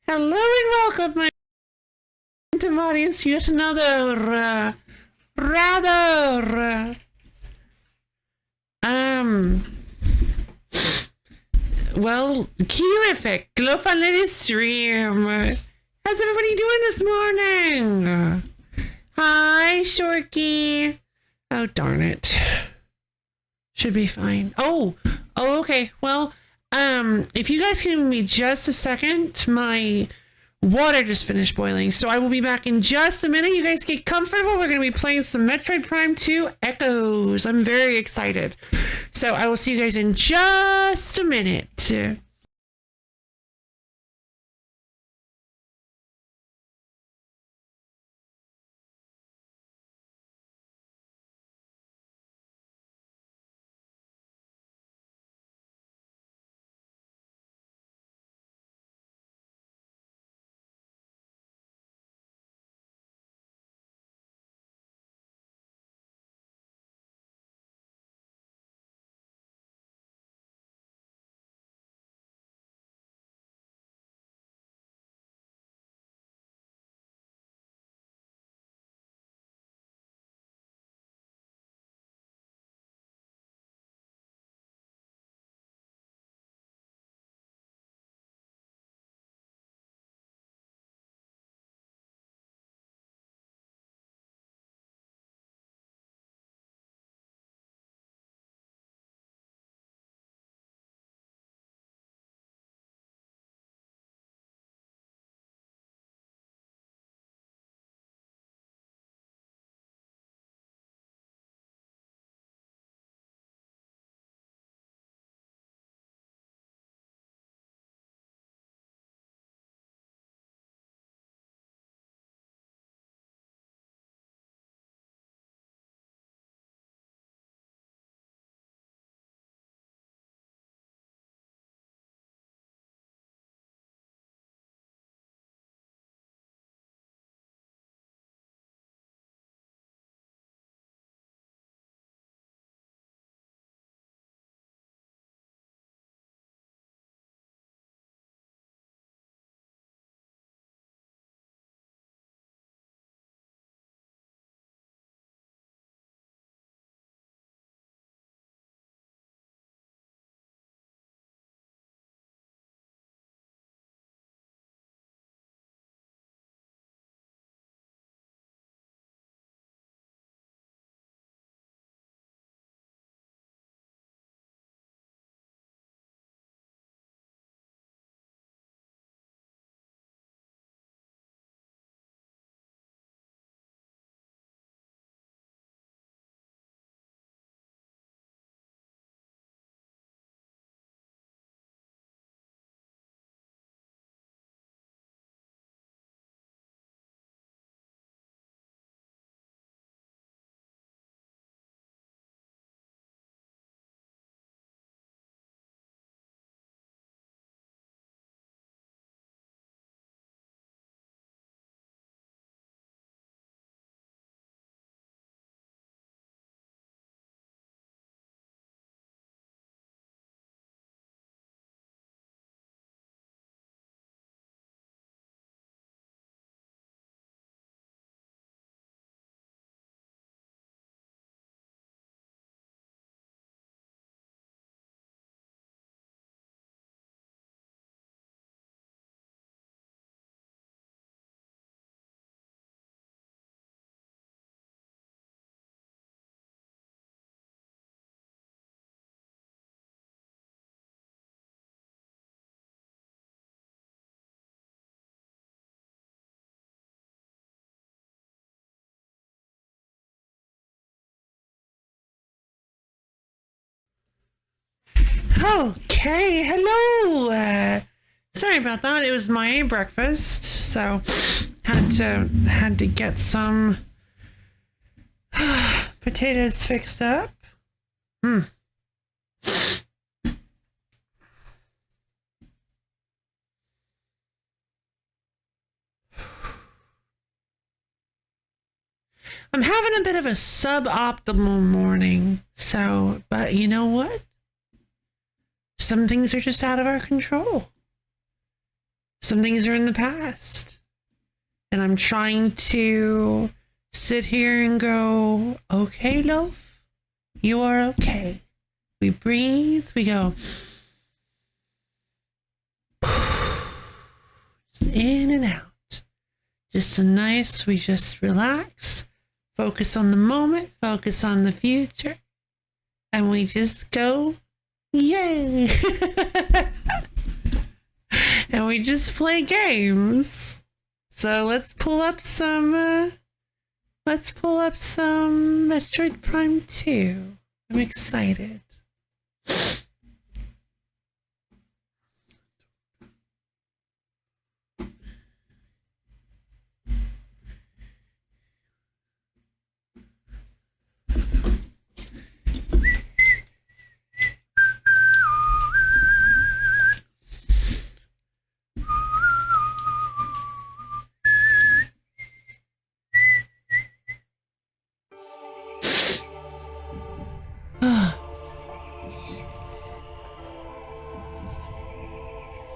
Hello and welcome, my audience, to yet another, rather, um, well, terrific, glowful stream. How's everybody doing this morning? Hi, Shorky. Oh, darn it. Should be fine. Oh, okay. Well, if you guys can give me just a second, my water just finished boiling, so I will be back in just a minute. You guys get comfortable. We're going to be playing some Metroid Prime 2 Echoes. I'm very excited. So I will see you guys in just a minute. Okay, hello. Sorry about that. It was my breakfast, so had to get some potatoes fixed up. I'm having a bit of a suboptimal morning, but you know what? Some things are just out of our control. some things are in the past. And I'm trying to sit here and go, okay, Loaf, you are okay. We breathe, we go just in and out. Just a nice, we just relax, focus on the moment, focus on the future, and we just go, yay! And we just play games. So let's pull up some Metroid Prime 2. I'm excited.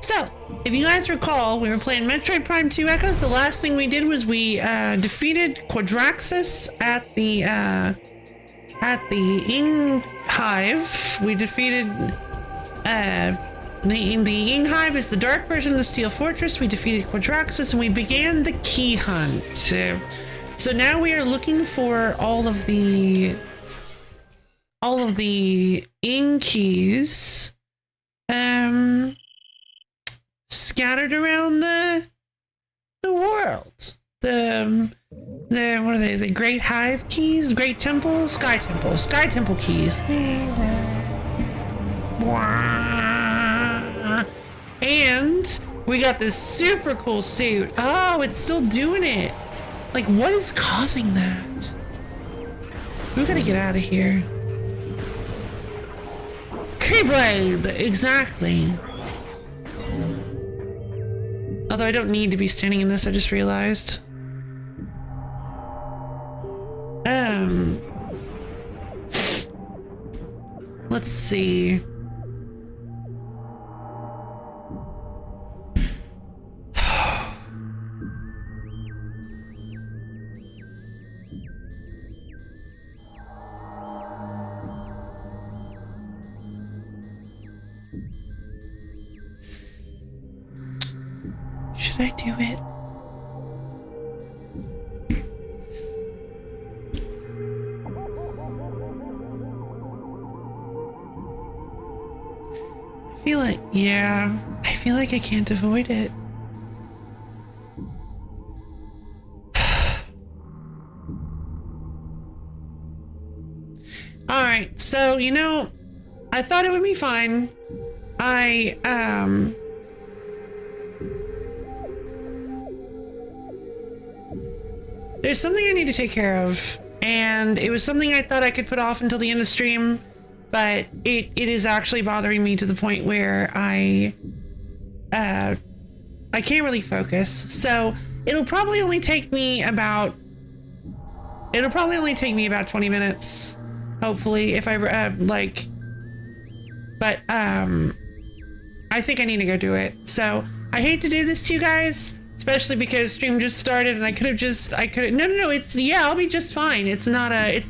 So, if you guys recall, we were playing Metroid Prime 2 Echoes. The last thing we did was we defeated Quadraxis at the Ing Hive. We defeated the Ing Hive is the dark version of the Steel Fortress. We defeated Quadraxis and we began the key hunt. So now we are looking for all of the Ing keys scattered around the world. The what are they? The Great Hive keys, Great Temple, Sky Temple keys. And we got this super cool suit. Oh, it's still doing it. Like, what is causing that? We gotta get out of here. Keyblade, exactly. Although I don't need to be standing in this, I just realized. Let's see. Should I do it? I feel like I can't avoid it. Alright, so, you know, I thought it would be fine. There's something I need to take care of, and it was something I thought I could put off until the end of the stream, but it is actually bothering me to the point where I can't really focus. So it'll probably only take me about 20 minutes, hopefully, if I but I think I need to go do it. So I hate to do this to you guys, especially because stream just started and I could have no, it's, yeah, I'll be just fine. It's not a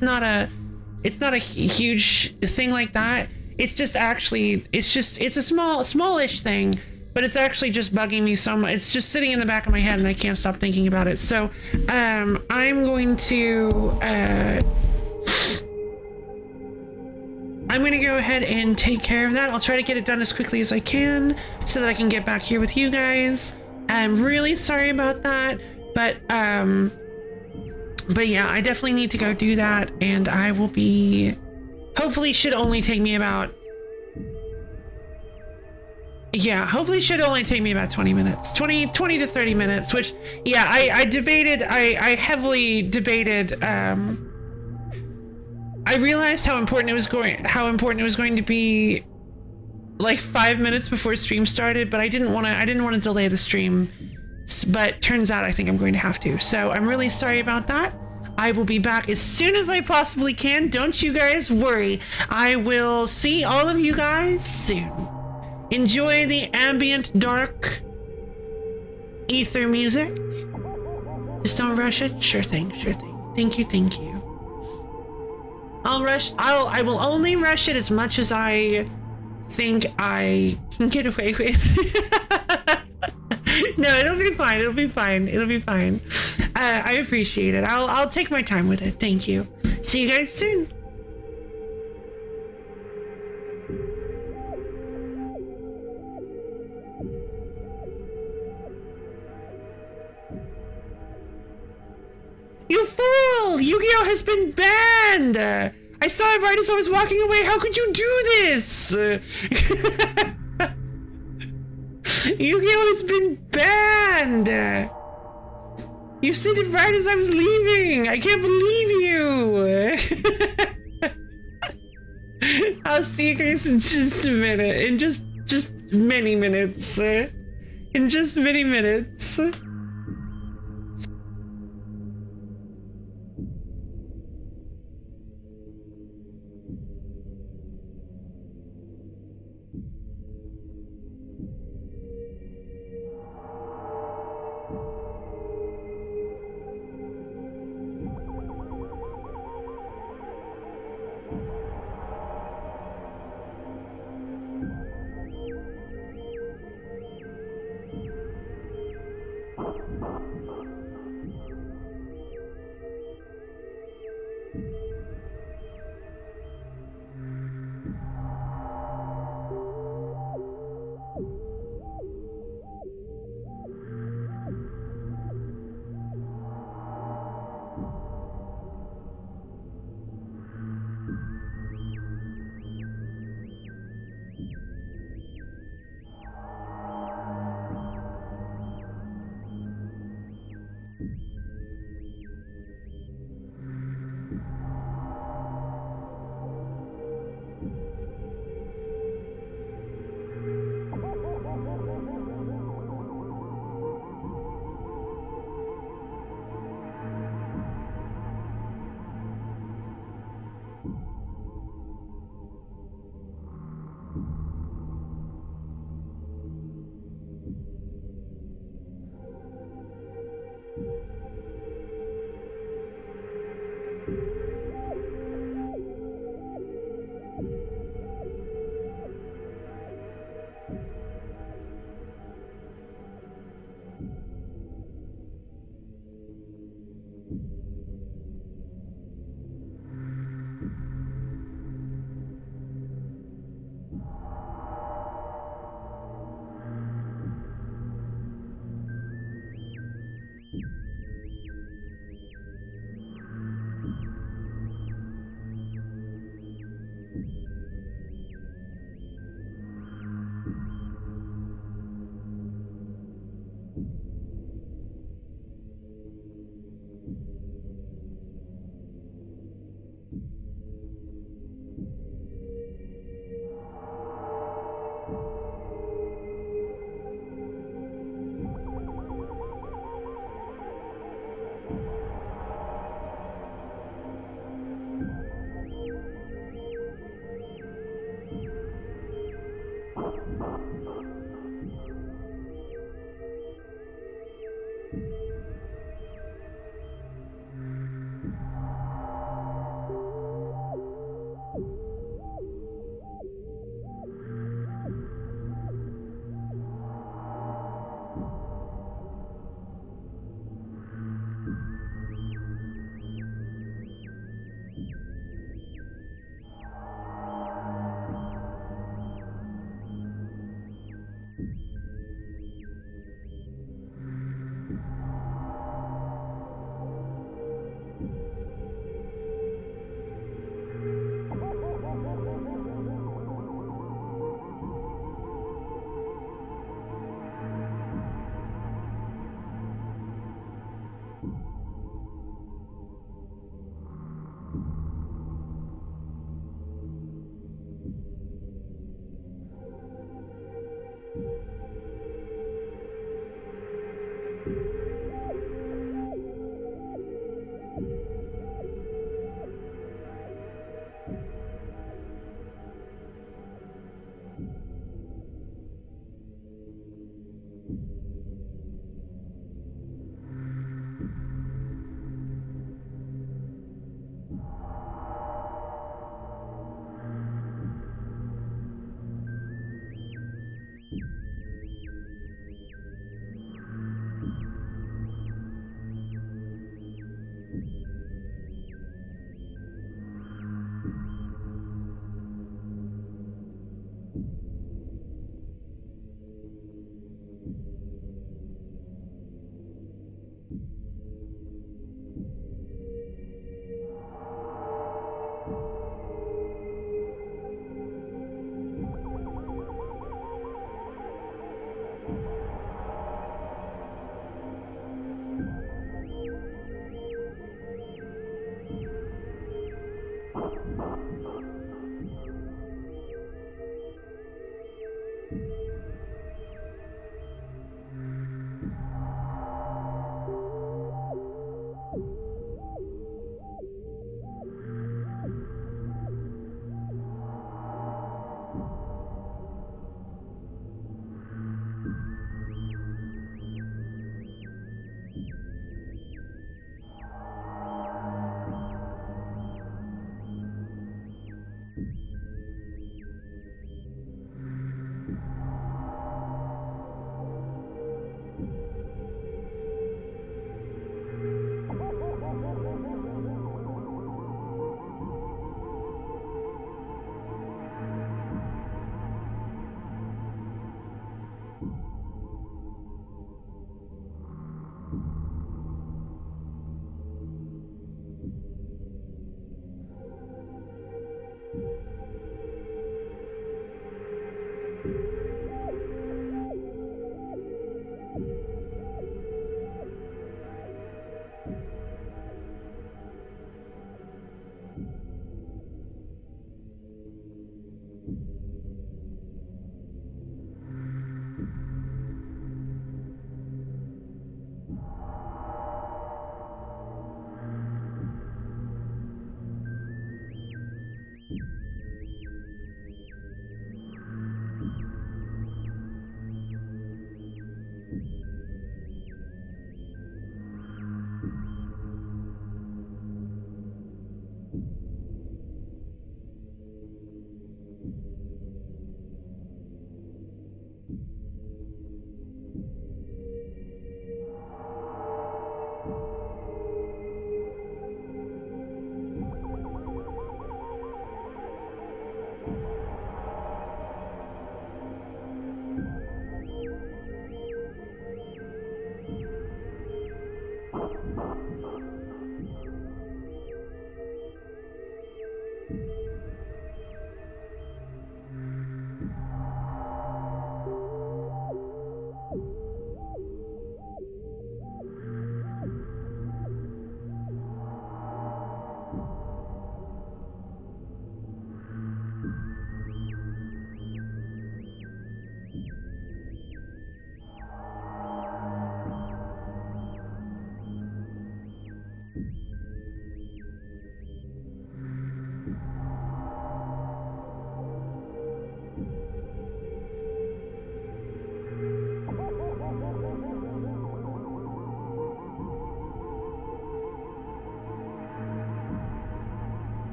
huge thing like that. It's just actually, it's a smallish thing, but it's actually just bugging me so much. It's just sitting in the back of my head and I can't stop thinking about it. So, I'm going to go ahead and take care of that. I'll try to get it done as quickly as I can so that I can get back here with you guys. I'm really sorry about that, but yeah, I definitely need to go do that, and I will be, hopefully should only take me about 20 minutes, 20 to 30 minutes, which, yeah, I heavily debated, I realized how important it was going to be like 5 minutes before stream started, but I didn't want to delay the stream, but turns out I think I'm going to have to. So I'm really sorry about that. I will be back as soon as I possibly can. Don't you guys worry. I will see all of you guys soon. Enjoy the ambient dark ether music. Just don't rush it. Sure thing, sure thing. Thank you, thank you. I will only rush it as much as I think I can get away with. No, it'll be fine. It'll be fine. It'll be fine. I appreciate it. I'll take my time with it. Thank you. See you guys soon. You fool! Yu-Gi-Oh has been banned! I saw it right as I was walking away. How could you do this? Yu-Gi-Oh has been banned! You said it right as I was leaving! I can't believe you! I'll see you guys in just a minute. In just many minutes. In just many minutes.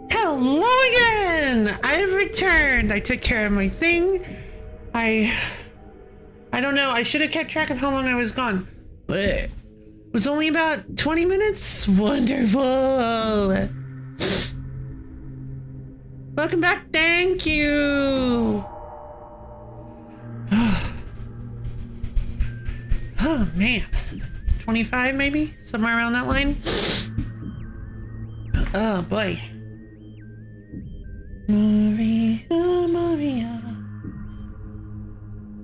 Hello again! I've returned. I took care of my thing. I don't know. I should have kept track of how long I was gone. But it was only about 20 minutes. Wonderful. Welcome back. Thank you. Oh man. 25 maybe? Somewhere around that line? Oh boy. Maria, Maria,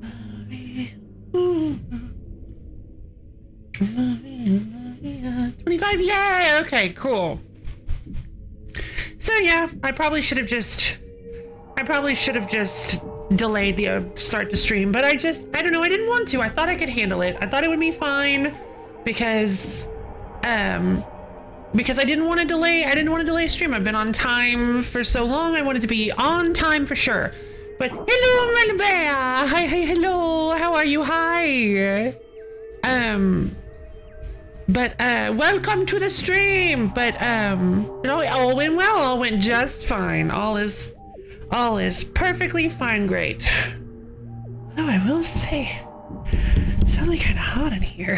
Maria, Maria. 25, yay! Okay, cool. So yeah, I probably should have just delayed the start to stream, but I don't know, I didn't want to. I thought I could handle it. I thought it would be fine because I didn't want to delay stream. I've been on time for so long. I wanted to be on time for sure. But hello, Malabea. Hi, hello. How are you? Hi. Welcome to the stream. But all went well. All went just fine. All is perfectly fine. Great. Though I will say, it's only kind of hot in here.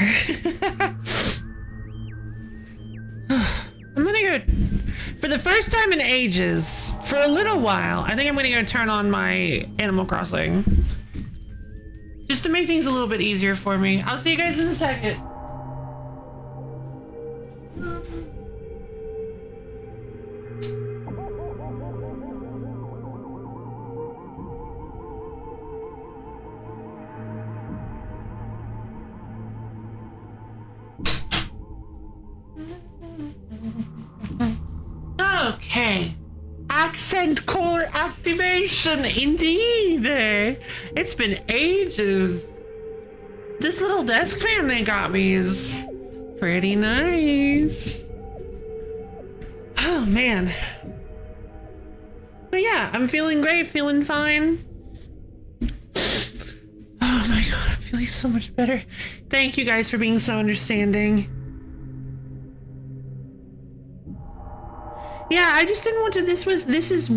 I'm gonna go, for the first time in ages, for a little while, I think I'm gonna go turn on my Animal Crossing. Just to make things a little bit easier for me. I'll see you guys in a second. Okay. Accent core activation, indeed. It's been ages. This little desk fan they got me is pretty nice. Oh man. But yeah, I'm feeling great, feeling fine. Oh my god, I'm feeling so much better. Thank you guys for being so understanding. Yeah, I just didn't want to. This is,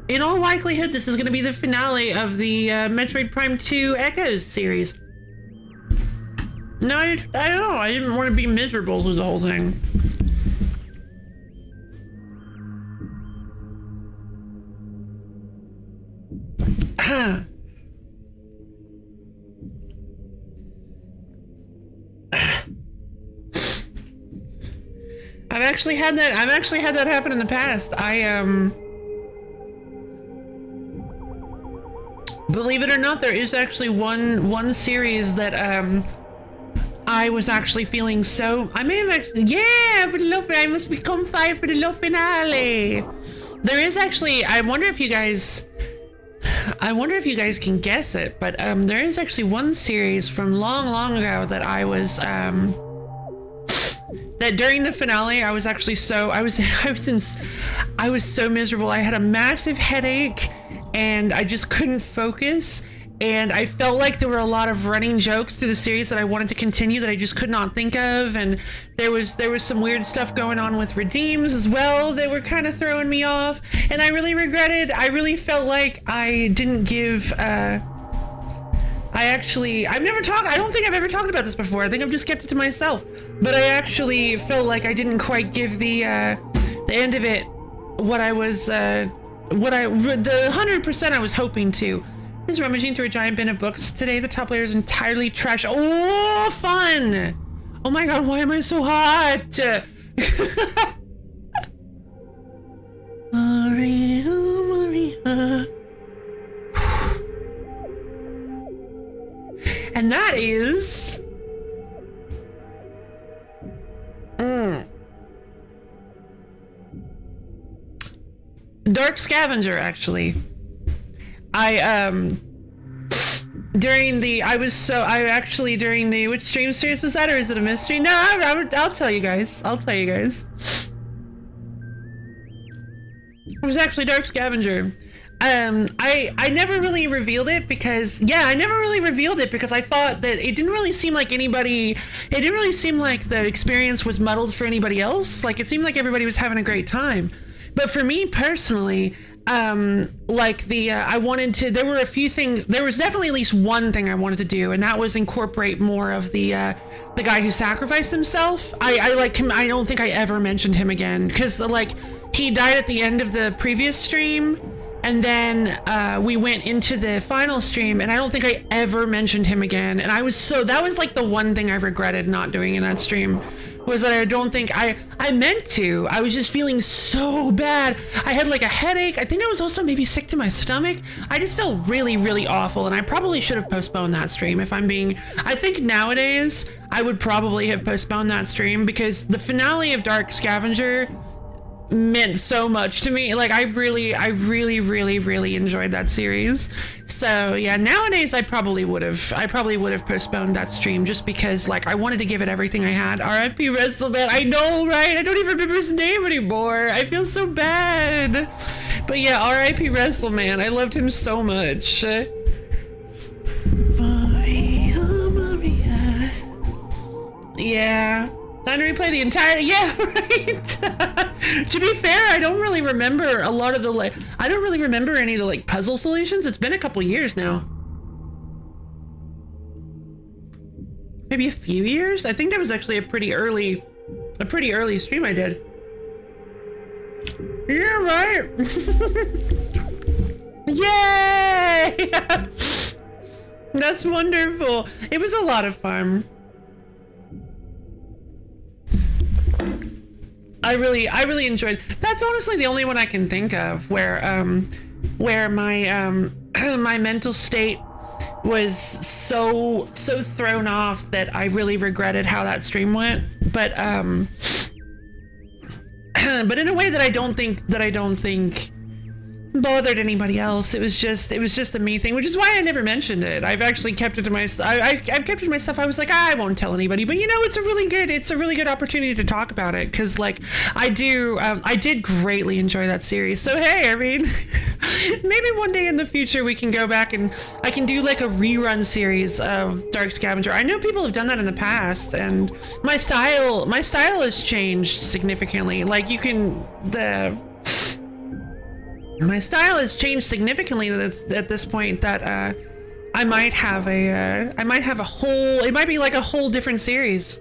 in all likelihood, this is going to be the finale of the Metroid Prime 2 Echoes series. No, I don't know. I didn't want to be miserable through the whole thing. I've actually had that happen in the past. Believe it or not, there is actually one series that I was actually feeling so, I may have actually, yeah, for the love, I must become 5 for the love finale. There is actually, I wonder if you guys can guess it, but there is actually one series from long ago that I was that during the finale, I was actually so, I was so miserable. I had a massive headache and I just couldn't focus. And I felt like there were a lot of running jokes through the series that I wanted to continue that I just could not think of. And there was some weird stuff going on with redeems as well that were kind of throwing me off. And I really felt like I didn't give, I don't think I've ever talked about this before. I think I've just kept it to myself. But I actually felt like I didn't quite give the end of it the 100% I was hoping to. I was rummaging through a giant bin of books today. The top layer is entirely trash. Oh, fun! Oh my god, why am I so hot? Maria, Maria. And that is... Dark Scavenger, actually. During the which stream series was that, or is it a mystery? No, I'll tell you guys. It was actually Dark Scavenger. I never really revealed it because I thought that it didn't really seem like the experience was muddled for anybody else. Like, it seemed like everybody was having a great time. But for me personally, there were a few things. There was definitely at least one thing I wanted to do, and that was incorporate more of the guy who sacrificed himself. I like him. I don't think I ever mentioned him again because like he died at the end of the previous stream, and then we went into the final stream, and I don't think I ever mentioned him again. And that was like the one thing I regretted not doing in that stream. Was that I don't think I meant to. I was just feeling so bad. I had like a headache. I think I was also maybe sick to my stomach. I just felt really, really awful, and I probably should have postponed that stream I think nowadays I would probably have postponed that stream because the finale of Dark Scavenger meant so much to me. Like I really, really enjoyed that series. So yeah, nowadays I probably would have postponed that stream just because like I wanted to give it everything I had. R.I.P. WrestleMan. I know, right? I don't even remember his name anymore. I feel so bad. But yeah, R.I.P. WrestleMan. I loved him so much. Maria. Yeah. Time to replay the entire... Yeah, right. To be fair, I don't really remember a lot of the I don't really remember any of the puzzle solutions. It's been a couple years now. Maybe a few years? I think that was actually a pretty early stream I did. Yeah, right. Yay! That's wonderful. It was a lot of fun. I really enjoyed. That's honestly the only one I can think of where my my mental state was so thrown off that I really regretted how that stream went. But but in a way that I don't think bothered anybody else. It was just a me thing, which is why I never mentioned it. I've actually kept it to myself. I've kept it to myself. I was like, I won't tell anybody, but you know, it's a really good opportunity to talk about it because like I did greatly enjoy that series. So hey, I mean, maybe one day in the future we can go back and I can do like a rerun series of Dark Scavenger. I know people have done that in the past, and my style has changed significantly. Like my style has changed significantly at this point that I might have a whole, it might be like a whole different series.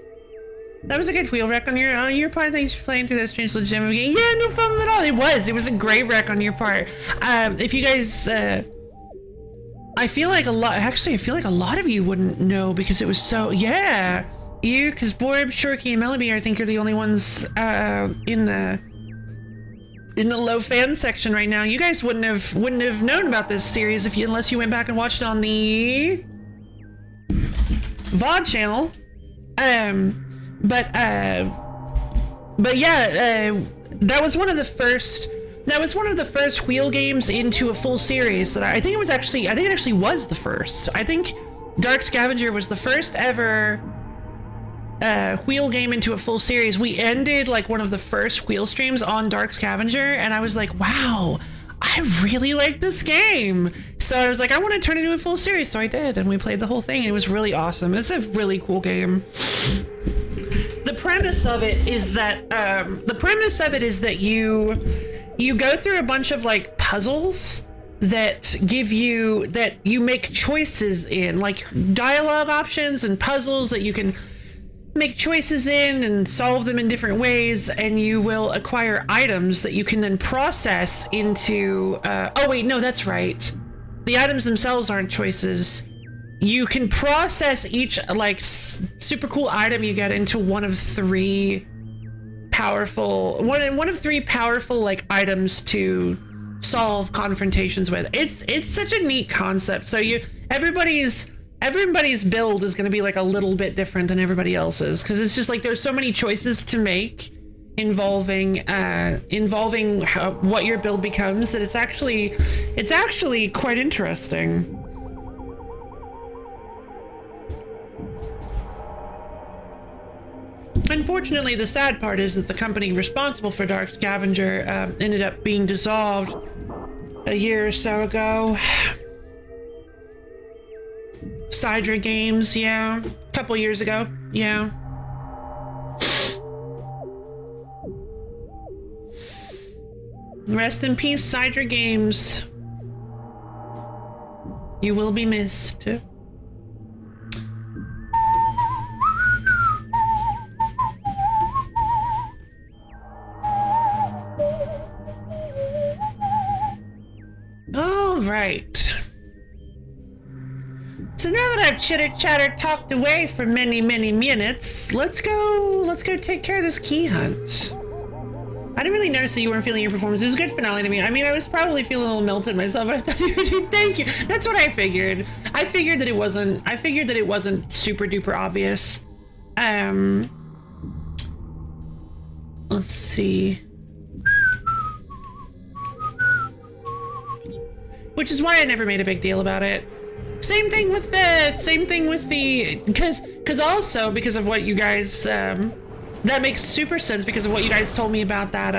That was a good wheel wreck on your part. Thanks for playing through that strange legitimate game. Yeah, no problem at all. It was a great wreck on your part. If you guys, I feel like a lot of you wouldn't know because it was so, yeah. You, because Borb, Shorky, and Melody, I think are the only ones in the low fan section right now. You guys wouldn't have known about this series unless you went back and watched it on the VOD channel. But yeah, that was one of the first wheel games into a full series that I think it actually was the first. I think Dark Scavenger was the first ever wheel game into a full series. We ended like one of the first wheel streams on Dark Scavenger, and I was like, wow, I really like this game. So I was like, I want to turn it into a full series. So I did, and we played the whole thing, and it was really awesome. It's a really cool game. The premise of it is that you go through a bunch of like puzzles that you make choices in, like dialogue options and puzzles that you can make choices in and solve them in different ways, and you will acquire items that you can then process into oh wait, no, that's right, the items themselves aren't choices. You can process each like super cool item you get into one of three powerful like items to solve confrontations with. It's such a neat concept. So everybody's build is going to be like a little bit different than everybody else's, because it's just like there's so many choices to make involving what your build becomes, that it's actually quite interesting. Unfortunately, the sad part is that the company responsible for Dark Scavenger ended up being dissolved a year or so ago. Sidra Games, yeah. A couple years ago, yeah. Rest in peace, Sidra Games. You will be missed. All right. So now that I've chitter-chatter talked away for many, many minutes, let's go take care of this key hunt. I didn't really notice that you weren't feeling your performance. It was a good finale to me. I mean, I was probably feeling a little melted myself. I thought you would. Thank you. That's what I figured. I figured that it wasn't super duper obvious. Let's see. Which is why I never made a big deal about it. Same thing with the, because of what you guys, that makes super sense because of what you guys told me about that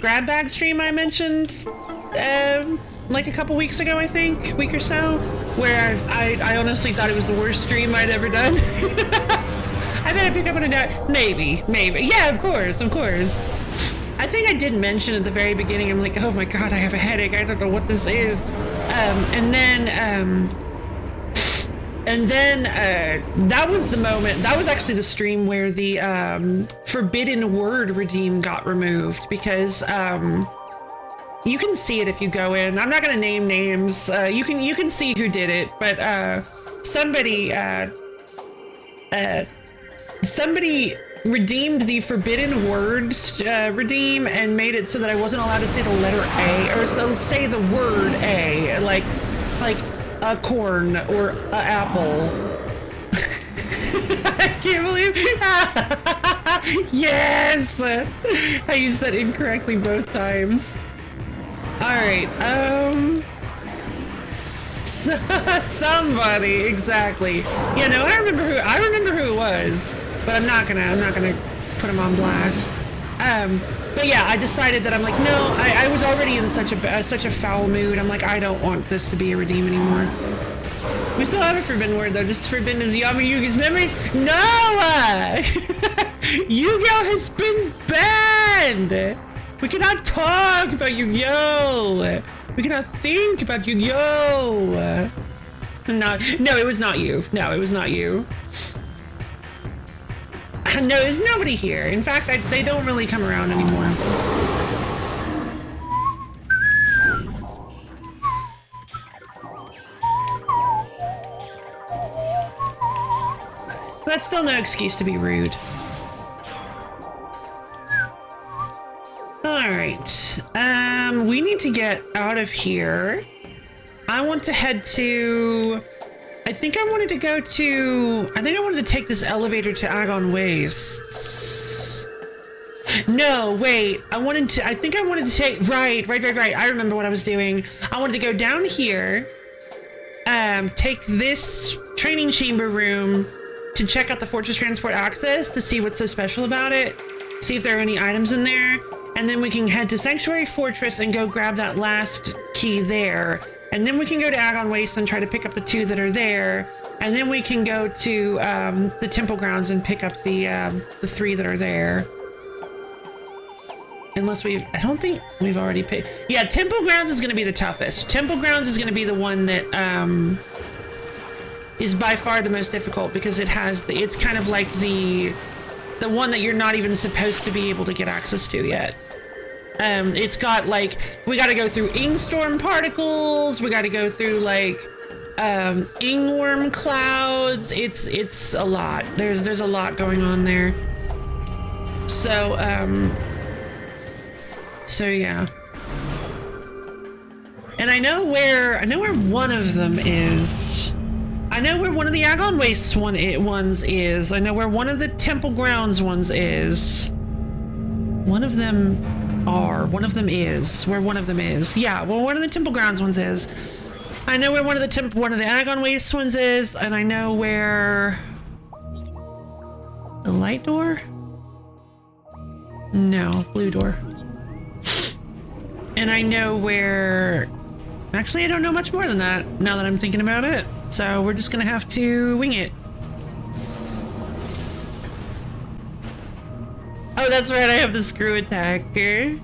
grab bag stream I mentioned, like a couple weeks ago, I think, week or so, where I honestly thought it was the worst stream I'd ever done. I better pick up on it. Maybe. Yeah, of course. I think I did mention at the very beginning, I'm like, oh my god, I have a headache, I don't know what this is. And then that was the moment, that was actually the stream where the forbidden word redeem got removed, because you can see it if you go in. I'm not gonna name names. You can see who did it, but somebody redeemed the forbidden words redeem and made it so that I wasn't allowed to say the letter A, or say the word A, like a corn or a apple. I can't believe yes, I used that incorrectly both times. All right, somebody, exactly. Yeah, no, I remember who it was. But I'm not gonna put him on blast. But yeah, I decided that I'm like, no, I was already in such a foul mood. I'm like, I don't want this to be a redeem anymore. We still have a forbidden word though, just forbidden as Yami Yugi's memories. No! Yu-Gi-Oh has been banned! We cannot talk about Yu-Gi-Oh! We cannot think about Yu-Gi-Oh! No, it was not you. No, it was not you. No, there's nobody here. In fact, they don't really come around anymore. That's still no excuse to be rude. All right. We need to get out of here. I want to head to... I think I wanted to take this elevator to Agon Wastes. No, wait. I think I wanted to take, right. I remember what I was doing. I wanted to go down here, take this training chamber room to check out the Fortress Transport Access to see what's so special about it, see if there are any items in there, and and then we can head to Sanctuary Fortress and go grab that last key there. And then we can go to Agon Waste and try to pick up the 2 that are there. And then we can go to the Temple Grounds and pick up the 3 that are there. Unless I don't think we've already picked. Yeah, Temple Grounds is going to be the toughest. Temple Grounds is going to be the one that is by far the most difficult because it's kind of like the one that you're not even supposed to be able to get access to yet. It's got like, we got to go through Ingstorm particles. We got to go through like Ingworm clouds. It's a lot. There's a lot going on there. So yeah. And I know where one of them is. I know where one of the Agon Wastes ones is. I know where one of the Temple Grounds ones is. One of them is. Where one of them is. Yeah, well, one of the Temple Grounds ones is. I know where one of the Agon Wastes ones is, and I know where the light door? No, blue door. And I know where... Actually, I don't know much more than that, now that I'm thinking about it. So we're just gonna have to wing it. Oh, that's right, I have the screw attacker.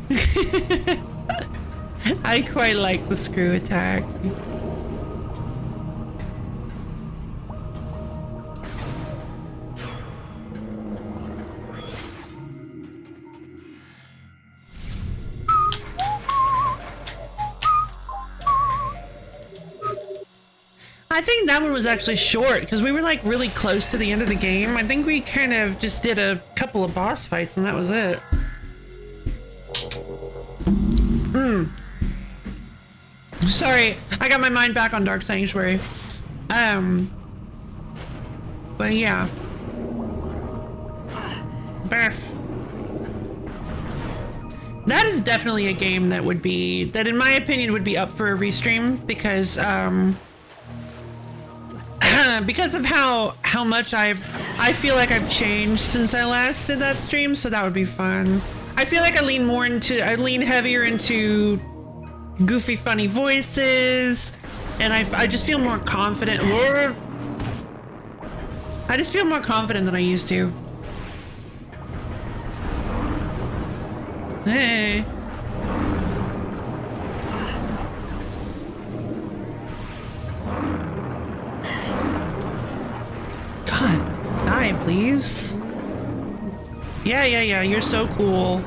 I quite like the screw attack. I think that one was actually short because we were like really close to the end of the game. I think we kind of just did a couple of boss fights and that was it. Sorry, I got my mind back on Dark Sanctuary. But yeah. That is definitely a game that in my opinion would be up for a restream because because of how much I feel like I've changed since I last did that stream, so that would be fun. I feel like I lean heavier into goofy, funny voices, and I just feel more confident. I just feel more confident than I used to. Hey. God, die, please. Yeah, you're so cool.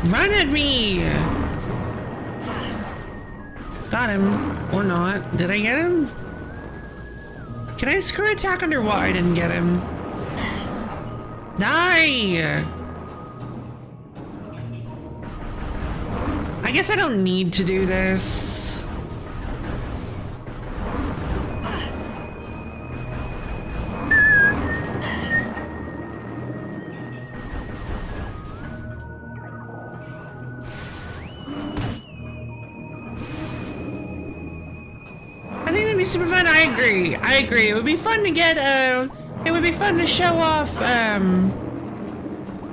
Run at me! Got him. Or not. Did I get him? Can I screw attack underwater? I didn't get him. Die! I guess I don't need to do this. Super fun. I agree. It would be fun to get it would be fun to show off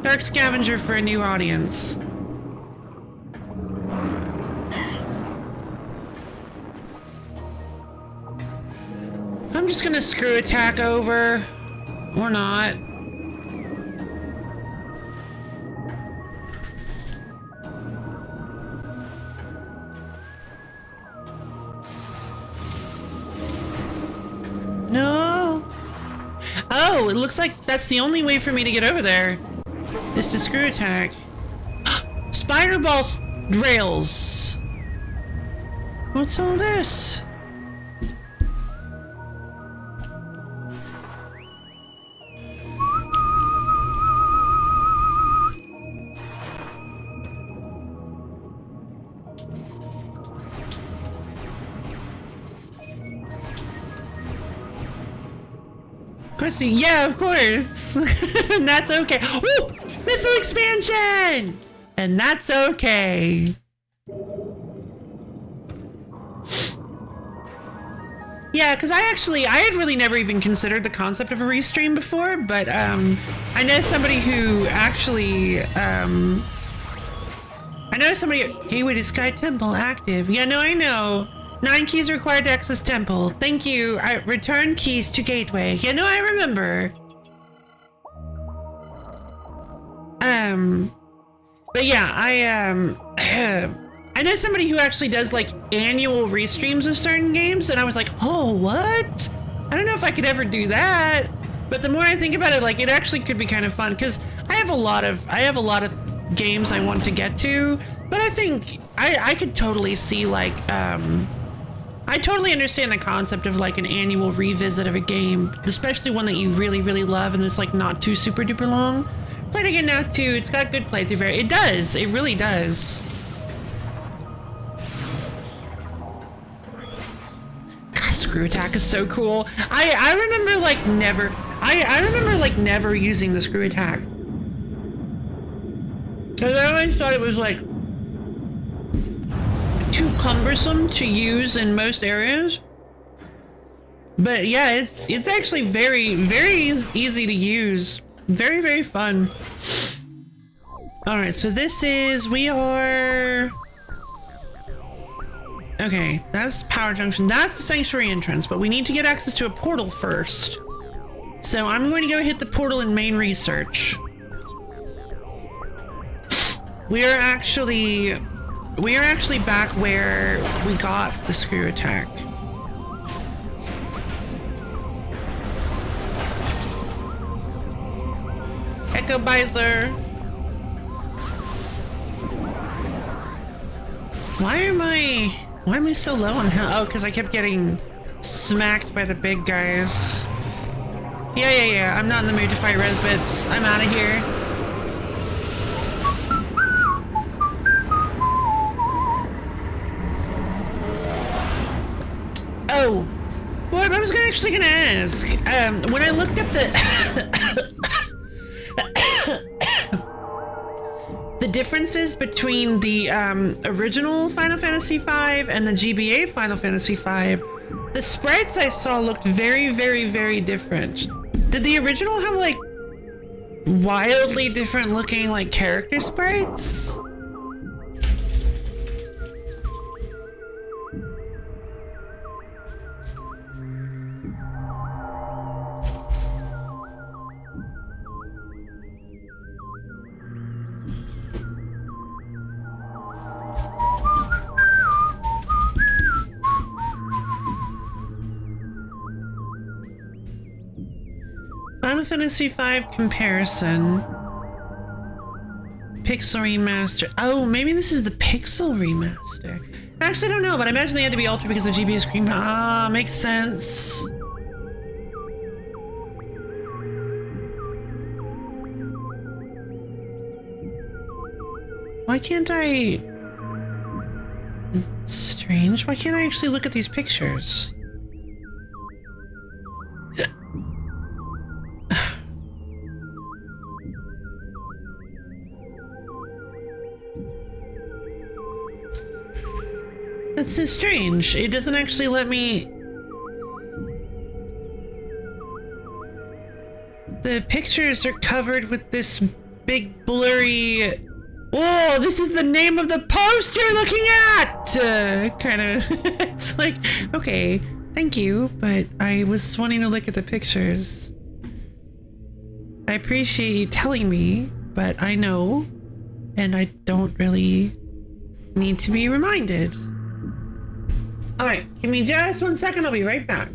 Dark Scavenger for a new audience. I'm just gonna screw attack over or not. No. Oh, it looks like that's the only way for me to get over there. Is to screw attack. Spider ball rails. What's all this? Chrissy, yeah, of course. And that's okay. Ooh, missile expansion! And that's okay. Yeah, because I had really never even considered the concept of a restream before, but I know somebody who actually Gateway to Sky Temple active. Yeah, no, I know. 9 keys required to access temple. Thank you. I return keys to Gateway. Yeah, no, I remember. But yeah, I know somebody who actually does like annual restreams of certain games, and I was like, oh, what? I don't know if I could ever do that. But the more I think about it, like it actually could be kind of fun because I have a lot of games I want to get to, but I think I could totally see like I totally understand the concept of like an annual revisit of a game, especially one that you really, really love and it's like not too super duper long. Played again now too. It's got good playthrough. It does. It really does. God, Screw Attack is so cool. I remember like never. I remember like never using the Screw Attack. Because I always thought it was like too cumbersome to use in most areas. But yeah, it's actually very, very easy to use. Very, very fun. All right, so we are... Okay, that's Power Junction. That's the Sanctuary entrance, but we need to get access to a portal first. So I'm going to go hit the portal in main research. We are actually back where we got the Screw Attack. Echo Bizer. Why am I so low on health? Oh, because I kept getting smacked by the big guys. Yeah. I'm not in the mood to fight Resbits. I'm out of here. Oh, well, I was actually gonna ask. When I looked up the differences between the original Final Fantasy V and the GBA Final Fantasy V, the sprites I saw looked very, very, very different. Did the original have like wildly different looking like character sprites? Final Fantasy V comparison. Pixel remaster. Oh, maybe this is the Pixel remaster. Actually, I don't know, but I imagine they had to be altered because of GBA screen. Ah, makes sense. Why can't I... Strange. Why can't I actually look at these pictures? That's so strange. It doesn't actually let me... The pictures are covered with this big blurry... Whoa, this is the name of the post you're looking at! Kind of... It's like, okay, thank you, but I was wanting to look at the pictures. I appreciate you telling me, but I know, and I don't really need to be reminded. Alright, give me just 1 second, I'll be right back.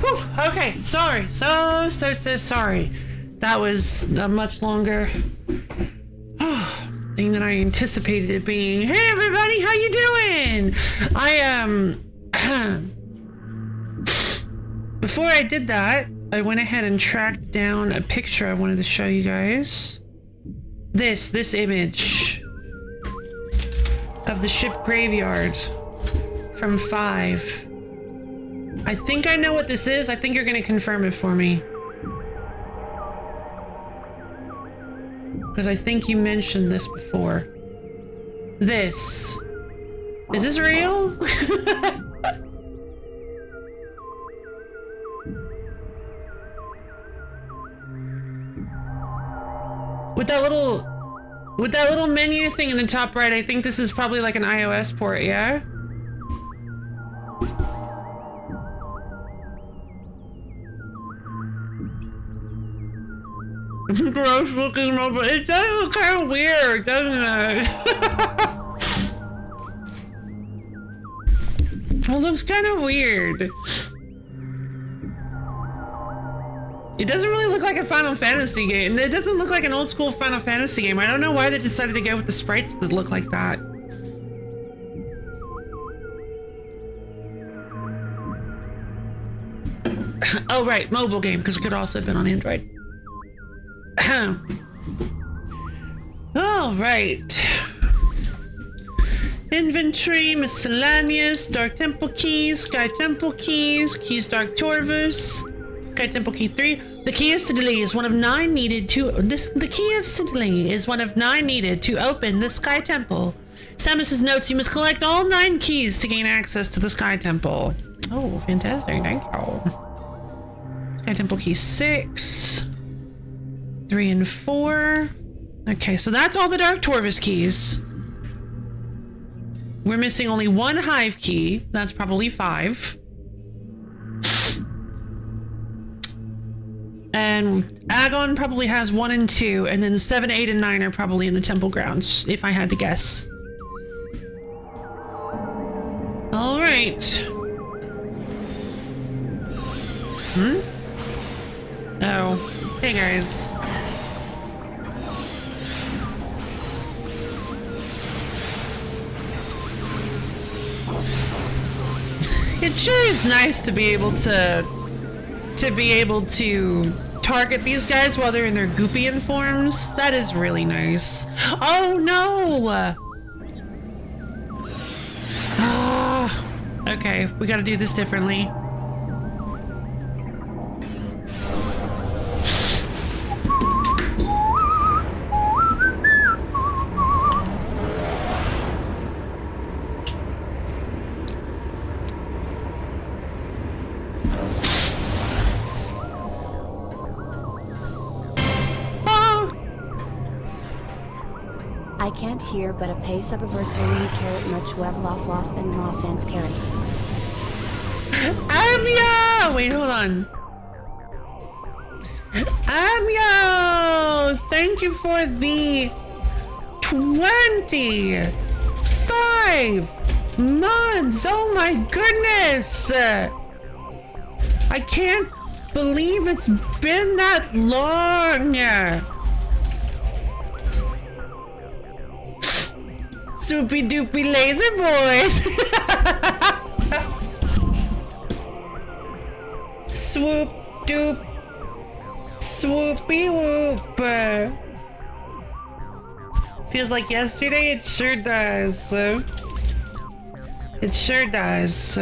Whew, okay, sorry. So sorry. That was a much longer thing than I anticipated it being. Hey everybody, how you doing? Before I did that, I went ahead and tracked down a picture I wanted to show you guys. This image of the ship graveyard from 5. I think I know what this is. I think you're gonna confirm it for me. Because I think you mentioned this before. This. Is this real? With that little menu thing in the top right, I think this is probably like an iOS port, yeah? Gross looking mobile. It does look kind of weird, doesn't it? It looks kind of weird. It doesn't really look like a Final Fantasy game. It doesn't look like an old school Final Fantasy game. I don't know why they decided to go with the sprites that look like that. Oh right, mobile game, because it could also have been on Android. All right. Inventory, miscellaneous, Dark Temple keys, Sky Temple keys, keys Dark Torvus, Sky Temple key 3. The key of Siddeley is one of 9 needed to the key of Siddeley is one of 9 needed to open the Sky Temple. Samus's notes: you must collect all 9 keys to gain access to the Sky Temple. Oh, fantastic! Thank you. Sky Temple key 6. 3 and 4. Okay, so that's all the Dark Torvus keys. We're missing only 1 Hive key. That's probably 5. And Agon probably has 1 and 2, and then 7, 8, and 9 are probably in the temple grounds, if I had to guess. All right. Oh, hey guys. It sure is nice to be able to target these guys while they're in their Goopian forms. That is really nice. Oh no! Okay, we gotta do this differently. I can't hear but a pace of a versary carrot much wev lof and raw fence carrot. Amyo! Wait, hold on. Amyo! Thank you for the 25 5 months! Oh my goodness! I can't believe it's been that long! Swoopy doopy laser boys! Swoop doop. Swoopy whoop. Feels like yesterday? It sure does. It sure does.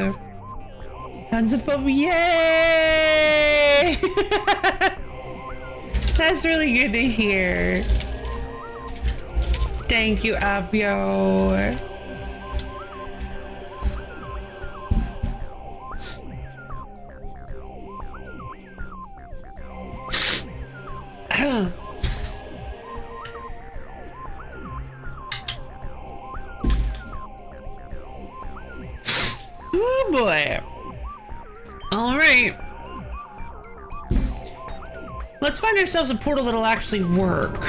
Tons of fun. Yay! That's really good to hear. Thank you, Abyo. Oh boy. All right. Let's find ourselves a portal that'll actually work.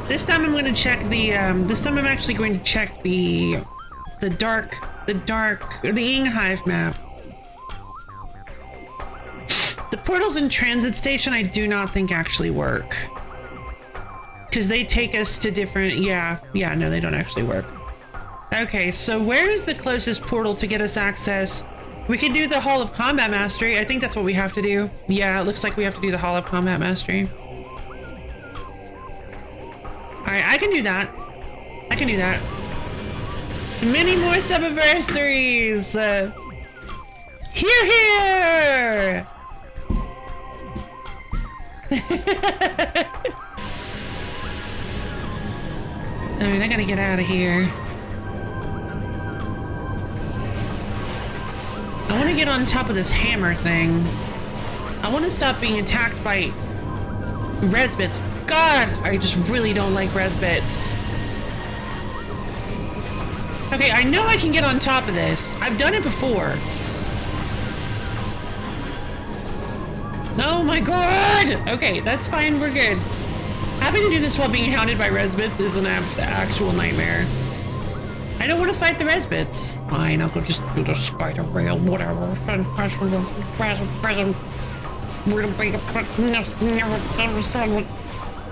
This time I'm going to check the, this time I'm actually going to check the Ing Hive map. The portals in Transit Station I do not think actually work. Because they take us to different, no, they don't actually work. Okay, so where is the closest portal to get us access? We could do the Hall of Combat Mastery. I think that's what we have to do. Yeah, it looks like we have to do the Hall of Combat Mastery. Alright, I can do that. I can do that. Many more sub-anniversaries! Hear, hear! Alright, I gotta get out of here. I want to get on top of this hammer thing. I want to stop being attacked by Resbits. God, I just really don't like Resbits. Okay, I know I can get on top of this. I've done it before. Oh my god! Okay, that's fine, we're good. Having to do this while being hounded by Resbits is an actual nightmare. I don't want to fight the Resbits. Fine, I'll go just do the spider rail, whatever.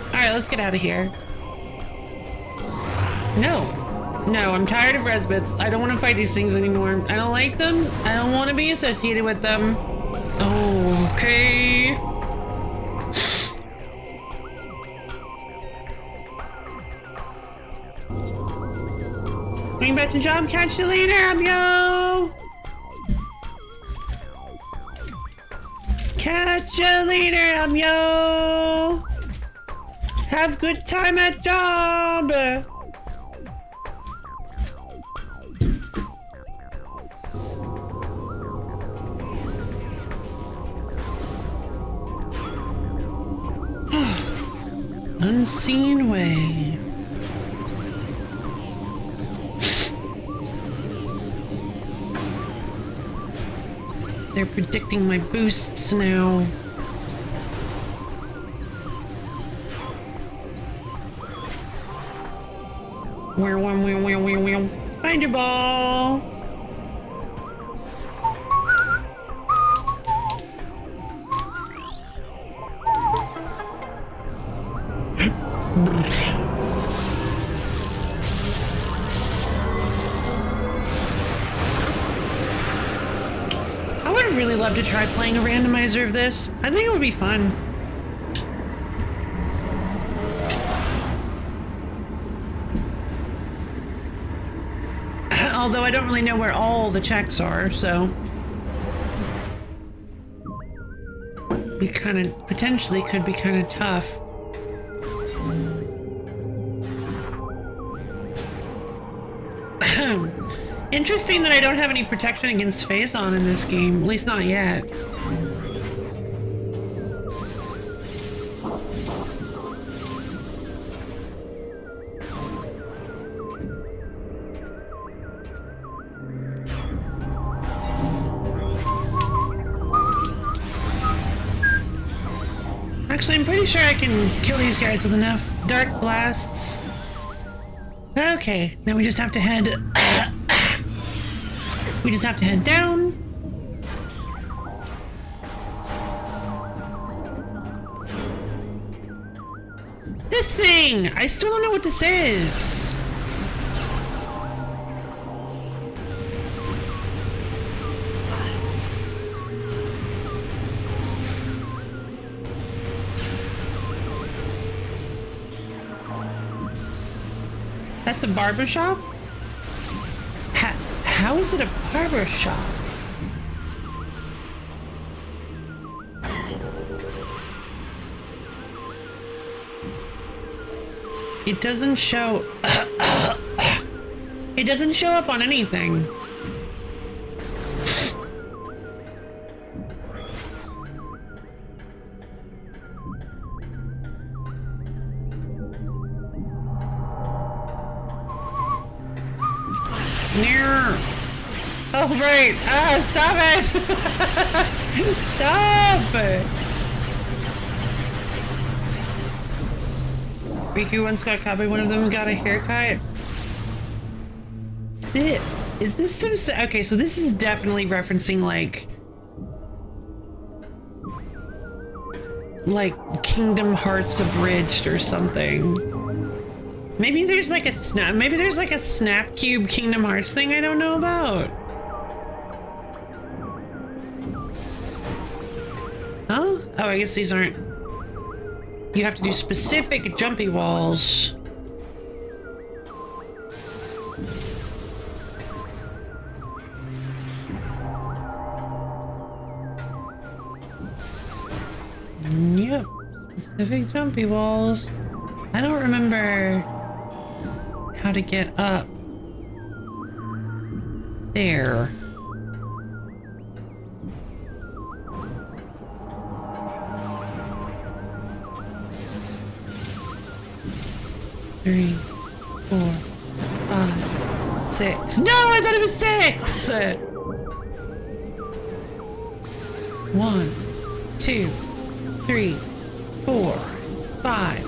Alright, let's get out of here. No, I'm tired of Resbits. I don't want to fight these things anymore. I don't like them. I don't want to be associated with them. Okay. Going back to job, catch you later, Abyo! Catch you later, Abyo! Have good time at job! Unseen way. They're predicting my boosts now. Find your ball. I would really love to try playing a randomizer of this. I think it would be fun. Although I don't really know where all the checks are, so we kind of potentially could be kind of tough. Interesting that I don't have any protection against face-on in this game, at least not yet. Actually, I'm pretty sure I can kill these guys with enough dark blasts. Okay, now we just have to head... we just have to head down. This thing! I still don't know what this is. That's a barber shop? How is it a barber shop? It doesn't show... it doesn't show up on anything. Oh, right. Ah, stop it. Stop it. Riku once got caught by one of them and got a haircut. Is this some... Okay, so this is definitely referencing like Kingdom Hearts Abridged or something. Maybe there's like a Snap Cube Kingdom Hearts thing I don't know about. Oh, I guess these aren't. You have to do specific jumpy walls. Yep, specific jumpy walls. I don't remember how to get up there. Three, 4, 5, 6. No, I thought it was 6. 1, 2, 3, 4, 5.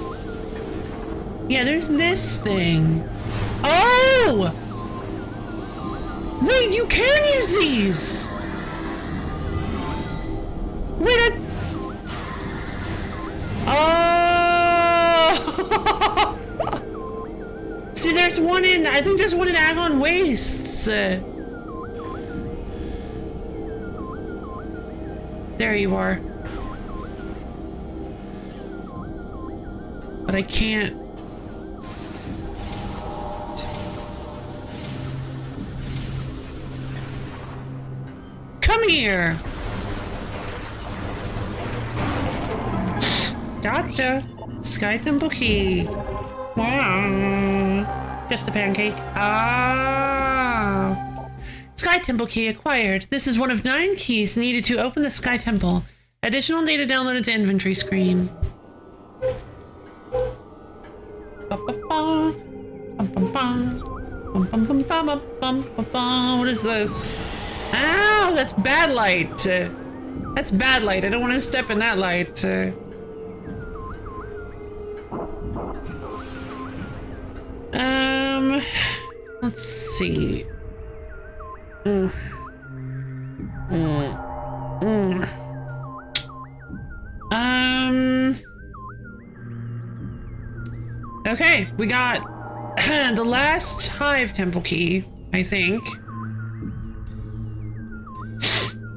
Yeah, there's this thing. Oh! Wait, you can use these! Wait, oh! See, there's one in... I think there's one in Agon Wastes. There you are. But I can't... Come here! Gotcha! Sky Temple Key! Wow. Just a pancake. Ah! Sky Temple Key acquired. This is one of 9 keys needed to open the Sky Temple. Additional data downloaded to inventory screen. What is this? Ow, that's bad light. That's bad light. I don't want to step in that light. Let's see. Okay, we got the last Hive Temple Key, I think.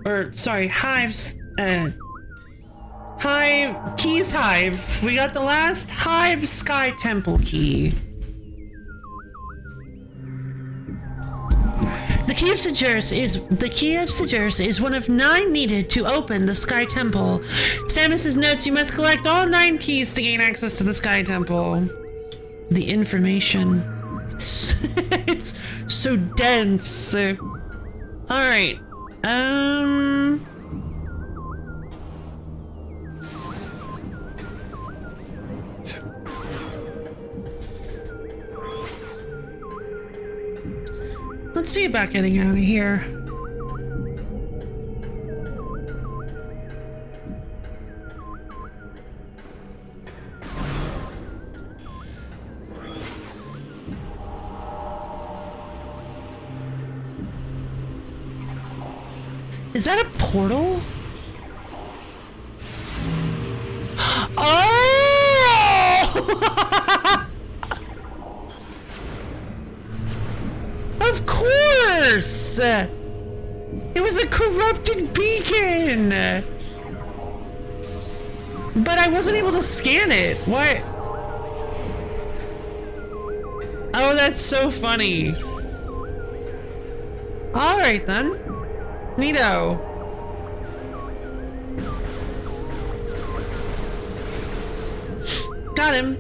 Or, sorry, Hive's, Hive, Keys Hive. We got the last Hive Sky Temple Key. The Key of Sigurus is one of 9 needed to open the Sky Temple. Samus's notes: you must collect all 9 keys to gain access to the Sky Temple. The information. It's so dense. Alright. Let's see about getting out of here. Is that a portal? Oh! Of course! It was a corrupted beacon! But I wasn't able to scan it. What? Oh, that's so funny. Alright then. Neato. Got him.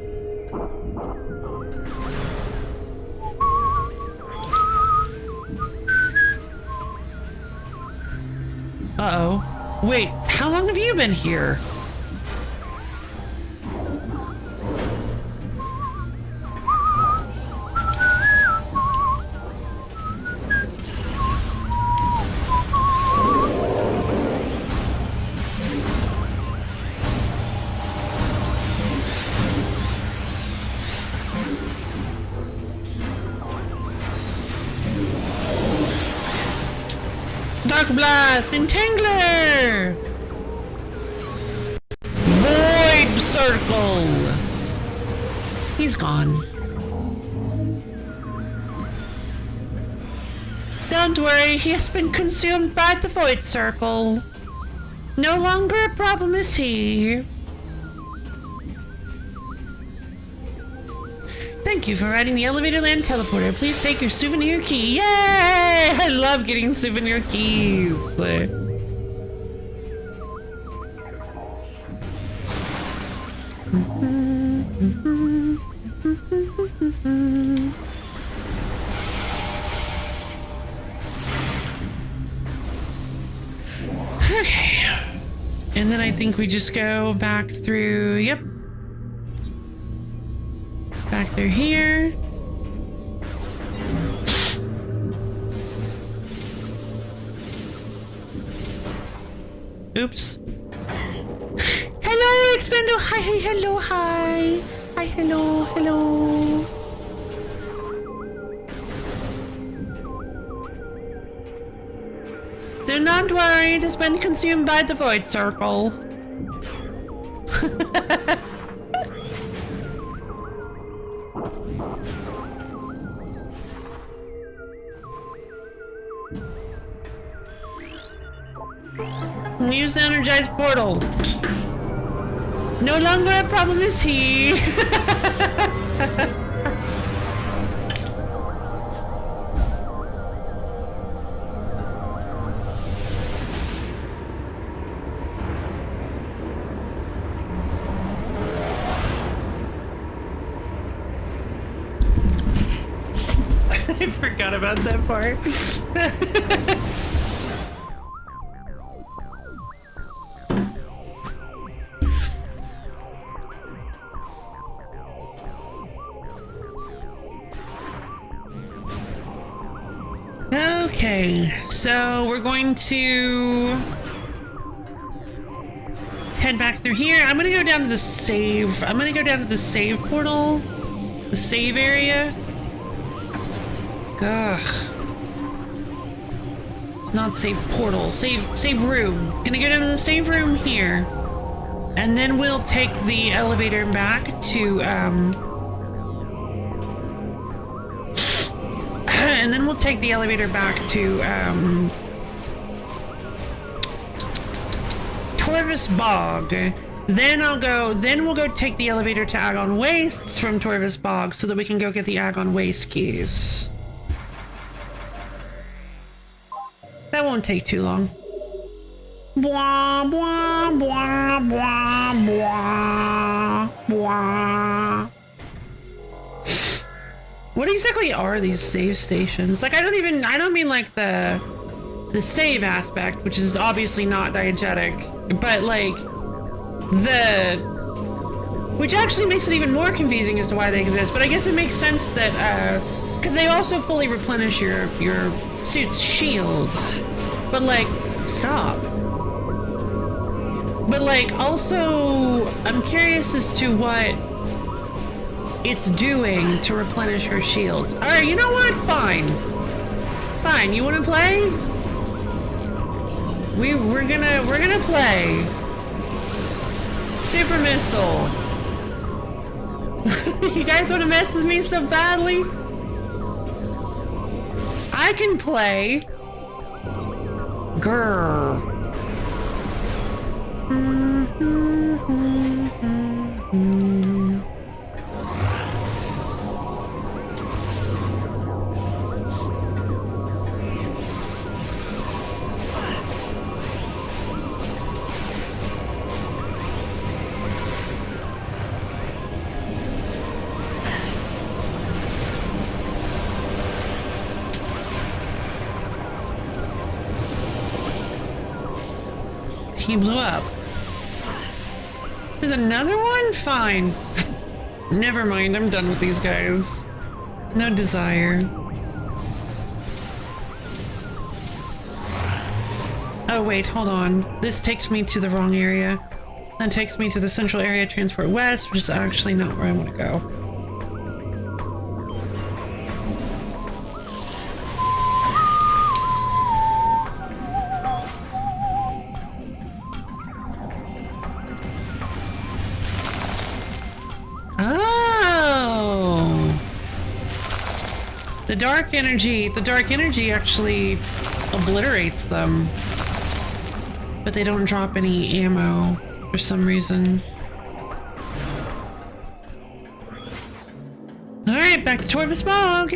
Uh-oh. Wait, how long have you been here? Dark Blast! Entangler! Void Circle! He's gone. Don't worry, he has been consumed by the Void Circle. No longer a problem is he. Thank you for riding the Elevator Land Teleporter. Please take your souvenir key. Yay! I love getting souvenir keys. Okay. And then I think we just go back through, yep. Back through here. Oops. Hello, Expendo. Hi, hello, hi. Hi, hello, hello. Do not worry, it has been consumed by the Void Circle. Use the energized portal. No longer a problem is he. I forgot about that part. Okay, so we're going to head back through here. I'm gonna go down to the save. I'm gonna go down to the save portal, the save area. Ugh. Not save portal, save room. Gonna go down to the save room here. And then we'll take the elevator back to, and then we'll take the elevator back to, Torvis Bog. Then we'll go take the elevator to Agon Wastes from Torvis Bog so that we can go get the Agon Waste keys. That won't take too long. Blah, blah, blah, blah, blah, blah. What exactly are these save stations? Like, I don't mean like the save aspect, which is obviously not diegetic, but like which actually makes it even more confusing as to why they exist. But I guess it makes sense that, because they also fully replenish your suit's shields. But like, stop. But like, also, I'm curious as to what it's doing to replenish her shields. Alright, you know what? Fine. Fine, you wanna play? We're gonna play. Super missile. You guys want to mess with me so badly? I can play. Grr. He blew up. There's another one? Fine. Never mind, I'm done with these guys. No desire. Oh wait, hold on. This takes me to the wrong area. That takes me to the central area transport west, which is actually not where I want to go. The dark energy actually obliterates them. But they don't drop any ammo for some reason. Alright, back to Tour of the Smog.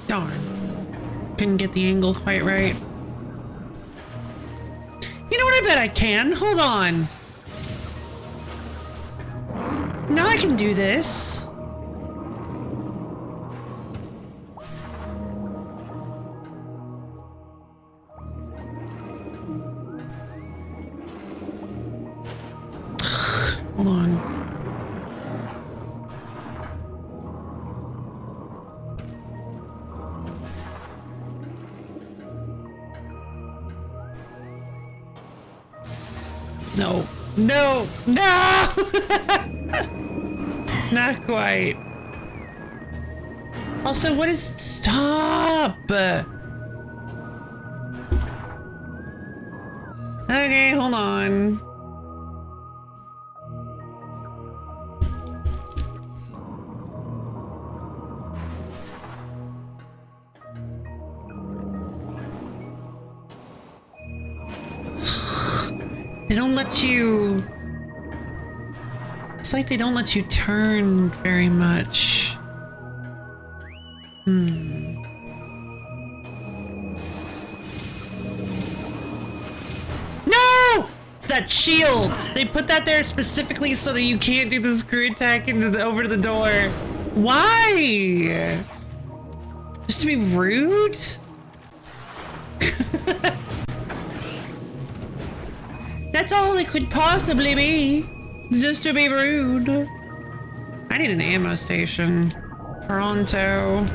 Darn. Couldn't get the angle quite right. You know what? I bet I can. Hold on. Now I can do this. Hold on. No. No! No! Not quite. Also, what is... Stop! Okay, hold on. They don't let you... It's like they don't let you turn very much. No! It's that shield! They put that there specifically so that you can't do the screw attack over to the door. Why? Just to be rude? That's all it could possibly be. Just to be rude. I need an ammo station. Pronto.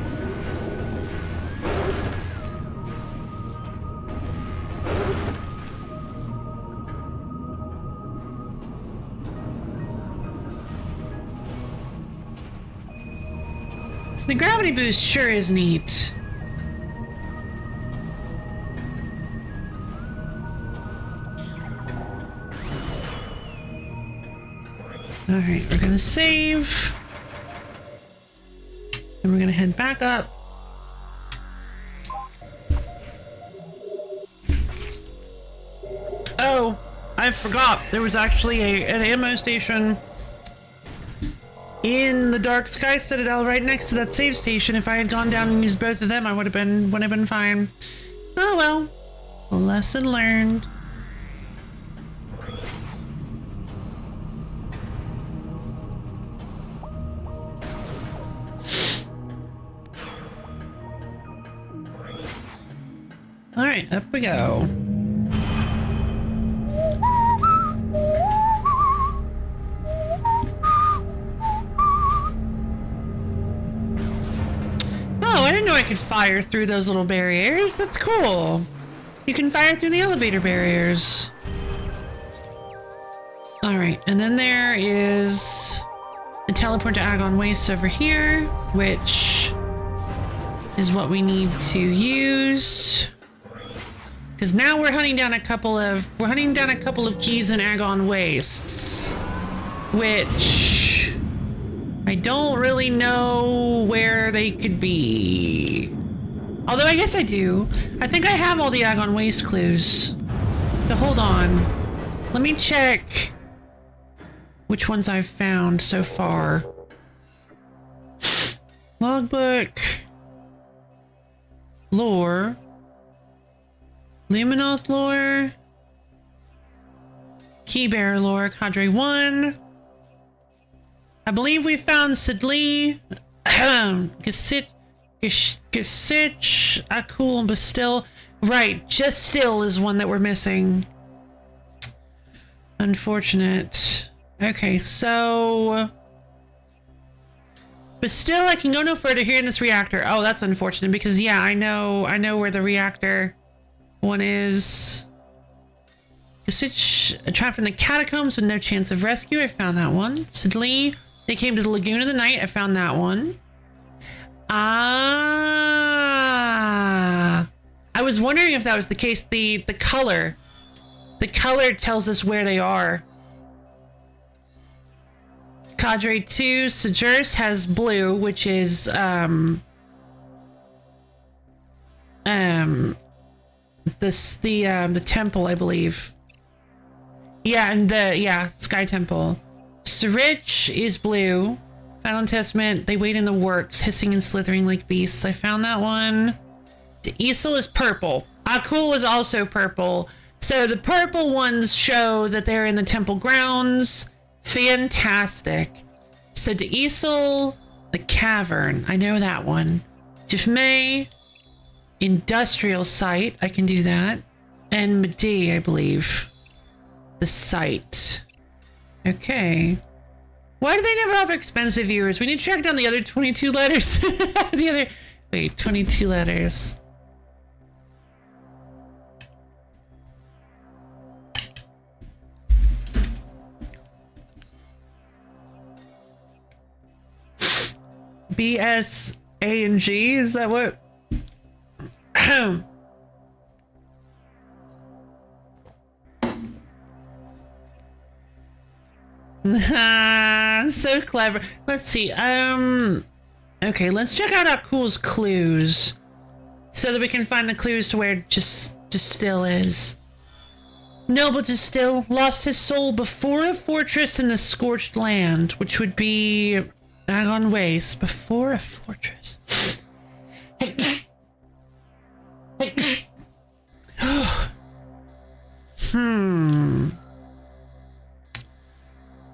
The gravity boost sure is neat. Alright, we're gonna save. And we're gonna head back up. Oh, I forgot. There was actually an ammo station in the Dark Sky Citadel right next to that save station. If I had gone down and used both of them, I would have been fine. Oh well. Lesson learned. right, up we go. Oh, I didn't know I could fire through those little barriers. That's cool. You can fire through the elevator barriers. All right, and then there is the teleport to Agon Waste over here, which is what we need to use. Because now we're hunting down a couple of keys in Agon Wastes, which I don't really know where they could be. Although I guess I do. I think I have all the Agon Waste clues. So hold on. Let me check which ones I've found so far. Logbook. Lore. Luminoth lore. Keybearer lore. Cadre 1. I believe we found Sidley. Gasitch, Akul, and Bastille. Right, just still is one that we're missing. Unfortunate. Okay, so Bastille, I can go no further here in this reactor. Oh, that's unfortunate because yeah, I know where the reactor one is. Gasitch, trapped in the catacombs with no chance of rescue. I found that one. Sidley, they came to the Lagoon of the Night. I found that one. Ah, I was wondering if that was the case. The color tells us where they are. Cadre 2, Sejurs has blue, which is the temple, I believe. Yeah, and Sky Temple. Serich is blue. Final Testament, they wait in the works, hissing and slithering like beasts. I found that one. The Isel is purple. Akul is also purple. So the purple ones show that they're in the temple grounds. Fantastic. So the Isel, the cavern, I know that one. Jifmei, industrial site, I can do that. And Madi, I believe. The site. Okay. Why do they never offer expensive viewers? We need to track down the other 22 letters. 22 letters. B, S, A, and G? Is that what? So clever. Let's see. Okay, let's check out Akul's clues so that we can find the clues to where Distill is. Noble Distill lost his soul before a fortress in the Scorched Land, which would be Agon Waste. Before a fortress.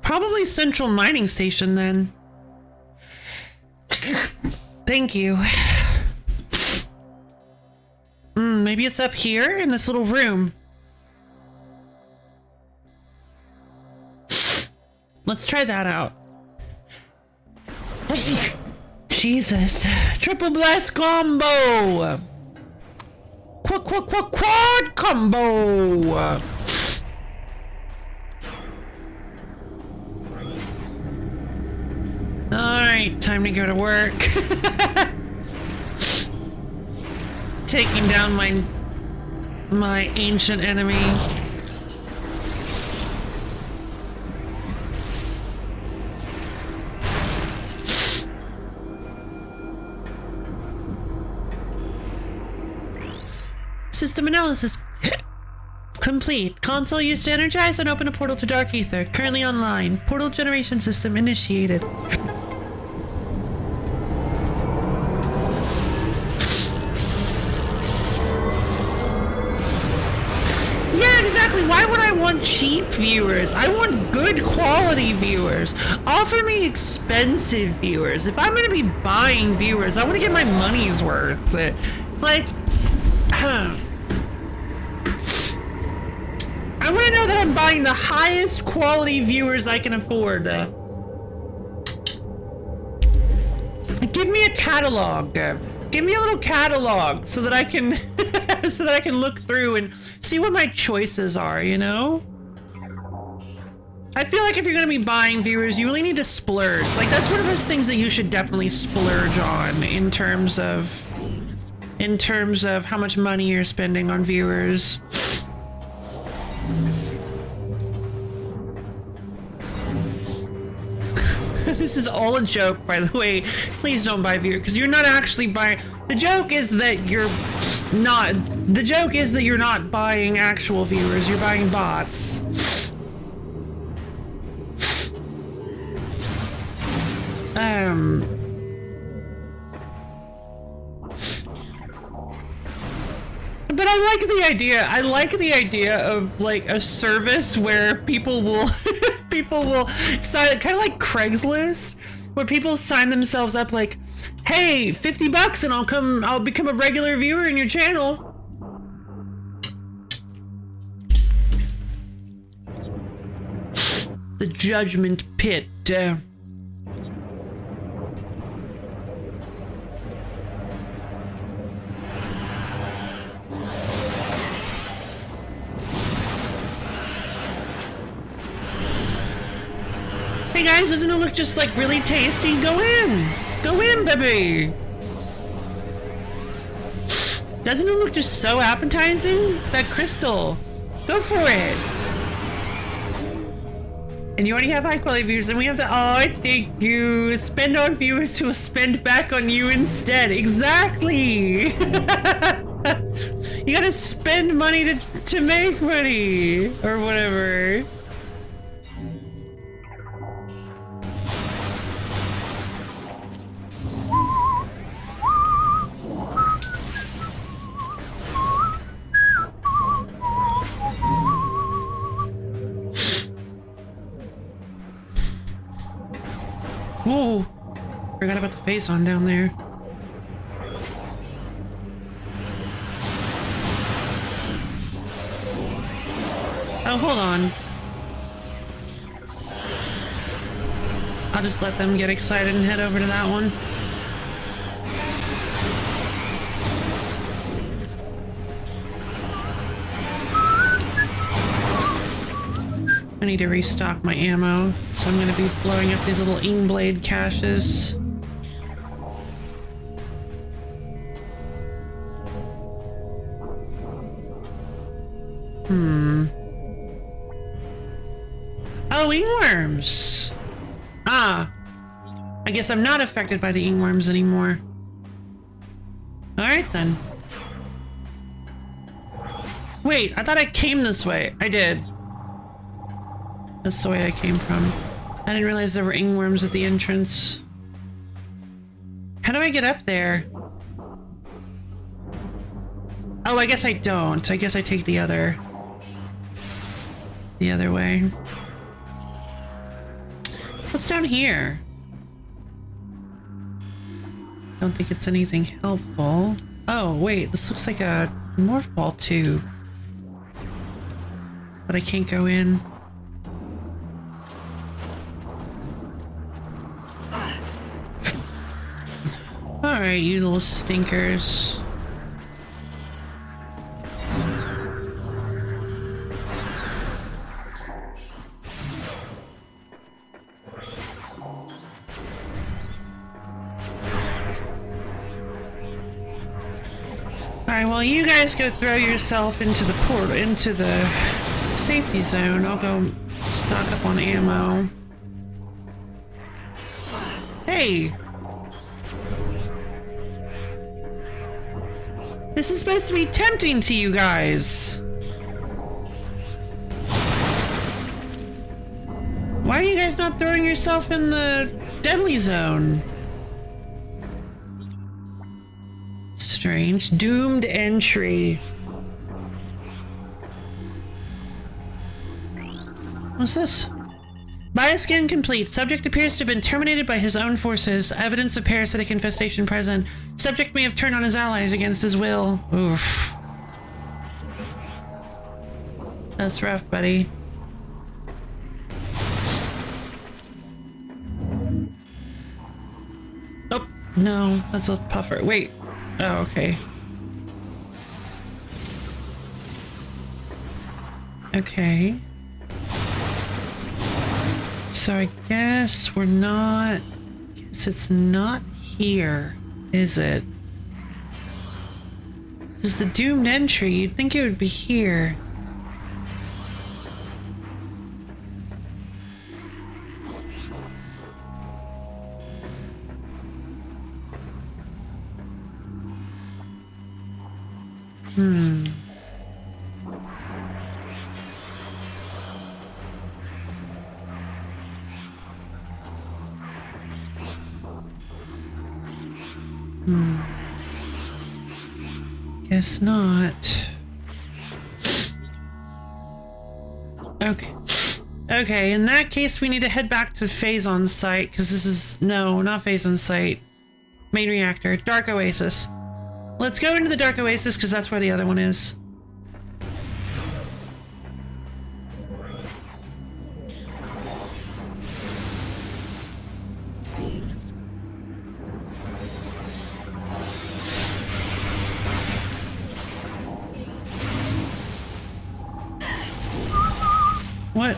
Probably Central Mining Station then. Thank you. Maybe it's up here in this little room. Let's try that out. Jesus. Triple blast combo. Quad combo. Alright, time to go to work. Taking down my ancient enemy. System analysis complete. Console used to energize and open a portal to Dark Ether. Currently online. Portal generation system initiated. Yeah, exactly. Why would I want cheap viewers? I want good quality viewers. Offer me expensive viewers. If I'm going to be buying viewers, I want to get my money's worth. Like, that I'm buying the highest quality viewers I can afford. Give me a catalog. Give me a little catalog so that I can so that I can look through and see what my choices are, you know? I feel like if you're gonna be buying viewers, you really need to splurge. Like, that's one of those things that you should definitely splurge on in terms of how much money you're spending on viewers. This is all a joke, by the way. Please don't buy viewers, because you're not actually buying. The joke is that you're not buying actual viewers. You're buying bots. But I like the idea. I like the idea of like a service where people will sign, kind of like Craigslist, where people sign themselves up like, hey, $50 and I'll become a regular viewer in your channel. The Judgment Pit. Hey guys, doesn't it look just like really tasty? Go in! Go in, baby! Doesn't it look just so appetizing? That crystal. Go for it! And you already have high quality viewers, and we have to. Oh, thank you! Spend on viewers who will spend back on you instead. Exactly! You gotta spend money to make money! Or whatever. Whoa! Forgot about the face on down there. Oh, hold on. I'll just let them get excited and head over to that one. I need to restock my ammo, so I'm gonna be blowing up these little Ingblade caches. Oh, ingworms! Ah. I guess I'm not affected by the ingworms anymore. Alright then. Wait, I thought I came this way. I did. That's the way I came from. I didn't realize there were ingworms at the entrance. How do I get up there? Oh, I guess I don't. I guess I take the other way. What's down here? Don't think it's anything helpful. Oh, wait, this looks like a morph ball tube. But I can't go in. Alright, you little stinkers. Alright, well, you guys go throw yourself into the portal, into the safety zone. I'll go stock up on ammo. Hey! This is supposed to be tempting to you guys. Why are you guys not throwing yourself in the deadly zone? Strange. Doomed entry. What's this? Bioscan complete. Subject appears to have been terminated by his own forces. Evidence of parasitic infestation present. Subject may have turned on his allies against his will. Oof. That's rough, buddy. No, that's a puffer. Wait. Oh, okay. Okay. So I guess we're not... Guess it's not here, is it? This is the doomed entry. You'd think it would be here. Guess not. Okay. Okay, in that case, we need to head back to Phazon's site, because this is... No, not Phazon's site. Main reactor. Dark Oasis. Let's go into the Dark Oasis, because that's where the other one is. What?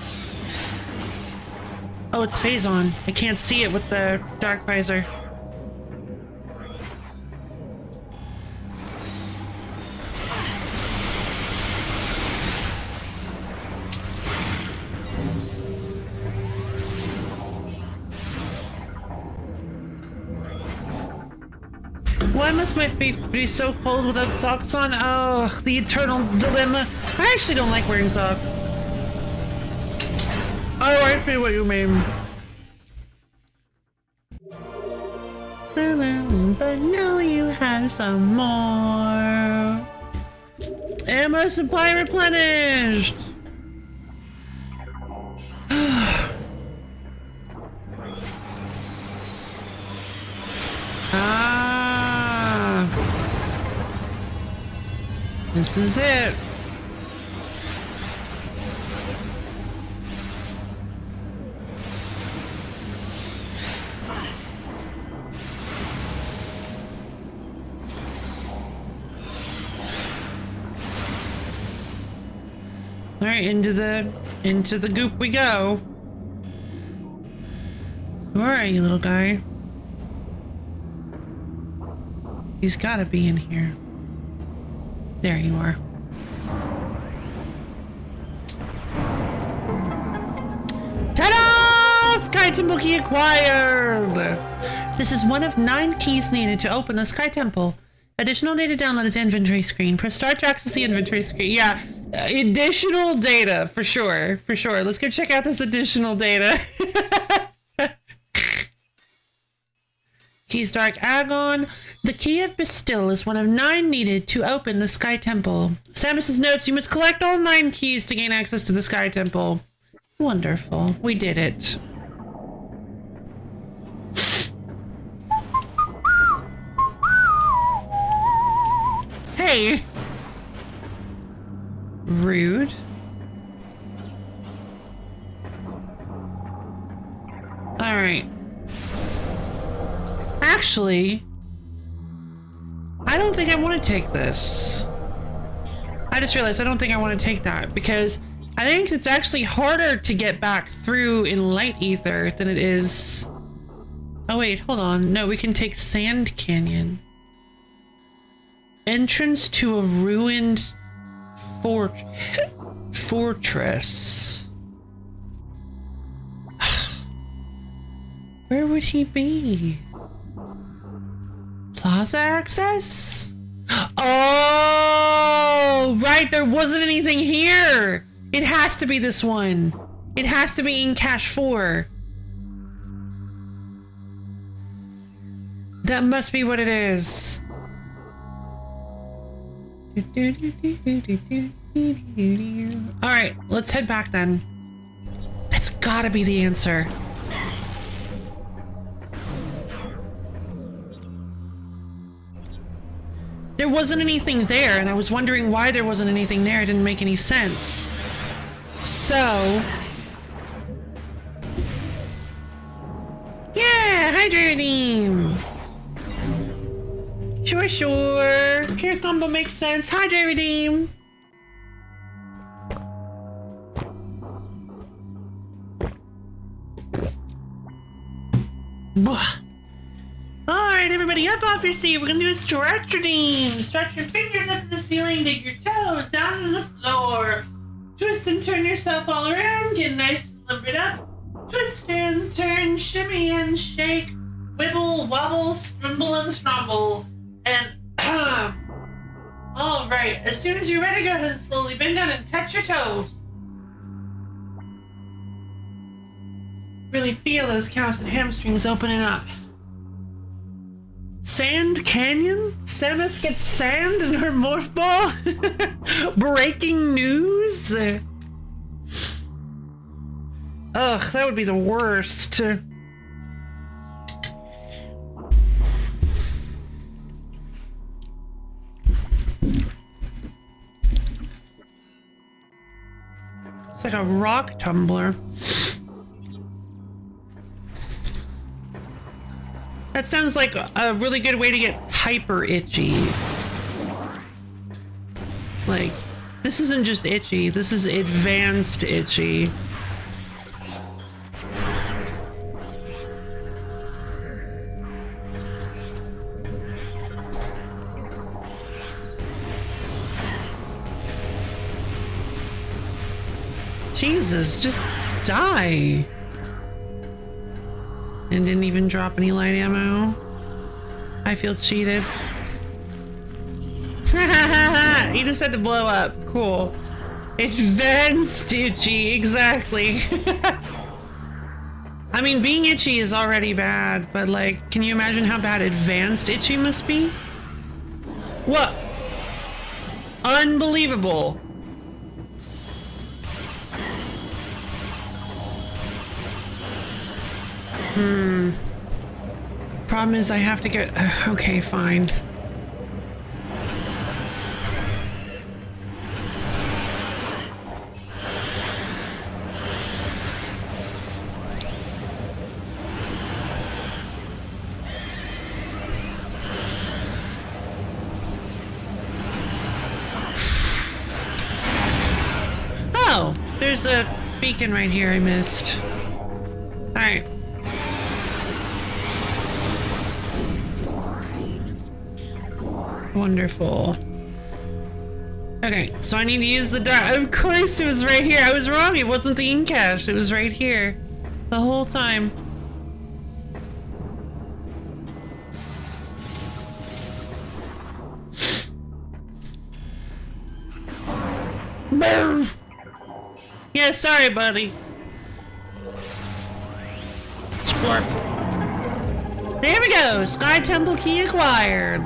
Oh, it's Phazon. I can't see it with the dark visor. Why must my feet be so cold without socks on? Oh, the eternal dilemma. I actually don't like wearing socks. Oh, I see what you mean. But now you have some more. Ammo supply replenished. Ah. This is it. All right, into the goop we go. Where are you, little guy? He's gotta be in here. There you are. Ta-da! Sky Temple key acquired! This is one of 9 keys needed to open the Sky Temple. Additional data download is inventory screen. Press start to access the inventory screen. Yeah, additional data, for sure. For sure. Let's go check out this additional data. Keys Dark Agon. The key of Bastille is one of 9 needed to open the Sky Temple. Samus's notes, you must collect all 9 keys to gain access to the Sky Temple. Wonderful. We did it. Hey! Rude. Alright. Actually, I don't think I want to take this. I just realized I don't think I want to take that because I think it's actually harder to get back through in Light Ether than it is... Oh wait, hold on. No, we can take Sand Canyon. Entrance to a ruined fortress. Where would he be? Plaza access? Oh, right, there wasn't anything here. It has to be this one. It has to be in Cache 4. That must be what it is. Alright, let's head back then. That's gotta be the answer. There wasn't anything there, and I was wondering why there wasn't anything there. It didn't make any sense. So... Yeah! Hydrating! Sure, sure. Care combo makes sense. Hi, Dry Redeem. Alright, everybody, up off your seat. We're gonna do a stretch redeem. Stretch your fingers up to the ceiling, dig your toes down to the floor. Twist and turn yourself all around, get nice and limbered up. Twist and turn, shimmy and shake. Wibble, wobble, strumble and strumble. And, alright, as soon as you're ready, go ahead and slowly bend down and touch your toes. Really feel those calves and hamstrings opening up. Sand Canyon? Samus gets sand in her morph ball? Breaking news? Ugh, that would be the worst. It's like a rock tumbler. That sounds like a really good way to get hyper itchy. Like, this isn't just itchy, this is advanced itchy. Jesus, just die. And didn't even drop any light ammo. I feel cheated. He just had to blow up. Cool. Advanced itchy, exactly. I mean, being itchy is already bad, but like, can you imagine how bad advanced itchy must be? What? Unbelievable. Problem is I have to get... okay, fine. Oh, there's a beacon right here I missed. Alright. Wonderful. Okay, so I need to use the dart. Of course it was right here. I was wrong. It wasn't the ink cache. It was right here. The whole time. Yeah, sorry, buddy. Splorp. There we go! Sky Temple key acquired!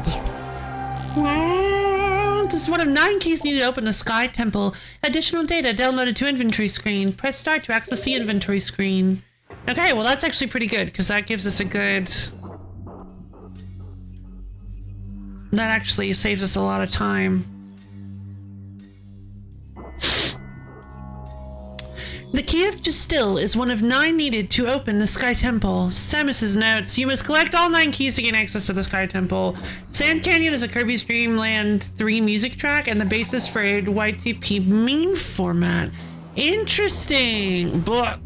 Wow. This is one of 9 keys needed to open the Sky Temple. Additional data downloaded to inventory screen. Press start to access the inventory screen. Okay, well that's actually pretty good, because that gives us a good... That actually saves us a lot of time. The key of Distill is one of 9 needed to open the Sky Temple. Samus's notes. You must collect all 9 keys to gain access to the Sky Temple. Sand Canyon is a Kirby's Dream Land 3 music track and the basis for a YTP meme format. Interesting. Blah.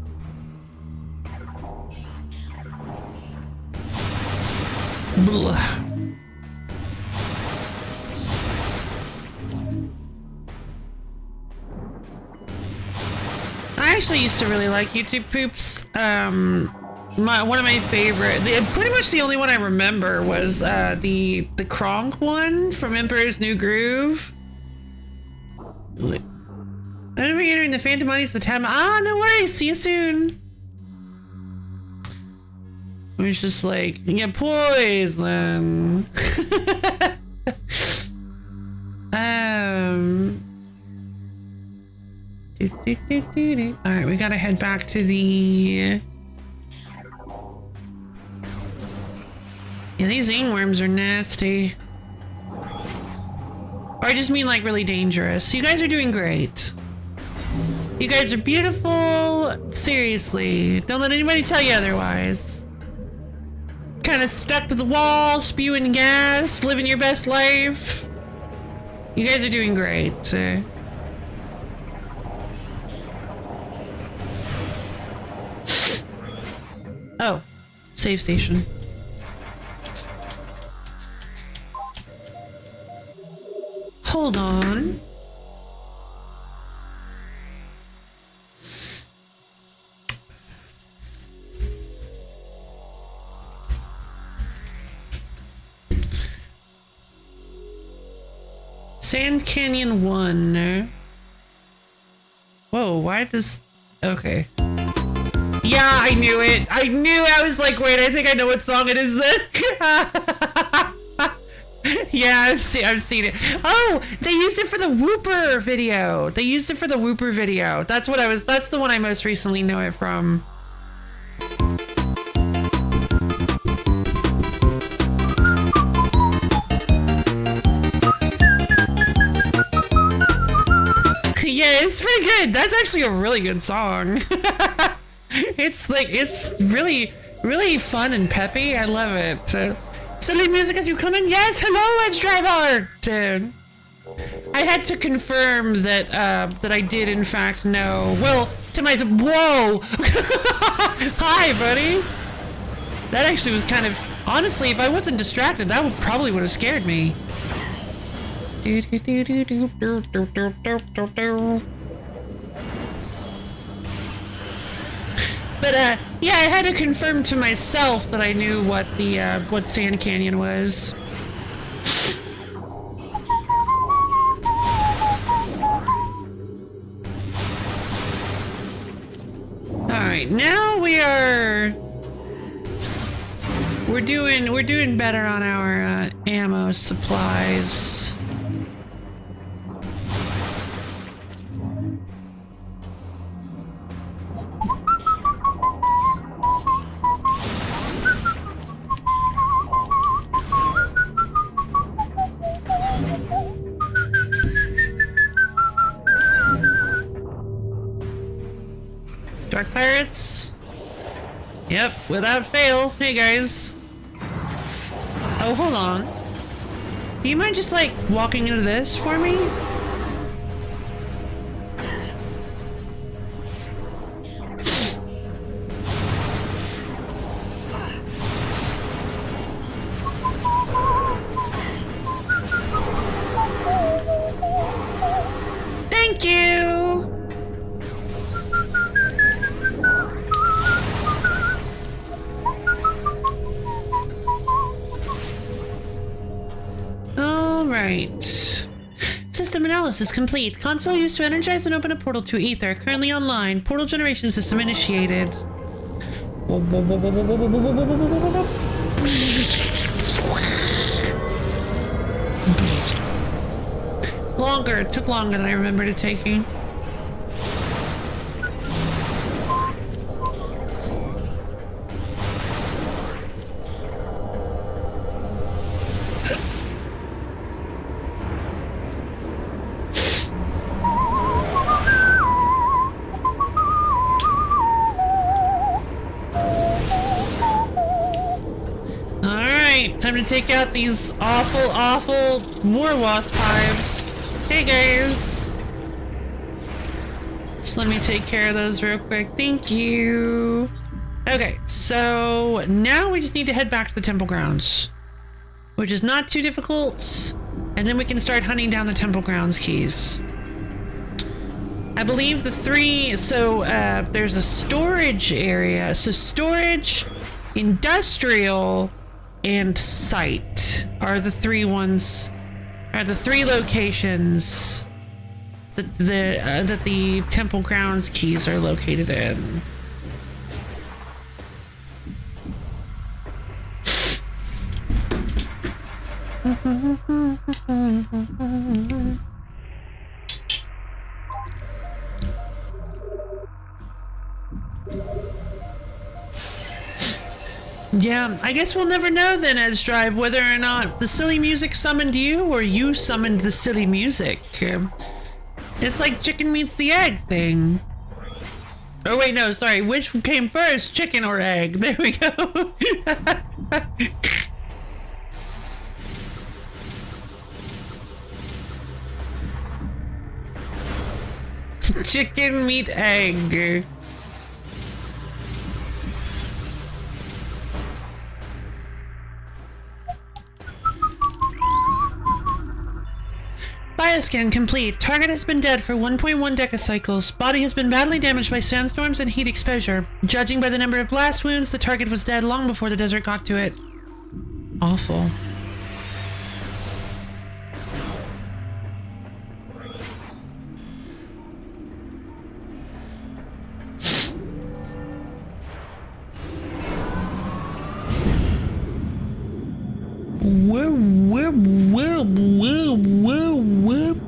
Blah. I actually used to really like YouTube poops. One of my favorite, pretty much the only one I remember was the Kronk one from Emperor's New Groove. I'm gonna be entering the Phantom Money's the time. Ah, no worries. See you soon. It was just like, yeah, poison. Alright, we gotta head back to the... Yeah, these ingworms are nasty. Or I just mean like really dangerous. You guys are doing great. You guys are beautiful. Seriously. Don't let anybody tell you otherwise. kind of stuck to the wall, spewing gas, living your best life. You guys are doing great. Oh, save station. Hold on. Sand Canyon 1. Whoa, why does... Okay. Yeah, I knew it. I knew. I was like, wait, I think I know what song it is then. Yeah, I've seen it. Oh, they used it for the Whooper video. They used it for the Whooper video. That's the one I most recently know it from. Yeah, it's pretty good. That's actually a really good song. It's really, really fun and peppy. I love it. Silly music as you come in. Yes, hello, Edge Driver. I had to confirm that that I did in fact know. Well, to myself. Whoa. Hi, buddy. That actually was kind of, honestly, if I wasn't distracted, that probably would have scared me. But yeah, I had to confirm to myself that I knew what the what Sand Canyon was. All right, now we're doing better on our ammo supplies. Dark Pirates? Yep, without fail. Hey guys. Oh, hold on. Do you mind just like walking into this for me? Thank you! Alright. System analysis complete. Console used to energize and open a portal to Ether. Currently online. Portal generation system initiated. Longer. It took longer than I remembered it taking. Time to take out these awful war wasp hives. Hey guys. Just let me take care of those real quick. Thank you. Okay, so now we just need to head back to the temple grounds, which is not too difficult. And then we can start hunting down the temple grounds keys. I believe the three, so there's a storage area. So storage, industrial, and site are the three locations that the temple grounds keys are located in. Yeah, I guess we'll never know then, Edge Drive, whether or not the silly music summoned you or you summoned the silly music. It's like chicken meets the egg thing. Oh wait, no, sorry. Which came first, chicken or egg? There we go. Chicken meat egg. Bioscan complete. Target has been dead for 1.1 decacycles. Body has been badly damaged by sandstorms and heat exposure. Judging by the number of blast wounds, the target was dead long before the desert got to it. Awful. Whoop, whoop, whoop, whoop, whoop, whoop.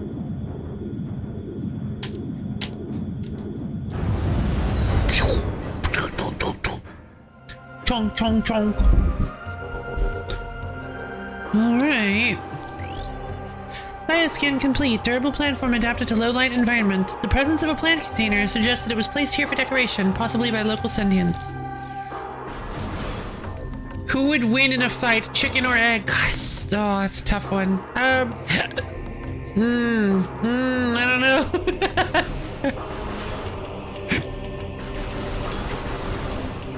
Chonk, chonk, chonk. Alright. Bioskin complete. Durable plant form adapted to low light environment. The presence of a plant container suggests that it was placed here for decoration, possibly by local sentients. Who would win in a fight, chicken or egg? Oh, that's a tough one. I don't know.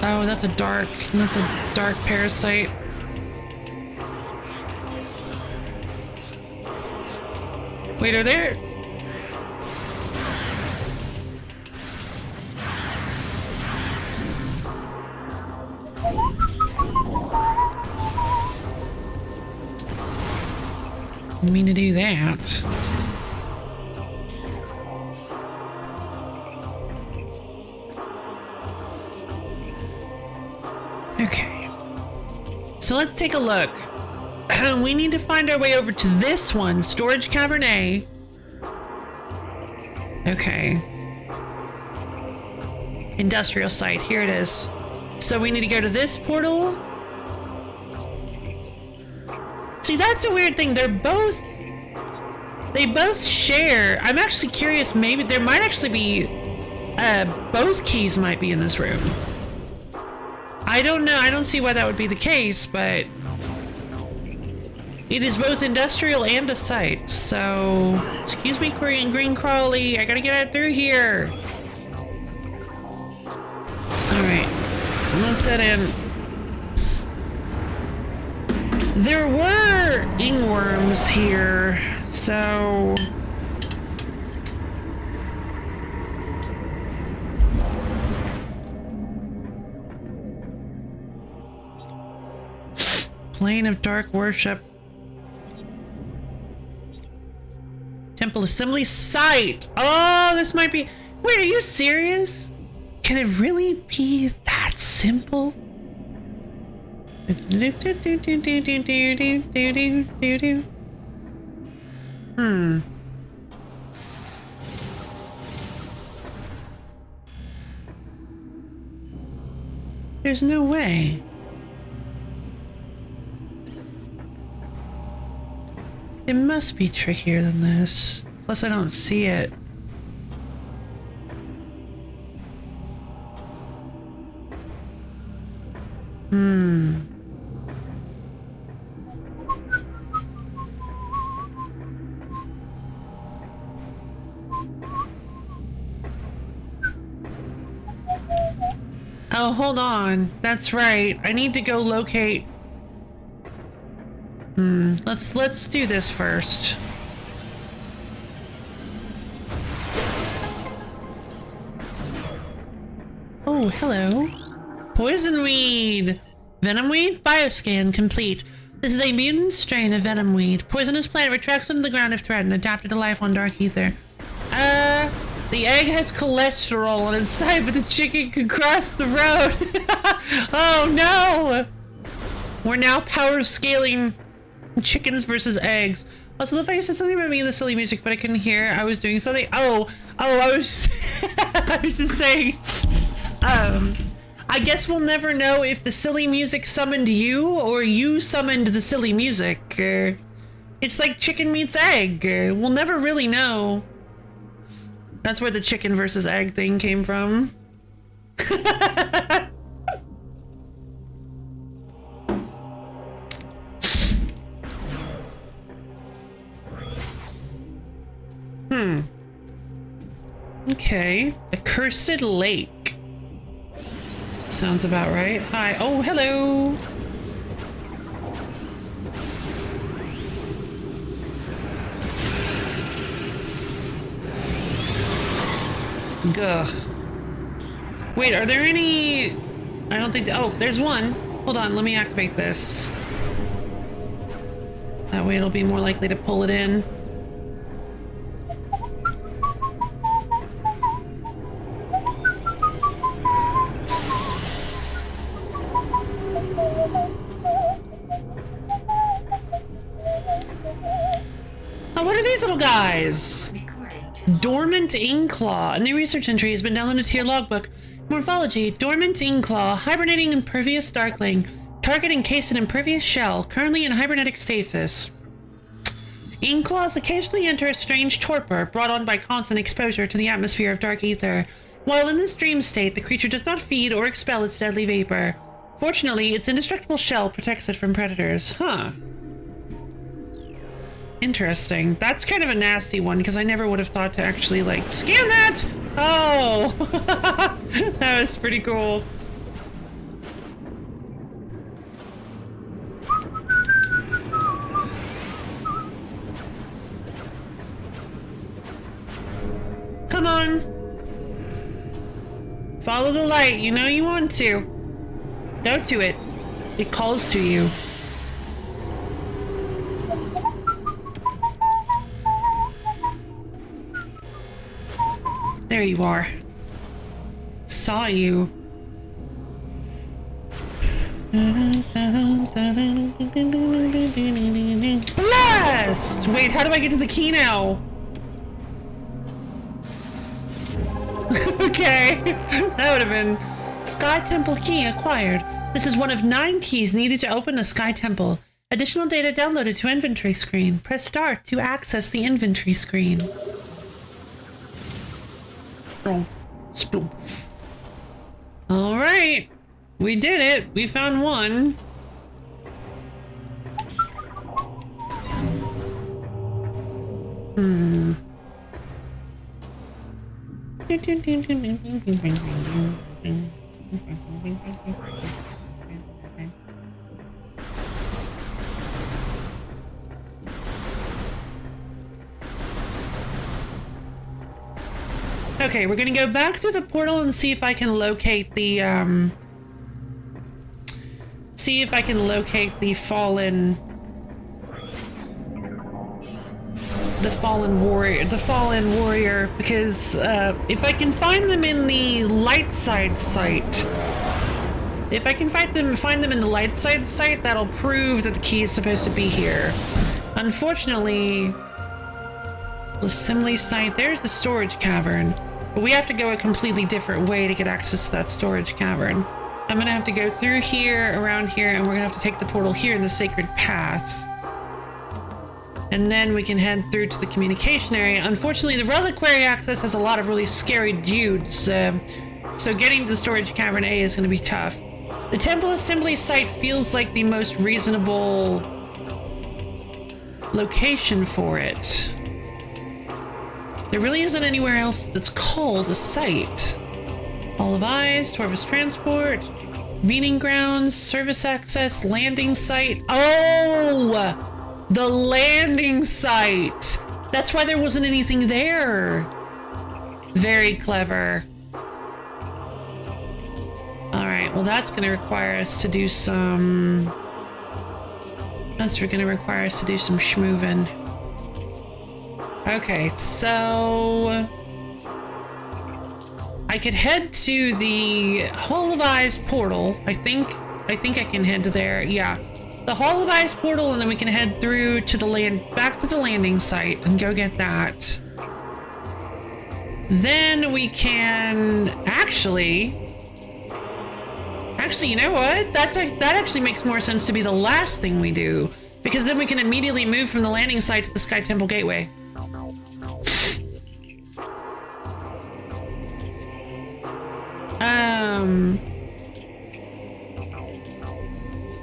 Oh, that's a dark parasite. Wait, are there? Didn't mean to do that. Okay. So let's take a look. We need to find our way over to this one, Storage Cavern A. Okay. Industrial site, here it is. So we need to go to this portal. See, that's a weird thing. They both share. I'm actually curious, maybe there might actually be, both keys might be in this room. I don't know. I don't see why that would be the case, but it is both industrial and a site. So, excuse me, Green Crawley. I gotta get out through here. All right, let's head in. There were ingworms here, so Plane of Dark Worship. Temple Assembly Site. Oh, this might be... Wait, are you serious? Can it really be that simple? There's no way. It must be trickier than this. Plus, I don't see it. Oh, hold on. That's right. I need to go locate... Let's do this first. Oh, hello. Poison weed! Venom weed? Bioscan complete. This is a mutant strain of venom weed. Poisonous plant retracts into the ground if threatened, adapted to life on dark ether. The egg has cholesterol on its side, but the chicken can cross the road. Oh no! We're now power scaling chickens versus eggs. Also, the fact you said something about me and the silly music, but I couldn't hear. I was doing something. I was I was just saying. I guess we'll never know if the silly music summoned you or you summoned the silly music. It's like chicken meets egg. We'll never really know. That's where the chicken versus egg thing came from. Okay. Accursed Lake. Sounds about right. Hi. Oh, hello. Gah. Wait, are there any... I don't think... Oh, there's one. Hold on, let me activate this. That way it'll be more likely to pull it in. Oh, what are these little guys? Dormant Inkclaw. A new research entry has been downloaded to your logbook. Morphology. Dormant Inkclaw. Hibernating impervious darkling. Target encased in impervious shell. Currently in hibernetic stasis. Inkclaws occasionally enter a strange torpor brought on by constant exposure to the atmosphere of dark ether. While in this dream state, the creature does not feed or expel its deadly vapor. Fortunately, its indestructible shell protects it from predators. Huh. Interesting. That's kind of a nasty one because I never would have thought to actually like scan that. Oh, that was pretty cool. Come on. Follow the light. You know you want to. Go to it. It calls to you. There you are. Saw you. Blast! Wait, how do I get to the key now? Okay, that would have been... Sky Temple key acquired. This is one of 9 keys needed to open the Sky Temple. Additional data downloaded to inventory screen. Press start to access the inventory screen. Sploof. All right, we did it. We found one. Okay, we're gonna go back through the portal and see if I can locate the fallen warrior, because if I can find them in the light side site, that'll prove that the key is supposed to be here. Unfortunately, the assembly site, there's the storage cavern, but we have to go a completely different way to get access to that storage cavern. I'm gonna have to go through here, around here, and we're gonna have to take the portal here in the sacred path. And then we can head through to the communication area. Unfortunately, the reliquary access has a lot of really scary dudes, so getting to the storage cavern A is gonna be tough. The temple assembly site feels like the most reasonable location for it. There really isn't anywhere else that's called a site. Hall of Eyes, Torvus Transport, Meeting Grounds, Service Access, Landing Site. Oh! The landing site! That's why there wasn't anything there. Very clever. Alright, well that's gonna require us to do some... schmoovin'. Okay, so... I could head to the Hall of Eyes portal. I think I can head to there. Yeah. The Hall of Eyes portal, and then we can head through to the back to the landing site and go get that. Then we can actually, you know what? That actually makes more sense to be the last thing we do, because then we can immediately move from the landing site to the Sky Temple Gateway.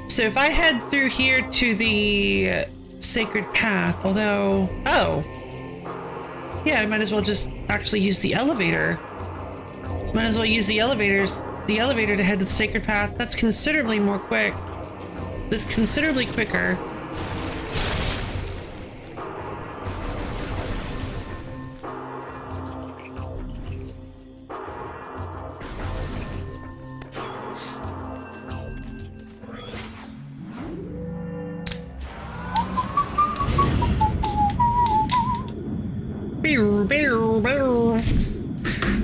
So if I head through here to the sacred path, although, oh, Yeah, I might as well just actually use the elevator. Might as well use the elevator to head to the sacred path. That's considerably more quick. That's considerably quicker.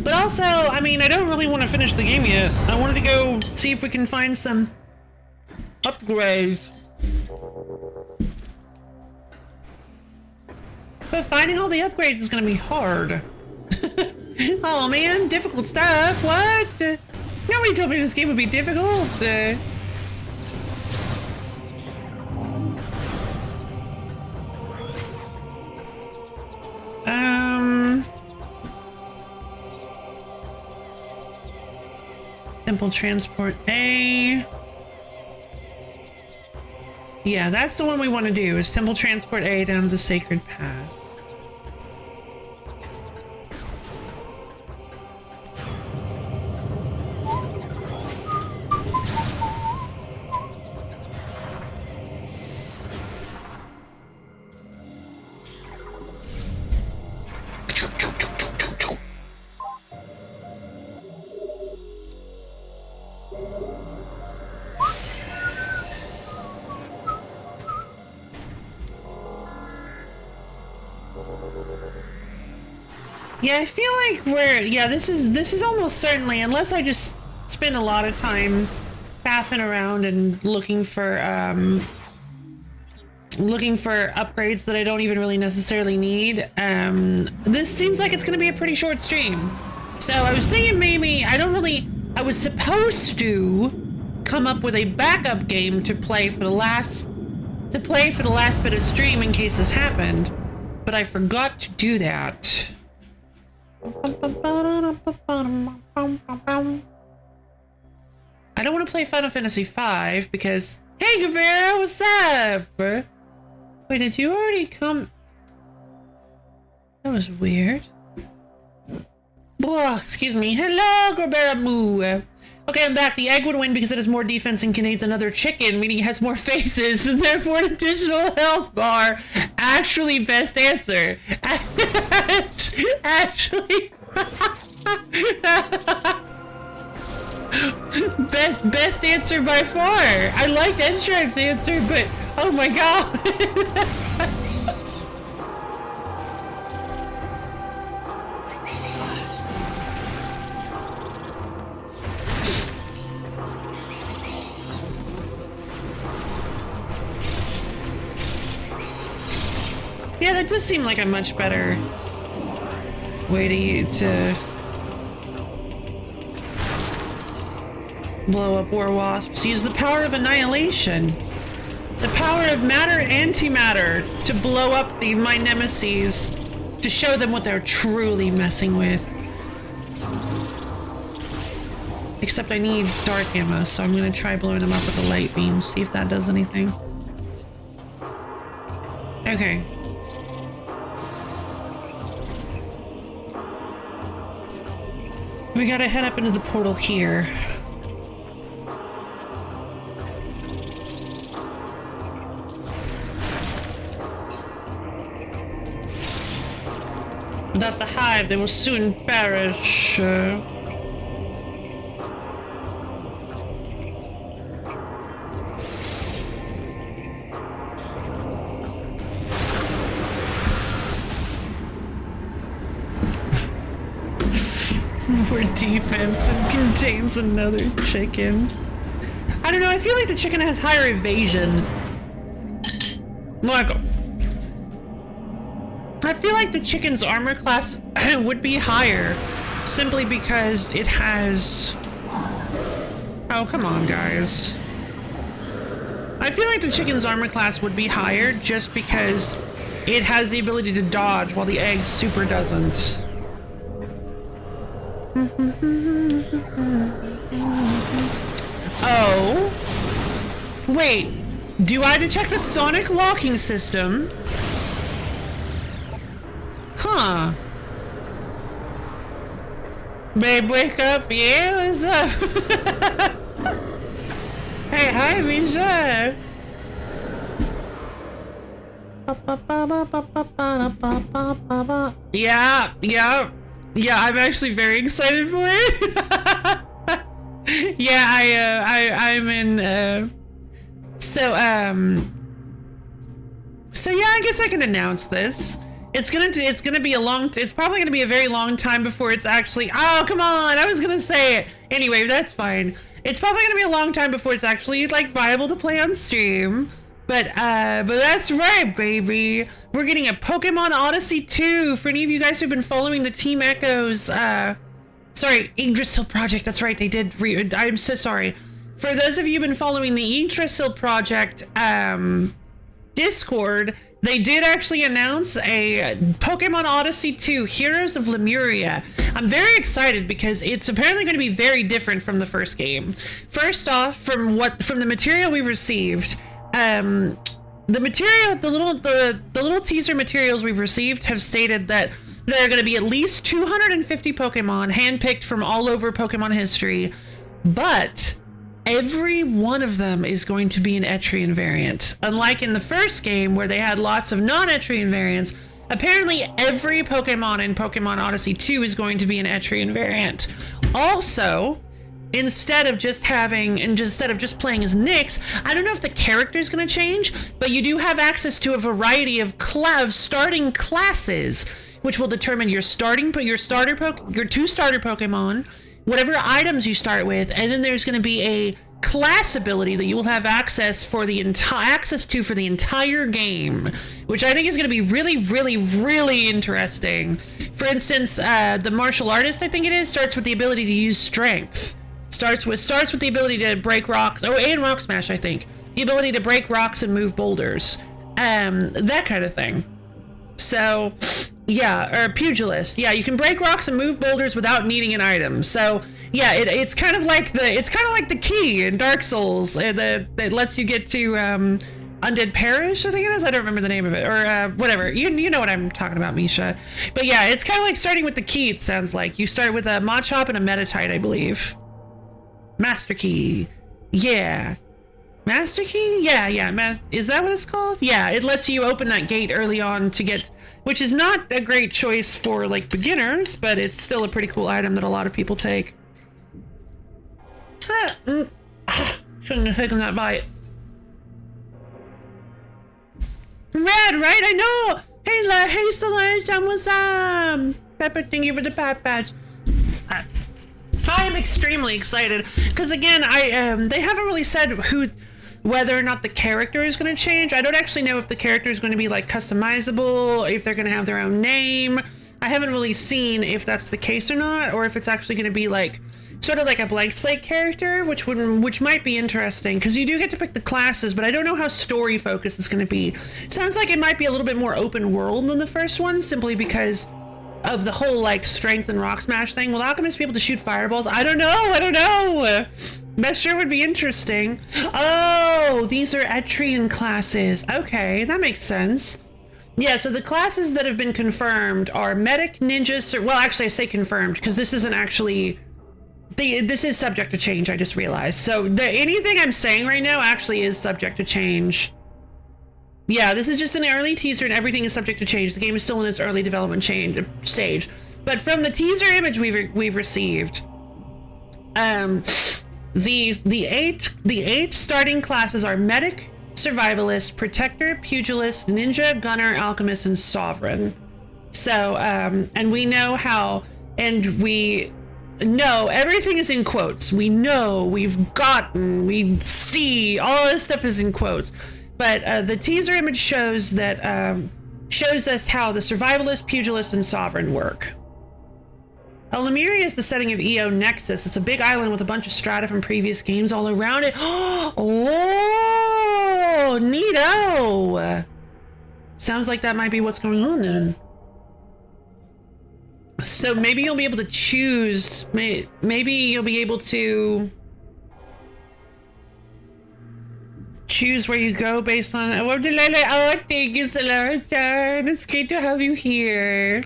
But also, I mean, I don't really want to finish the game yet. I wanted to go see if we can find some upgrades. But finding all the upgrades is going to be hard. Oh man, difficult stuff. What? Nobody told me this game would be difficult. Temple Transport A. Yeah, that's the one we want to do, is Temple Transport A down to the Sacred Path. Yeah, I feel like this is almost certainly, unless I just spend a lot of time faffing around and looking for upgrades that I don't even really necessarily need. This seems like it's gonna be a pretty short stream. So I was thinking maybe I was supposed to come up with a backup game to play for the last bit of stream in case this happened, but I forgot to do that. I don't want to play Final Fantasy V because... Hey, Guevara, what's up? Wait, did you already come? That was weird. Oh, excuse me. Hello, Guevara Moo. Okay, I'm back. The egg would win because it has more defense and contains another chicken, meaning it has more faces, and therefore an additional health bar. Actually, best answer. Actually... best answer by far. I liked Enstripe's answer, but oh my god. Yeah, that does seem like a much better way to blow up war wasps. Use the power of annihilation. The power of matter antimatter to blow up my nemesis, to show them what they're truly messing with. Except I need dark ammo, so I'm gonna try blowing them up with a light beam, see if that does anything. Okay. We gotta head up into the portal here. Without the hive, they will soon perish. More defense and contains another chicken. I don't know, I feel like the chicken has higher evasion. Michael. I feel like the chicken's armor class would be higher simply because it has... Oh, come on, guys. I feel like the chicken's armor class would be higher just because it has the ability to dodge while the egg super doesn't. Oh. Wait. Do I detect a sonic locking system? Huh. Babe, wake up. Yeah, what's up? Hey, hi, Misha. Yeah, yeah. Yeah, I'm actually very excited for it. Yeah, I'm in, so yeah, I guess I can announce this. It's gonna be a long, it's probably gonna be a very long time before it's actually, oh, come on, I was gonna say it. Anyway, that's fine. It's probably gonna be a long time before it's actually, like, viable to play on stream. But that's right, baby. We're getting a Pokemon Odyssey 2. For any of you guys who've been following the Team Echo's, sorry, Yggdrasil project. That's right, they did. I'm so sorry. For those of you who've been following the Yggdrasil project, Discord, they did actually announce a Pokemon Odyssey 2 Heroes of Lemuria. I'm very excited because it's apparently going to be very different from the first game. First off, from the material we've received, the little teaser materials we've received have stated that there are going to be at least 250 Pokemon handpicked from all over Pokemon history, but every one of them is going to be an Etrian variant. Unlike in the first game where they had lots of non-Etrian variants, apparently every Pokemon in Pokemon Odyssey 2 is going to be an Etrian variant. Also, instead of just playing as Nyx, I don't know if the character is going to change, but you do have access to a variety of starting classes, which will determine your two starter Pokemon, whatever items you start with, and then there's going to be a class ability that you will have access to for the entire game, which I think is going to be really, really, really interesting. For instance, the martial artist, I think it is, starts with the ability to use strength. Starts with the ability to break rocks, and rock smash, I think. The ability to break rocks and move boulders. That kind of thing. So, yeah, or pugilist. Yeah, you can break rocks and move boulders without needing an item. So, yeah, it's kind of like the key in Dark Souls that lets you get to Undead Parish, I think it is. I don't remember the name of it, or whatever. You know what I'm talking about, Misha. But yeah, it's kind of like starting with the key. It sounds like you start with a Machop and a Metatite, I believe. Master Key. Yeah. Master Key? Yeah. Is that what it's called? Yeah, it lets you open that gate early on to get, which is not a great choice for, like, beginners, but it's still a pretty cool item that a lot of people take. Shouldn't have taken that bite. Red, right? I know! Hey, Solange, what's up? Pepper, thank you for the pat patch. I'm extremely excited because, again, they haven't really said whether or not the character is going to change. I don't actually know if the character is going to be, like, customizable, if they're going to have their own name. I haven't really seen if that's the case or not, or if it's actually going to be, like, sort of like a blank slate character, which might be interesting because you do get to pick the classes, but I don't know how story focused it's going to be. Sounds like it might be a little bit more open world than the first one, simply because of the whole, like, strength and rock smash thing. Will Alchemists be able to shoot fireballs? I don't know. That sure would be interesting. Oh, these are Etrian classes. Okay, that makes sense. Yeah, so the classes that have been confirmed are Medic, Ninja, well, actually I say confirmed because this isn't actually, this is subject to change, I just realized. So anything I'm saying right now actually is subject to change. Yeah, this is just an early teaser and everything is subject to change. The game is still in its early development stage. But from the teaser image we've received, the eight starting classes are Medic, Survivalist, Protector, Pugilist, Ninja, Gunner, Alchemist, and Sovereign. So, and we know how, and we know everything is in quotes. We know, we've gotten, we see, all this stuff is in quotes. But the teaser image shows that shows us how the Survivalist, Pugilist, and Sovereign work. Lemuria is the setting of EO Nexus. It's a big island with a bunch of strata from previous games all around it. Oh, neato! Sounds like that might be what's going on then. So maybe you'll be able to choose. Maybe you'll be able to choose where you go based on. Oh, thank you, Solar-chan. It's great to have you here.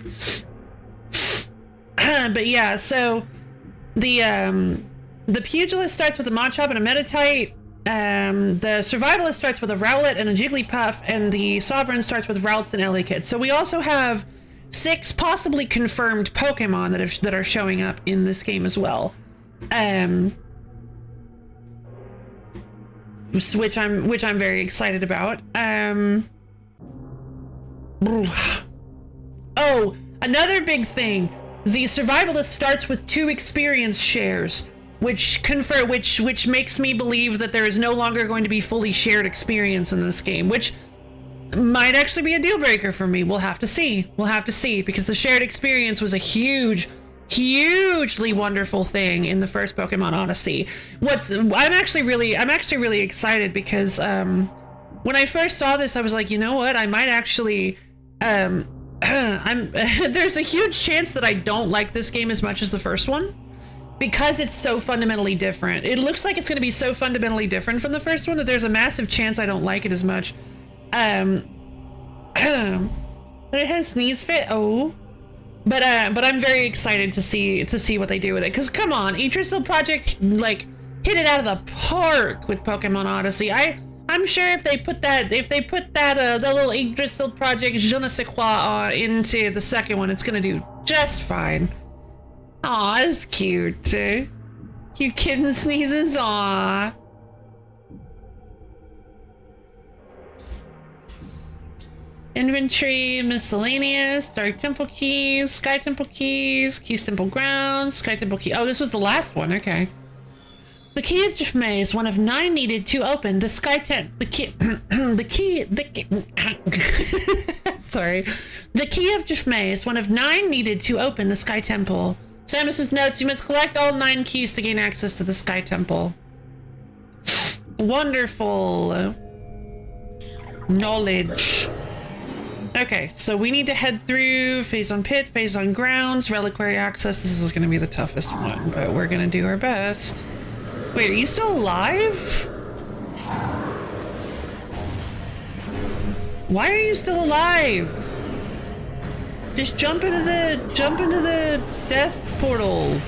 But yeah, so the pugilist starts with a Machop and a Meditite. The survivalist starts with a Rowlet and a Jigglypuff, and the Sovereign starts with Rowlets and Elekid. So we also have 6 possibly confirmed Pokemon that are showing up in this game as well. Which I'm very excited about. Oh, another big thing. The survivalist starts with 2 experience shares, which makes me believe that there is no longer going to be fully shared experience in this game, which might actually be a deal breaker for me. We'll have to see. We'll have to see, because the shared experience was a hugely wonderful thing in the first Pokemon Odyssey. I'm actually really excited because when I first saw this, I was like, you know what? I might actually there's a huge chance that I don't like this game as much as the first one, because it's so fundamentally different. It looks like it's going to be so fundamentally different from the first one that there's a massive chance I don't like it as much. But it has sneeze fit. Oh, but I'm very excited to see what they do with it. Cause come on, Yggdrasil Project like hit it out of the park with Pokemon Odyssey. I'm sure if they put that the little Yggdrasil Project je ne sais quoi into the second one, it's gonna do just fine. Aw, it's cute. Cute kitten sneezes. Aw. Inventory, miscellaneous, Dark Temple keys, Sky Temple keys, Keys Temple grounds, Sky Temple key. Oh, this was the last one. Okay. The key of Jifme is one of 9 needed to open the Sky Temple. Sorry. The key of Jifme is one of 9 needed to open the Sky Temple. Samus's notes: you must collect all 9 keys to gain access to the Sky Temple. Wonderful knowledge. Okay, so we need to head through Phase on Pit, Phase on Grounds, Reliquary Access. This is going to be the toughest one, but we're going to do our best. Wait, are you still alive? Why are you still alive? Just jump into the death portal.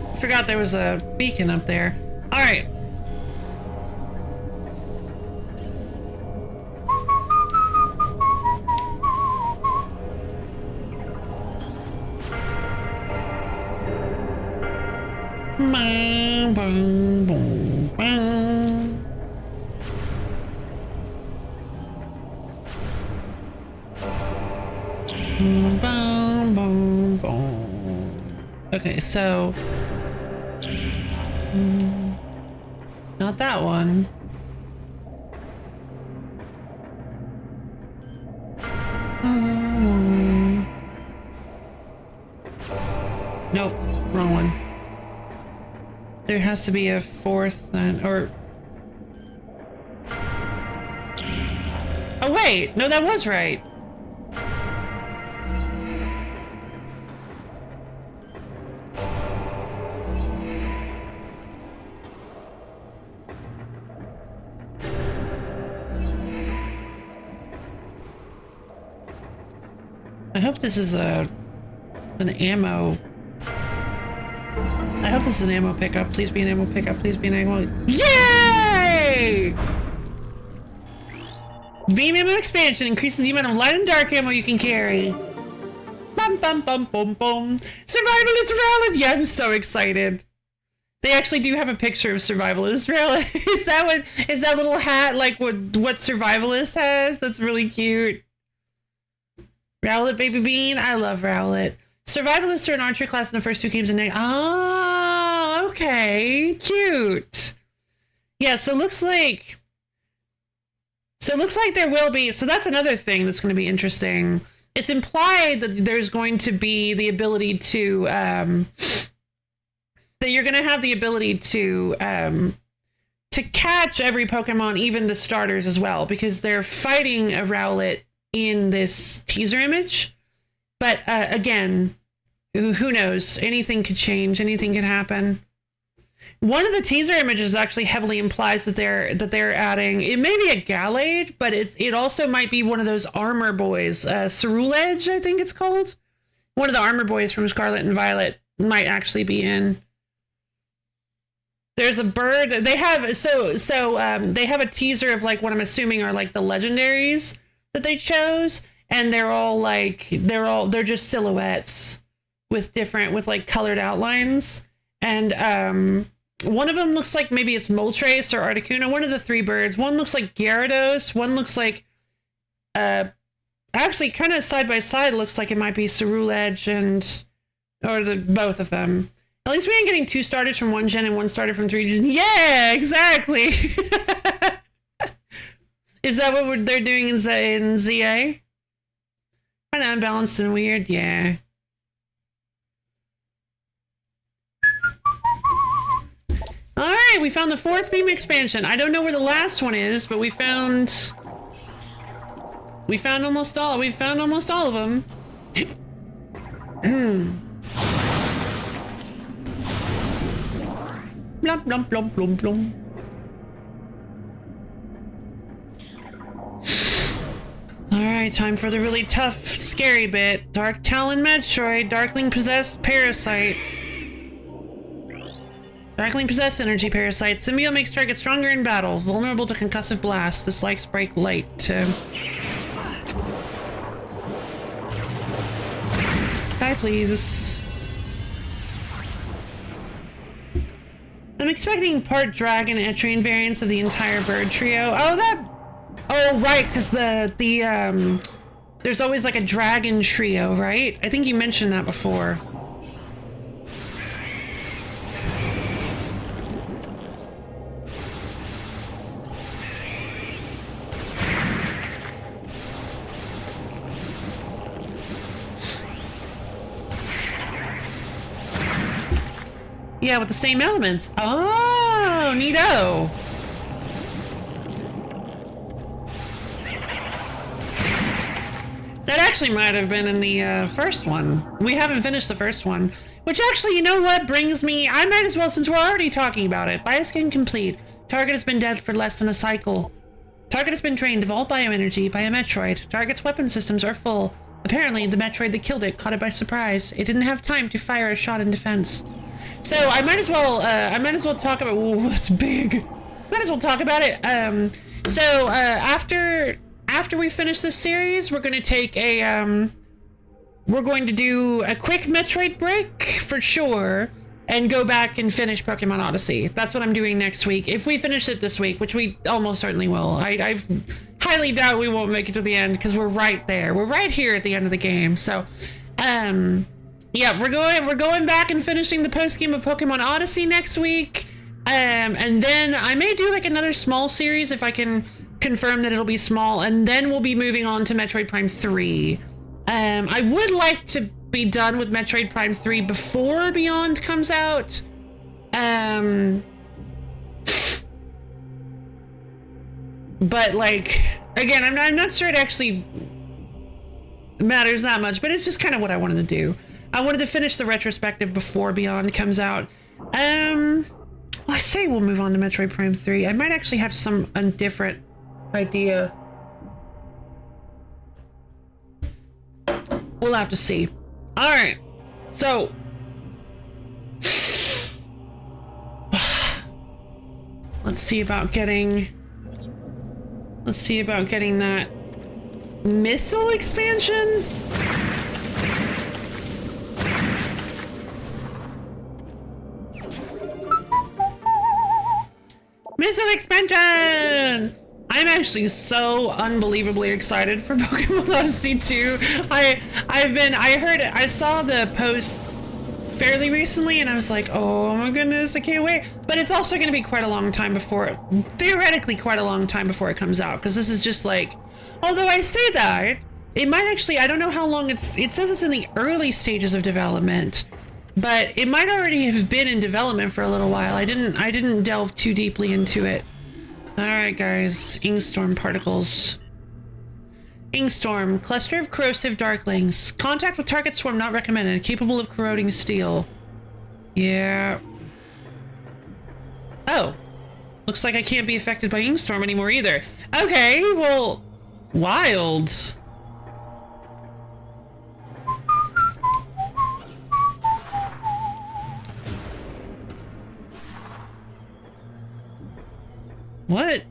I forgot there was a beacon up there. All right. Okay, so not that one. Nope, wrong one. There has to be a 4th then, or... Oh wait, no, that was right. I hope this is an ammo. I hope this is an ammo pickup. Please be an ammo pickup. Please be an ammo. Yay! Beam ammo expansion increases the amount of light and dark ammo you can carry. Bum bum bum bum bum. Survivalist Rowlet. Yeah, I'm so excited. They actually do have a picture of Survivalist Rowlet. Is that little hat like what Survivalist has? That's really cute. Rowlet Baby Bean. I love Rowlet. Survivalists are an archer class in the first 2 games and oh, okay. Cute. Yeah, so looks like there will be, so that's another thing that's going to be interesting. It's implied that there's going to be the ability to that you're going to have the ability to catch every Pokemon, even the starters as well, because they're fighting a Rowlet in this teaser image. But again, Who knows? Anything could change. Anything could happen. One of the teaser images actually heavily implies that they're adding. It may be a Gallade, but it also might be one of those armor boys. Cerulege, I think it's called. One of the armor boys from Scarlet and Violet might actually be in. There's a bird. They have they have a teaser of like what I'm assuming are like the legendaries that they chose, and they're just silhouettes with like colored outlines, and one of them looks like maybe it's Moltres or Articuno, one of the three birds. One looks like Gyarados, one looks like actually kind of side by side looks like it might be Cerulege or both of them. At least we ain't getting 2 starters from 1 gen and 1 starter from 3 gen. Yeah, exactly. Is that what they're doing in ZA? Kind of unbalanced and weird, yeah. Alright, we found the 4th beam expansion. I don't know where the last one is, but we found almost all of them. Blum, blum, blum, blum, blum. Alright, time for the really tough, scary bit. Dark Talon Metroid, Darkling Possessed Parasite. Darkling Possessed Energy Parasite. Symbiote makes target stronger in battle, vulnerable to concussive blast. Dislikes bright light. Hi, please. I'm expecting part dragon Etrian variants of the entire bird trio. Oh, right, because there's always like a dragon trio, right? I think you mentioned that before. Yeah, with the same elements. Oh, neato. That actually might have been in the first one. We haven't finished the first one. Which actually, you know what brings me... I might as well, since we're already talking about it. Bioscan complete. Target has been dead for less than a cycle. Target has been drained of all bioenergy by a Metroid. Target's weapon systems are full. Apparently, the Metroid that killed it caught it by surprise. It didn't have time to fire a shot in defense. So I might as well talk about. Ooh, that's big. Might as well talk about it. After we finish this series, we're gonna take a we're going to do a quick Metroid break for sure, and go back and finish Pokemon Odyssey. That's what I'm doing next week. If we finish it this week, which we almost certainly will. I highly doubt we won't make it to the end because we're right there. We're right here at the end of the game. So, yeah, we're going back and finishing the post game of Pokemon Odyssey next week, and then I may do like another small series if I can confirm that it'll be small, and then we'll be moving on to Metroid Prime 3. I would like to be done with Metroid Prime 3 before Beyond comes out. But like, again, I'm not sure it actually matters that much, but it's just kind of what I wanted to do. I wanted to finish the retrospective before Beyond comes out. Well, I say we'll move on to Metroid Prime 3. I might actually have some different idea. We'll have to see. All right. So let's see about getting that missile expansion. Missile expansion! I'm actually so unbelievably excited for Pokemon Odyssey 2. I saw the post fairly recently and I was like, oh my goodness, I can't wait. But it's also going to be quite a long time before, theoretically quite a long time before it comes out, because this is just like, although I say that, it might actually, I don't know how long it says it's in the early stages of development, but it might already have been in development for a little while. I didn't delve too deeply into it. All right, guys, Inkdstorm particles. Ingstorm, cluster of corrosive darklings. Contact with target swarm not recommended. Capable of corroding steel. Yeah. Oh. Looks like I can't be affected by Ingstorm anymore either. Okay, well, wild. What?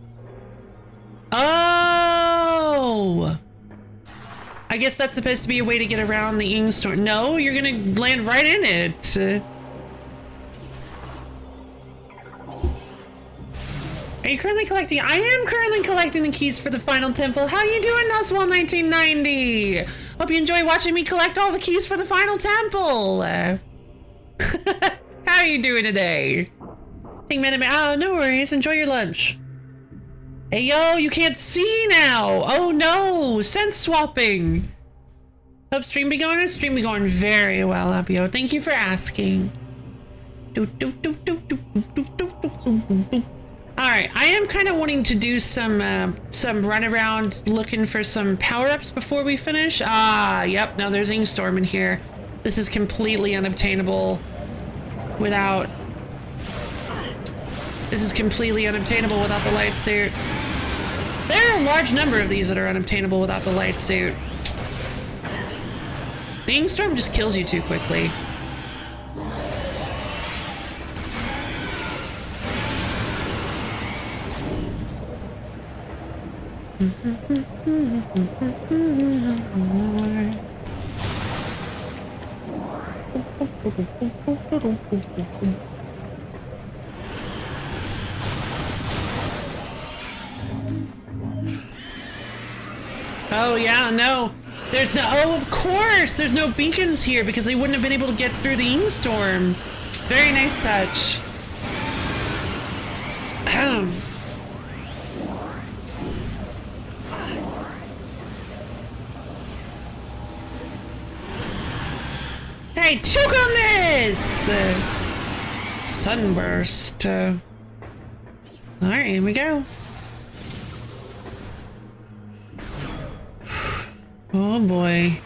Oh! I guess that's supposed to be a way to get around the Ingstorm. No, you're gonna land right in it. Are you currently collecting? I am currently collecting the keys for the final temple. How you doing, Nuzwell 1990? Hope you enjoy watching me collect all the keys for the final temple. How are you doing today? Oh, no worries. Enjoy your lunch. Hey, yo, you can't see now. Oh, no. Sense swapping. Hope stream be going. Stream be going very well, Abio. Thank you for asking. Alright, I am kind of wanting to do some run around looking for some power-ups before we finish. Ah, yep, no, there's Ingstorm in here. This is completely unobtainable without... This is completely unobtainable without the light suit. There are a large number of these that are unobtainable without the light suit. The Ingstorm just kills you too quickly. Oh yeah, no. There's no, oh of course, there's no beacons here because they wouldn't have been able to get through the Ingstorm. Very nice touch. Hey, choke on this! Sunburst. Alright, here we go. Oh boy.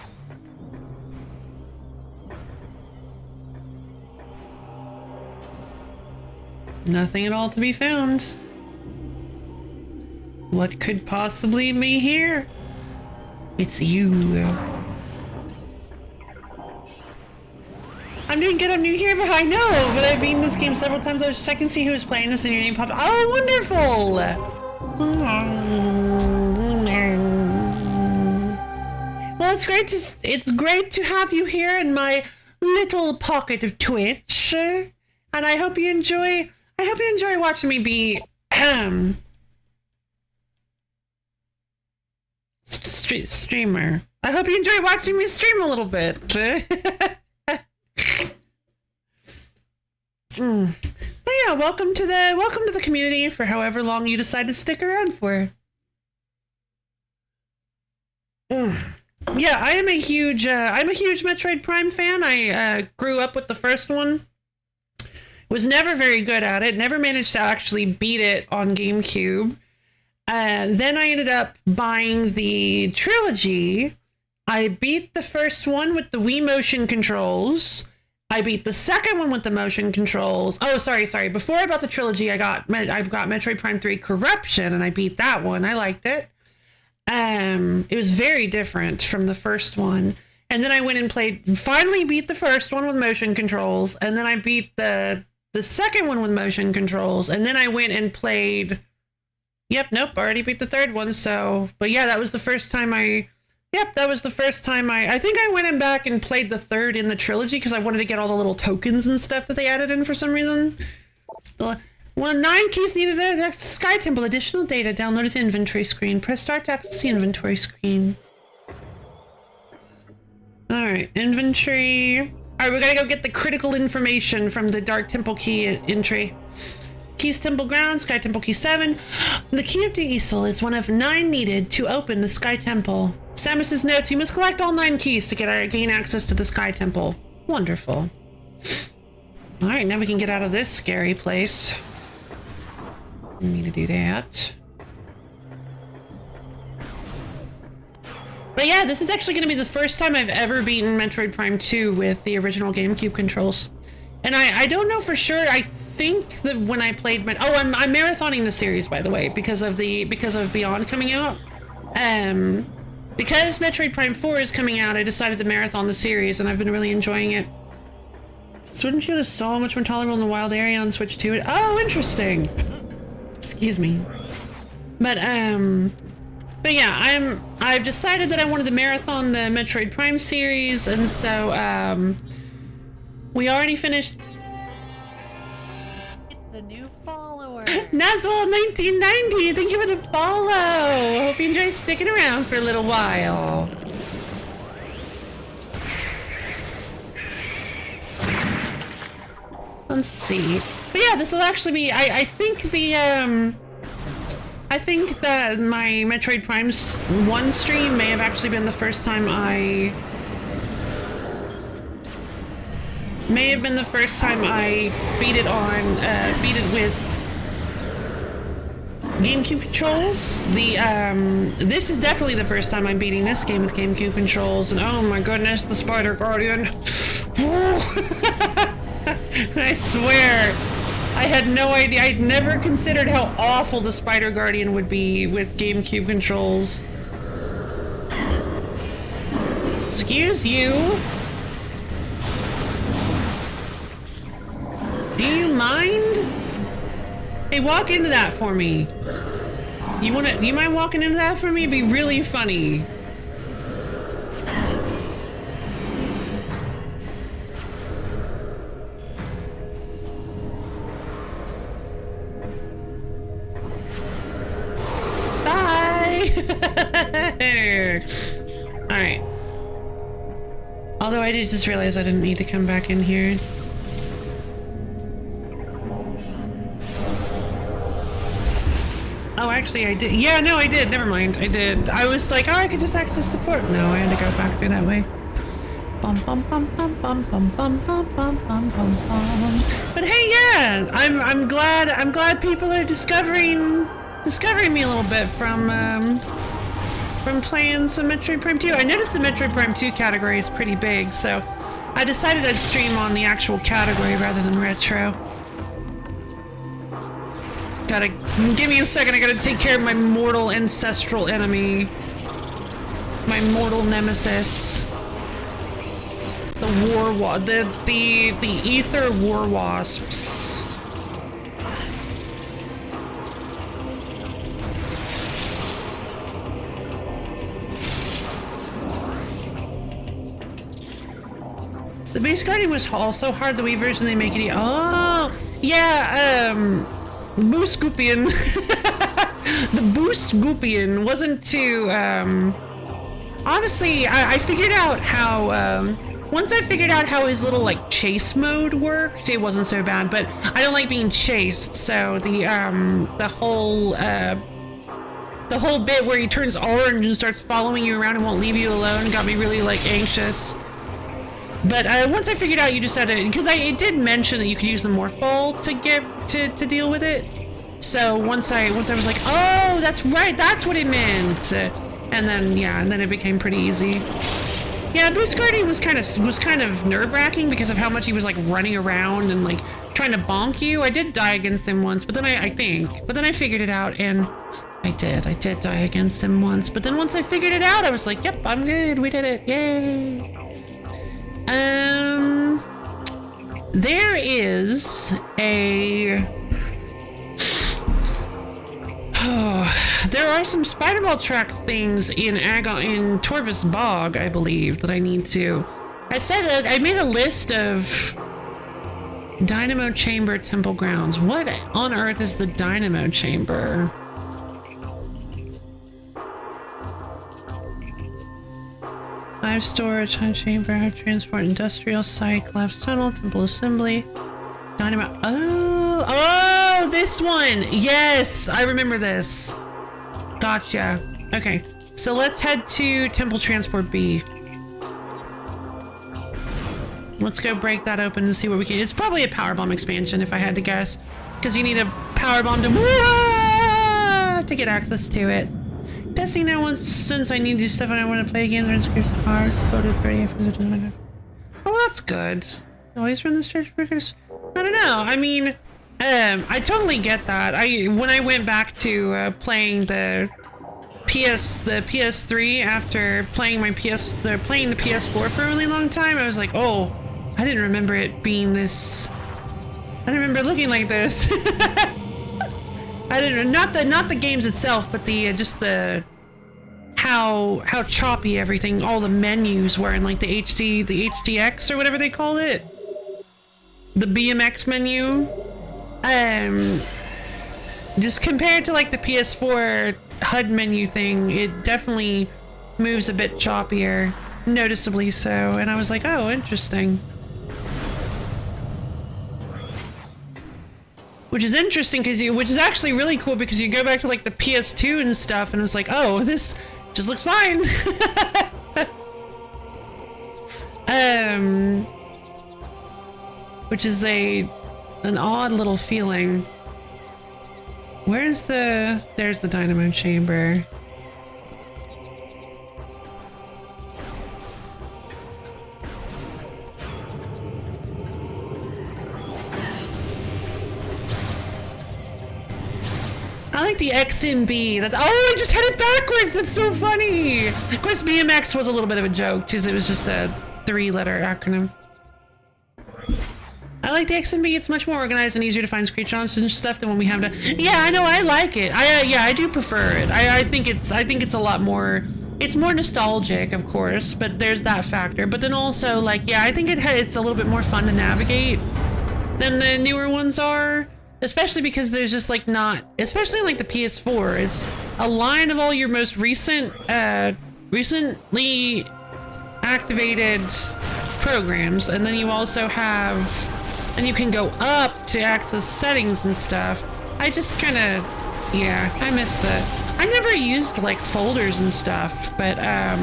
Nothing at all to be found. What could possibly be here? It's you. I'm doing good, I'm new here, but I know, but I've beaten this game several times. I was checking to see who was playing this and your name popped up. Oh, wonderful! Well, it's great to have you here in my little pocket of Twitch. And I hope you enjoy watching me be streamer. I hope you enjoy watching me stream a little bit. But yeah, welcome to the community for however long you decide to stick around for. Yeah, I'm a huge Metroid Prime fan. I grew up with the first one. Was never very good at it. Never managed to actually beat it on GameCube. Then I ended up buying the trilogy. I beat the first one with the Wii motion controls. I beat the second one with the motion controls. Oh, sorry. Before I bought the trilogy, I got Metroid Prime 3 Corruption, and I beat that one. I liked it. It was very different from the first one. And then I went and finally beat the first one with motion controls, and then I beat the second one with motion controls, and then I went and played... Yep, nope, already beat the third one, so... But yeah, that was the first time I think I went in back and played the third in the trilogy because I wanted to get all the little tokens and stuff that they added in for some reason. 9 keys needed the Sky Temple. Additional data downloaded to inventory screen. Press start to access the inventory screen. Alright, inventory. Alright, we gotta go get the critical information from the Dark Temple key entry. Keys Temple Ground, Sky Temple Key 7. The Key of Deisel is one of 9 needed to open the Sky Temple. Samus's notes, you must collect all 9 keys to gain access to the Sky Temple. Wonderful. Alright, now we can get out of this scary place. We need to do that. But yeah, this is actually going to be the first time I've ever beaten Metroid Prime 2 with the original GameCube controls. And I don't know for sure. I think that when I played I'm marathoning the series, by the way, because of Beyond coming out. Because Metroid Prime 4 is coming out, I decided to marathon the series, and I've been really enjoying it. Sword and Shield is so much more tolerable in the wild area on Switch 2. Oh, interesting. Excuse me. But yeah, I've decided that I wanted to marathon the Metroid Prime series, and so we already finished. It's a new follower. Nazwell1990, thank you for the follow. Hope you enjoy sticking around for a little while. Let's see. But yeah, this will actually be. I think that my Metroid Prime 1 stream may have actually been the first time I beat it with GameCube controls. This is definitely the first time I'm beating this game with GameCube controls, and oh my goodness, the Spider Guardian. I swear, I had no idea. I'd never considered how awful the Spider Guardian would be with GameCube controls. Excuse you. Do you mind? Hey, walk into that for me. You mind walking into that for me? It'd be really funny. Alright. Although I did just realize I didn't need to come back in here. Oh, actually I did. Yeah, no, I did. Never mind. I did. I was like, oh, I could just access the port. No, I had to go back through that way. Bum, bum, bum, bum, bum, bum, bum, bum, bum, bum, bum, bum. But hey, yeah, I'm glad people are discovering me a little bit from playing some Metroid Prime 2. I noticed the Metroid Prime 2 category is pretty big, so I decided I'd stream on the actual category rather than retro. Give me a second, I gotta take care of my mortal ancestral enemy. My mortal nemesis. The ether war wasps. The Base Guardian was also hard. The Wii version, they make it. Oh, yeah. Boost Goopian. The Boost Goopian wasn't too. Honestly, I figured out how. Once I figured out how his little like chase mode worked, it wasn't so bad. But I don't like being chased, so the whole bit where he turns orange and starts following you around and won't leave you alone got me really like anxious. But once I figured out you just had to, because it did mention that you could use the morph ball to deal with it. So once I was like, oh, that's right, that's what it meant. And then it became pretty easy. Yeah, Boost Guardian was kind of nerve-wracking because of how much he was like running around and like trying to bonk you. I did die against him once, but then I figured it out, and I did die against him once. But then once I figured it out, I was like, yep, I'm good, we did it, yay. There is there are some Spider Ball track things in Torvus Bog, I believe, that I need to. I made a list of Dynamo Chamber Temple Grounds. What on earth is the Dynamo Chamber? Hive storage, hive chamber, hive transport, industrial site, collapsed tunnel, temple assembly, dynamo. Oh, this one. Yes, I remember this. Gotcha. Okay, so let's head to temple transport B. Let's go break that open and see what we can. It's probably a power bomb expansion, if I had to guess, because you need a power bomb to get access to it. testing now once since I need to do stuff and I want to play again. Run scripts hard. Go to 30 for the. Oh, that's good. Always run this church workers. I don't know. I mean, I totally get that. When I went back to playing the PS3 after playing the PS4 for a really long time, I was like, oh, I didn't remember it being this. I didn't remember looking like this. I didn't not the games itself, but the just the how choppy everything, all the menus were in like the HDX or whatever they call it, the BMX menu. Just compared to like the PS4 HUD menu thing, it definitely moves a bit choppier, noticeably so. And I was like, oh, interesting. Which is interesting which is actually really cool because you go back to like the PS2 and stuff, and it's like, oh, this just looks fine. Which is an odd little feeling. There's the dynamo chamber. I like the X and B. Oh, I just had it backwards. That's so funny. Of course, BMX was a little bit of a joke because it was just a 3-letter acronym. I like the X and B. It's much more organized and easier to find screenshots and stuff than when we have to. Yeah, I know. I like it. I do prefer it. I think it's a lot more. It's more nostalgic, of course, but there's that factor. But then also, like, yeah, I think it's a little bit more fun to navigate than the newer ones are. Especially because there's just like not, especially like the PS4, it's a line of all your most recently activated programs, and then you also have, and you can go up to access settings and stuff. I just kind of, yeah, I miss I never used like folders and stuff, but I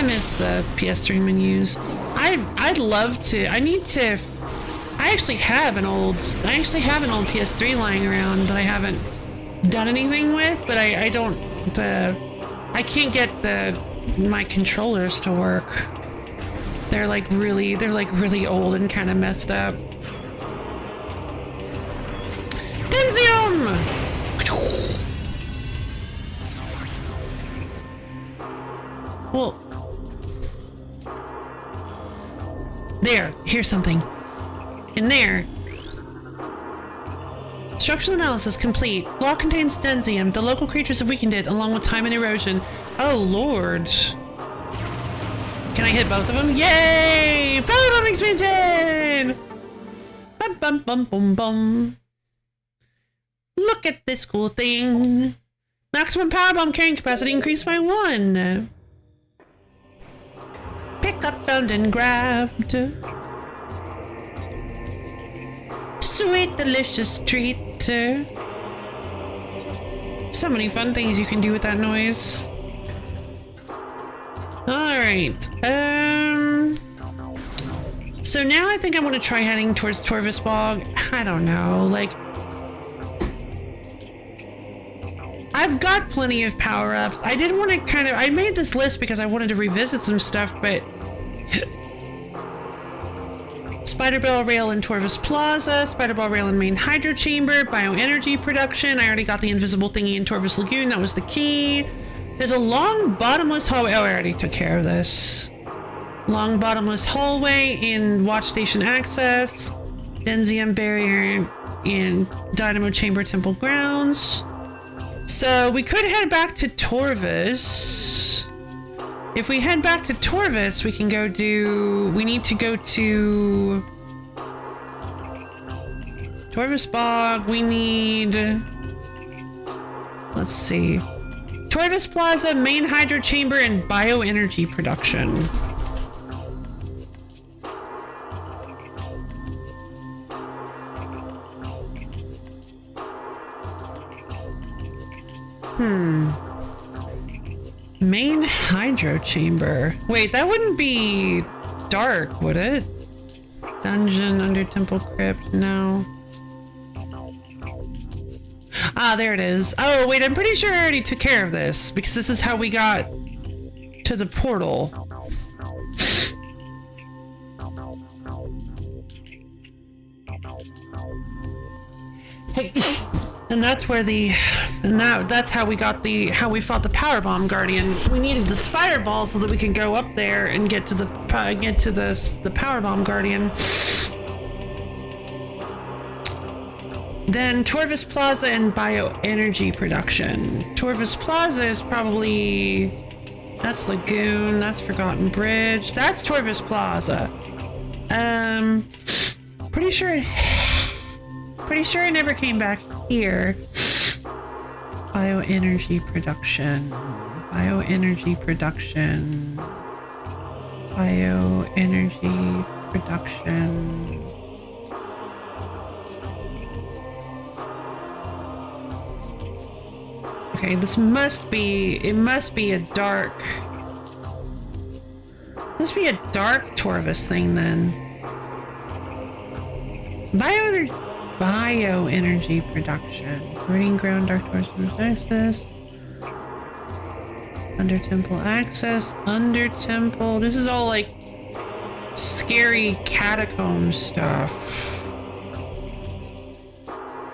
miss the PS3 menus. I'd love to, I actually have an old PS3 lying around that I haven't done anything with, but I can't get my controllers to work. They're like really old and kind of messed up. Denzium! Well, here's something. In there. Structural analysis complete. Block contains densium. The local creatures have weakened it, along with time and erosion. Oh, Lord. Can I hit both of them? Yay! Power bomb expansion! Bum bum bum bum bum. Look at this cool thing. Maximum power bomb carrying capacity increased by 1. Pick up, found, and grabbed. Sweet, delicious treat. So many fun things you can do with that noise. Alright. So now I think I want to try heading towards Torvus Bog. I don't know, like, I've got plenty of power-ups. I did want to I made this list because I wanted to revisit some stuff, but Spider Bell Rail in Torvus Plaza, Spider Bell Rail in Main Hydro Chamber, Bioenergy Production. I already got the invisible thingy in Torvus Lagoon. That was the key. There's a long bottomless hallway. Oh, I already took care of this. Long bottomless hallway in Watch Station Access. Denzium Barrier in Dynamo Chamber Temple Grounds. So we could head back to Torvus. If we head back to Torvus, we can we need to go to Torvus Bog. We need, let's see, Torvus Plaza, Main Hydro Chamber, and Bioenergy Production. Main Hydro Chamber. Wait, that wouldn't be dark, would it? Dungeon under Temple Crypt, no. Ah, there it is. Oh, wait, I'm pretty sure I already took care of this, because this is how we got to the portal. Hey, and that's where that's how we got how we fought the Powerbomb Guardian. We needed the Fireball so that we can go up there and get to the Powerbomb Guardian. Then Torvus Plaza and bioenergy production. Torvus Plaza is probably... That's Lagoon, that's Forgotten Bridge. That's Torvus Plaza. Pretty sure I never came back here. Bioenergy production. Bioenergy production. Bioenergy production. Okay, it must be a dark Torvus thing then. Bioenergy production. Breeding ground, dark Torvus access. Under temple access. Under temple. This is all like scary catacomb stuff.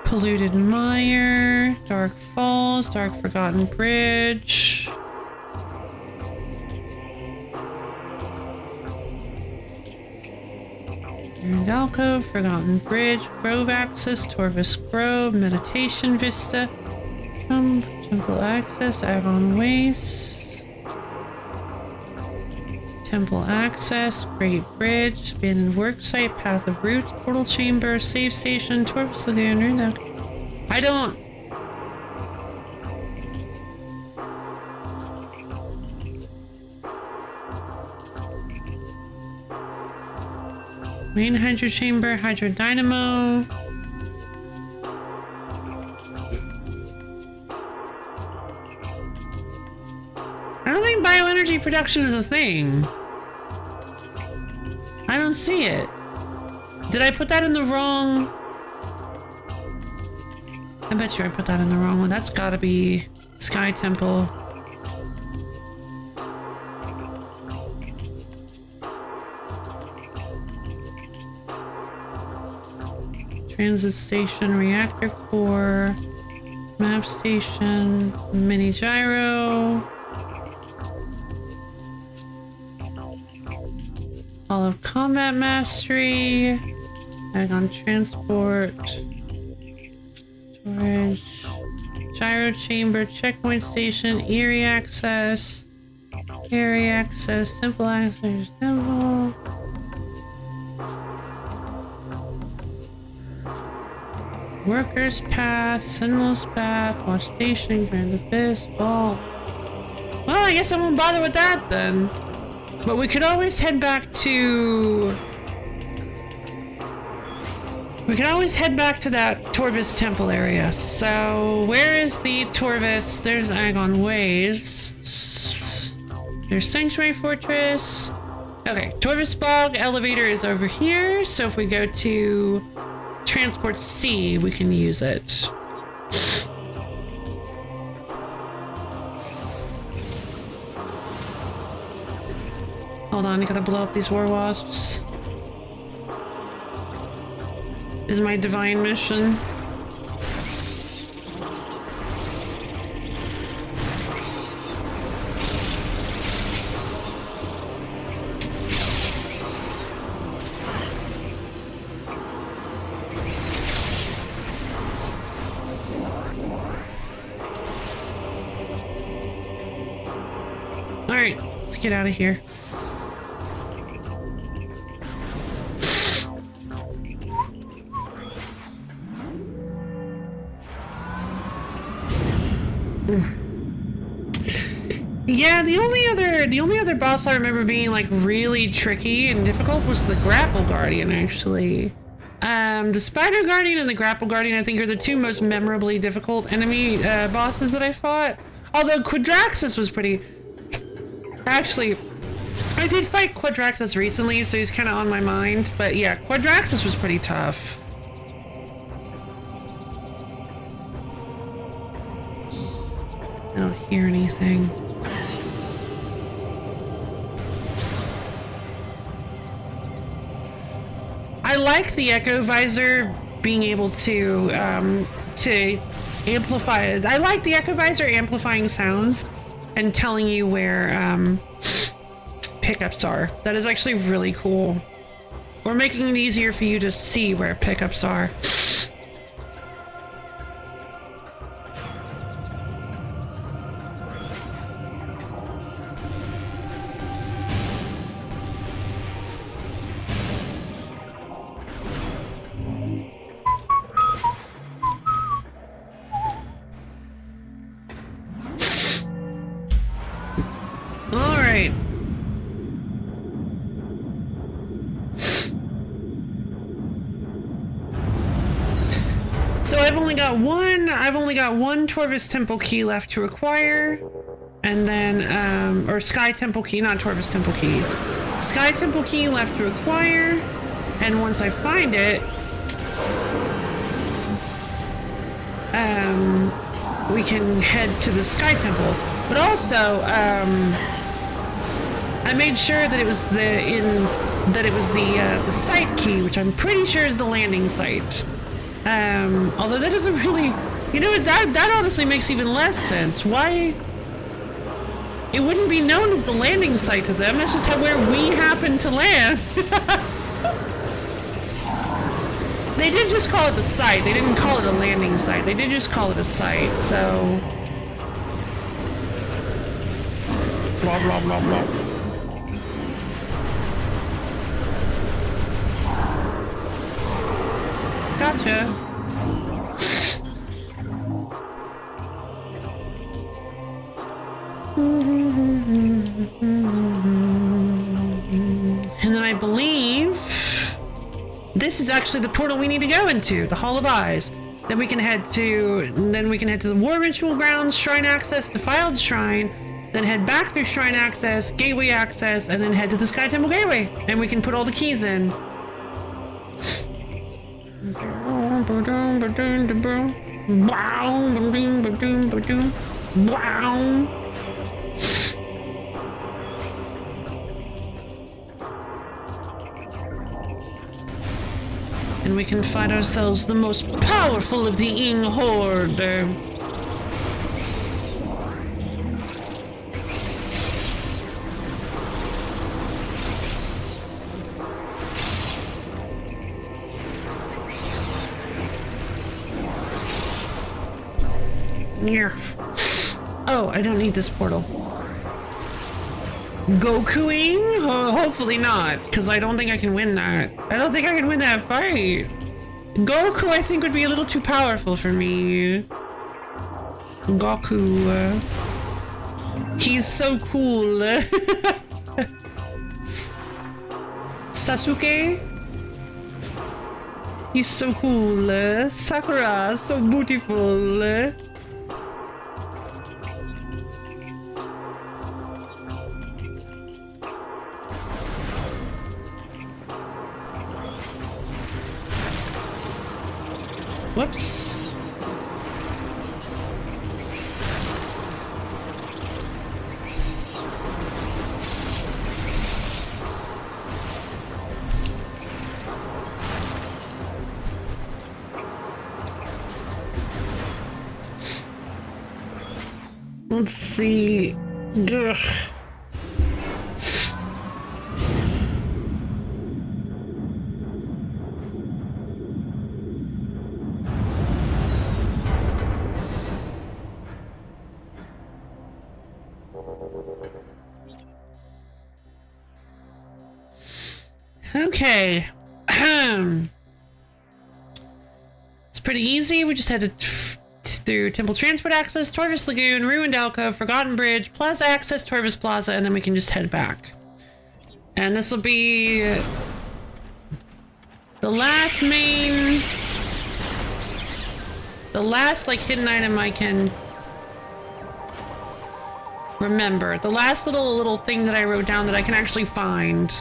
Polluted Mire, Dark Falls, Dark Forgotten Bridge. And Alcove, Forgotten Bridge, Grove Access, Torvus Grove, Meditation Vista, Temple Access, Avon Waste, Temple Access, Great Bridge, Abandoned Worksite, Path of Roots, Portal Chamber, Save Station, Torvus Lagoon, I don't... Main Hydro Chamber, Hydro Dynamo. I don't think bioenergy production is a thing. I don't see it. Did I put that in the wrong... I bet you I put that in the wrong one. That's gotta be Sky Temple. Transit Station, Reactor Core, Map Station, Mini Gyro. All of Combat Mastery, Agon Transport, Storage, Gyro Chamber, Checkpoint Station, Eerie Access, Temple Access, Temple. Workers Path, Sentinel's Path, Watch Station, Grand Abyss, Vault. Well, I guess I won't bother with that then. But we could always head back to... We could always head back to that Torvus Temple area. So, where is the Torvus? There's Agon Wastes. There's Sanctuary Fortress. Okay, Torvus Bog elevator is over here. So if we go to Transport C, we can use it. Hold on, I gotta blow up these war wasps. Is my divine mission. All right, let's get out of here. Yeah, the only other boss I remember being like really tricky and difficult was the Grapple Guardian, actually. The Spider Guardian and the Grapple Guardian I think are the two most memorably difficult enemy bosses that I fought. Although Quadraxis was pretty... Actually, I did fight Quadraxis recently, so he's kind of on my mind. But yeah, Quadraxis was pretty tough. I don't hear anything. I like the echo visor being able to amplify. I like the echo visor amplifying sounds and telling you where pickups are. That is actually really cool. Or making it easier for you to see where pickups are. So I've only got one Torvus Temple key left to acquire, and then or Sky Temple key, not Torvus Temple key. Sky Temple key left to acquire, and once I find it, we can head to the Sky Temple. But also, I made sure that it was the site key, which I'm pretty sure is the landing site. Although that doesn't really, you know, that honestly makes even less sense. Why? It wouldn't be known as the landing site to them. That's just where we happen to land. They did just call it the site. They didn't call it a landing site. They did just call it a site. So, blah blah blah blah. Gotcha. And then I believe this is actually the portal we need to go into, the Hall of Eyes. Then we can head to the War Ritual Grounds, Shrine Access, Defiled Shrine, then head back through Shrine Access, Gateway Access, and then head to the Sky Temple Gateway. And we can put all the keys in. And we can find ourselves the most powerful of the Ing Horde. Oh, I don't need this portal. Gokuing? Oh, hopefully not, because I don't think I can win that. I don't think I can win that fight. Goku, I think, would be a little too powerful for me. Goku. He's so cool. Sasuke? He's so cool. Sakura, so beautiful. Whoops. Let's see. Ugh. Okay. It's pretty easy. We just headed through Temple Transport Access, Torvus Lagoon, Ruined Alcove, Forgotten Bridge, Plaza Access, Torvus Plaza, and then we can just head back. And this will be the last like hidden item I can remember. The last little thing that I wrote down that I can actually find.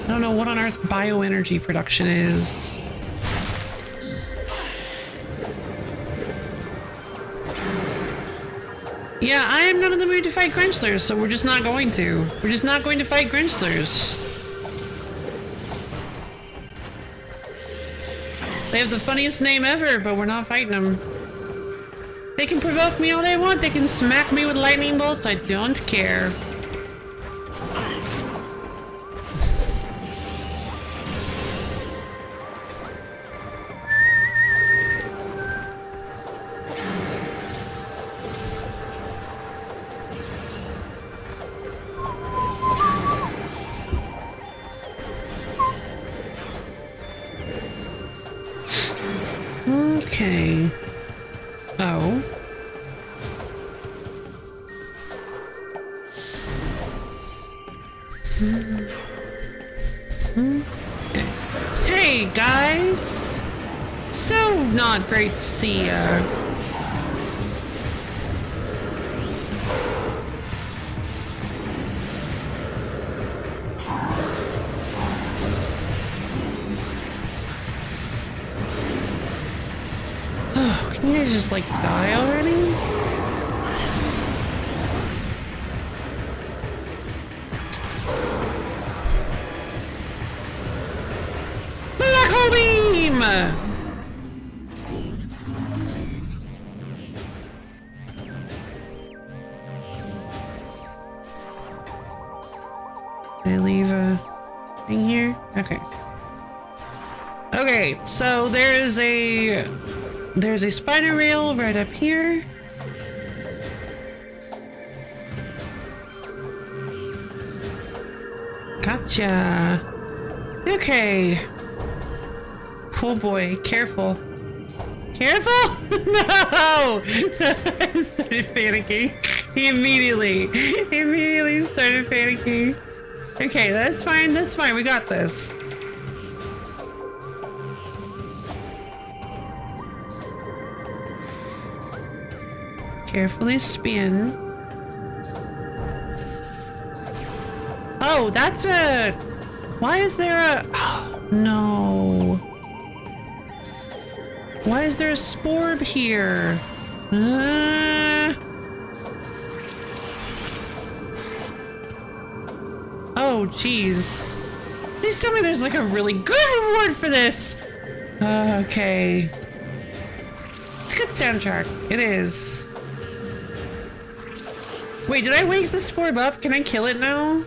I don't know what on earth bioenergy production is. Yeah, I am not in the mood to fight Grinchlers, so we're just not going to. We're just not going to fight Grinchlers. They have the funniest name ever, but we're not fighting them. They can provoke me all they want. They can smack me with lightning bolts. I don't care. Okay. Oh. Hey, guys! So not great to see ya. Can you guys just, like, die already? Black hole beam! Did I leave a thing here? Okay. Okay, so there's a spider rail right up here. Gotcha. Okay. Oh boy, careful. Careful! No! I started panicking. He immediately started panicking. Okay, that's fine, we got this. Carefully spin. Oh, that's a... Why is there a... Oh, no. Why is there a sporb here? Oh, jeez. Please tell me there's like a really good reward for this. Okay. It's a good soundtrack. It is. Wait, did I wake the sporb up? Can I kill it now?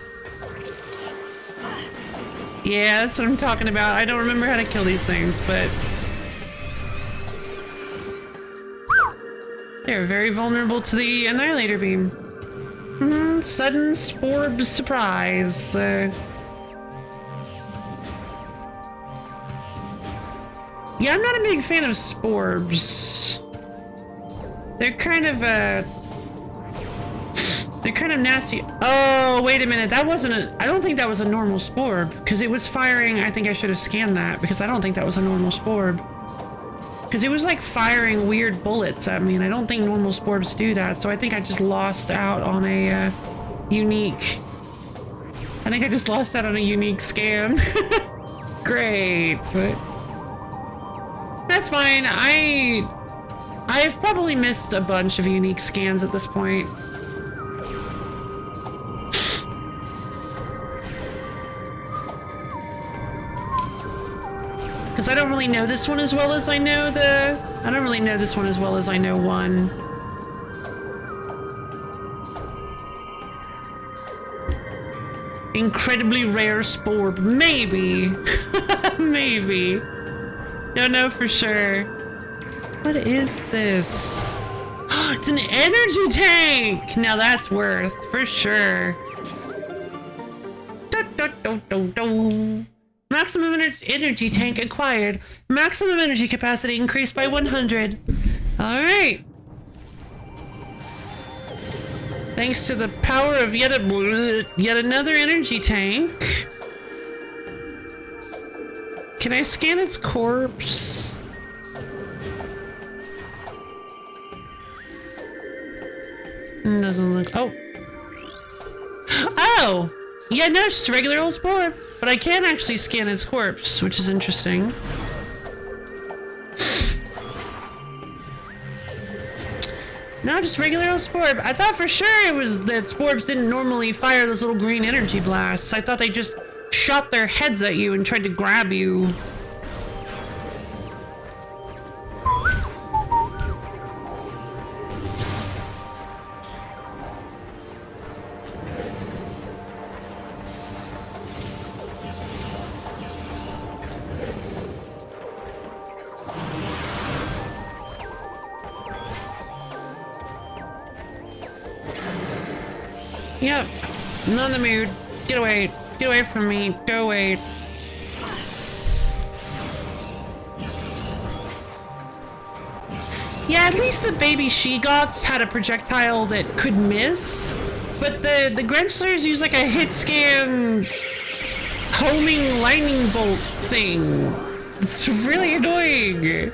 Yeah, that's what I'm talking about. I don't remember how to kill these things, but... They're very vulnerable to the Annihilator Beam. Sudden sporb surprise. Yeah, I'm not a big fan of sporbs. They're kind of, they're kind of nasty. Oh, wait a minute. That wasn't a... I don't think that was a normal sporb. Because it was firing... I think I should have scanned that. Because I don't think that was a normal sporb. Because it was like firing weird bullets at me. And I don't think normal sporbs do that. So I think I just lost out on a unique... I think I just lost out on a unique scan. Great. But that's fine. I've probably missed a bunch of unique scans at this point. Because I don't really know this one as well as I know I don't really know this one as well as I know one. Incredibly rare sporb. Maybe. Maybe. Don't know for sure. What is this? It's an energy tank! Now that's worth, for sure. Maximum energy tank acquired. Maximum energy capacity increased by 100. Alright. Thanks to the power of yet another energy tank. Can I scan its corpse? Doesn't look... Oh! Oh! Yeah, no, it's just a regular old spore. But I can actually scan its corpse, which is interesting. No, just regular old Sporb. I thought for sure it was that Sporbs didn't normally fire those little green energy blasts. I thought they just shot their heads at you and tried to grab you. Yep, not in the mood. Get away. Get away from me. Go away. Yeah, at least the baby she-goths had a projectile that could miss. But the Grenslers use like a hit scan homing lightning bolt thing. It's really annoying.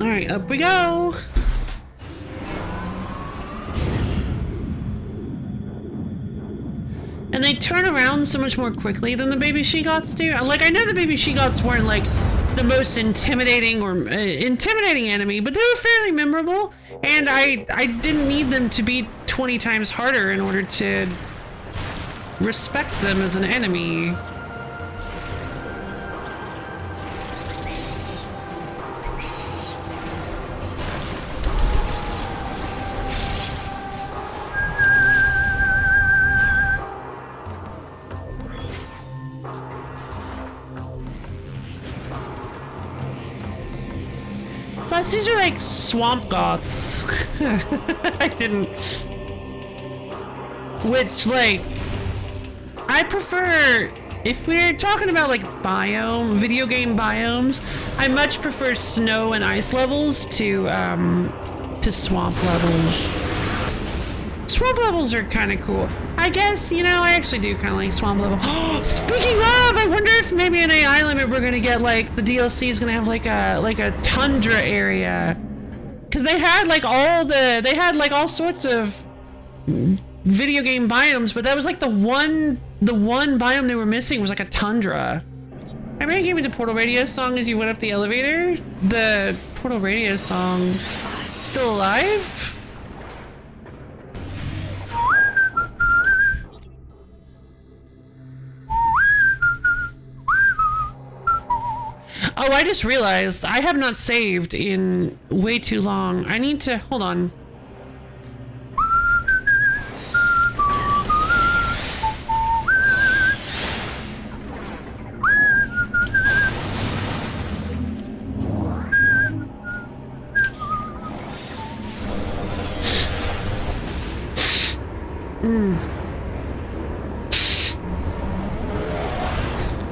Alright, up we go. And they turn around so much more quickly than the baby she-goths do. Like, I know the baby she-goths weren't like the most intimidating or intimidating enemy, but they were fairly memorable. And I didn't need them to be 20 times harder in order to respect them as an enemy. Plus, these are like swamp goths. I didn't. Which, like, I prefer. If we're talking about like video game biomes, I much prefer snow and ice levels to swamp levels. Swamp levels are kind of cool. I guess, you know, I actually do kind of like swamp level. Speaking of, I wonder if maybe in AI Limit we're gonna get like the DLC is gonna have like a tundra area, because they had like all sorts of video game biomes, but that was like the one biome they were missing was like a tundra. Remember you gave me the Portal Radio song as you went up the elevator? The Portal Radio song, still alive? Oh, I just realized I have not saved in way too long. I need to, hold on.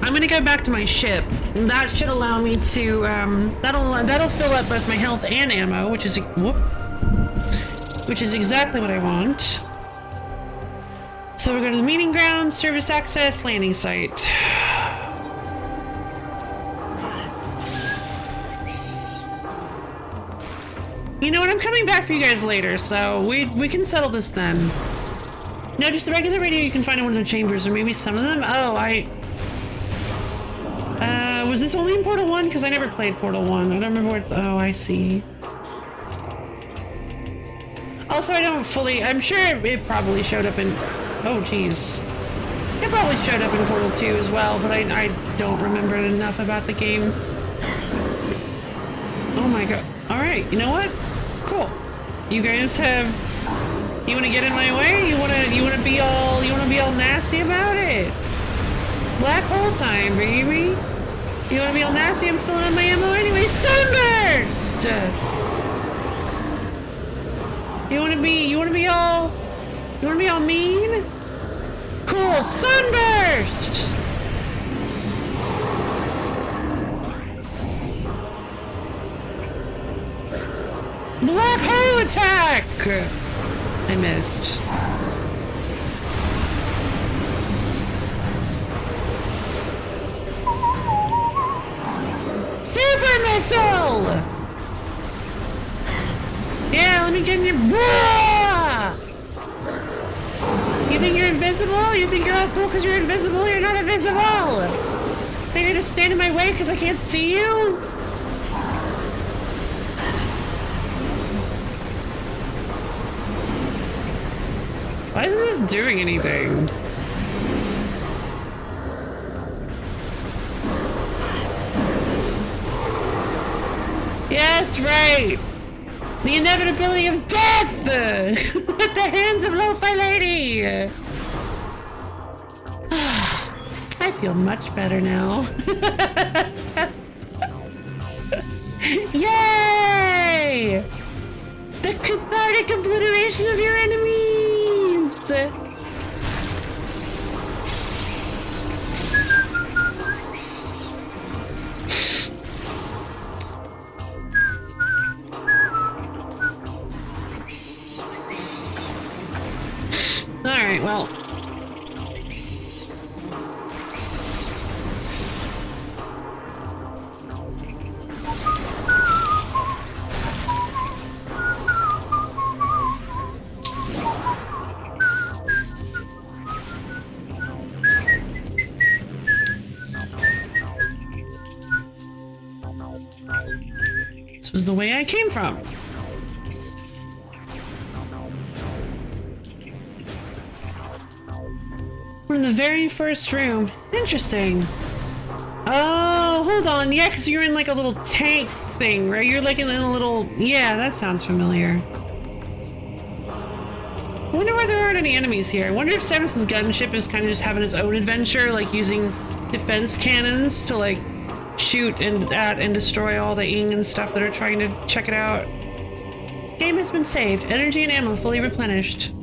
I'm gonna go back to my ship. That should allow me to, that'll fill up both my health and ammo, which is exactly what I want. So we're going to the meeting grounds, service access, landing site. You know what, I'm coming back for you guys later, so we can settle this then. No, just the regular radio you can find in one of the chambers, or maybe some of them? Oh, was this only in Portal 1? Because I never played Portal 1. I don't remember where it's... Oh, I see. Also, I'm sure it probably showed up in... Oh, jeez. It probably showed up in Portal 2 as well, but I don't remember enough about the game. Oh my god. Alright, you know what? Cool. You guys have... You want to get in my way? You want to be all nasty about it? Black hole time, baby. You want to be all nasty? I'm filling up my ammo anyway. Sunburst! You want to be all mean? Cool. Sunburst! Black hole attack! I missed. Super missile! Yeah, let me get in your... You think you're invisible? You think you're all cool because you're invisible? You're not invisible! Think you're gonna stand in my way because I can't see you? Why isn't this doing anything? Yes, right! The inevitability of death! At the hands of Lo-Fi Lady! I feel much better now. Yay! The cathartic obliteration of your enemies! Alright, well. This was the way I came from. We're in the very first room. Interesting. Oh, hold on. Yeah, because you're in like a little tank thing, right? You're like in a little... Yeah, that sounds familiar. I wonder why there aren't any enemies here. I wonder if Samus's gunship is kind of just having its own adventure, like using defense cannons to like shoot and at and destroy all the Ing and stuff that are trying to check it out. Game has been saved. Energy and ammo fully replenished.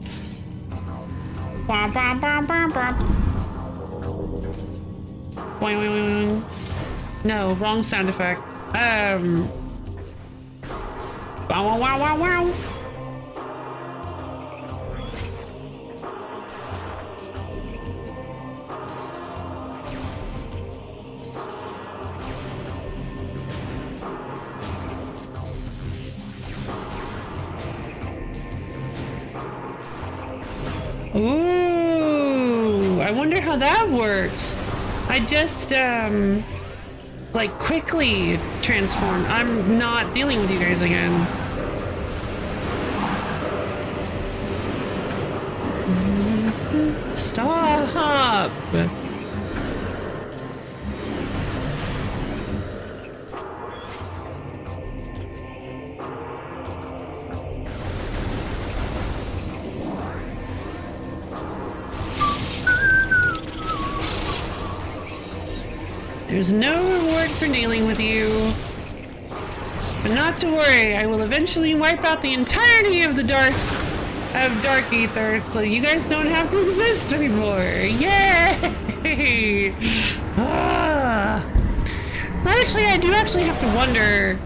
Bom, bom, bom, bom, bom. Boing, boing, boing. No, wrong sound effect. Wow, wow, wow, wow, wow. Ooh, I wonder how that works. I just, like quickly transformed. I'm not dealing with you guys again. Stop. There's no reward for dealing with you. But not to worry, I will eventually wipe out the entirety of the dark Ether, so you guys don't have to exist anymore. Yay! Actually, I do actually have to wonder,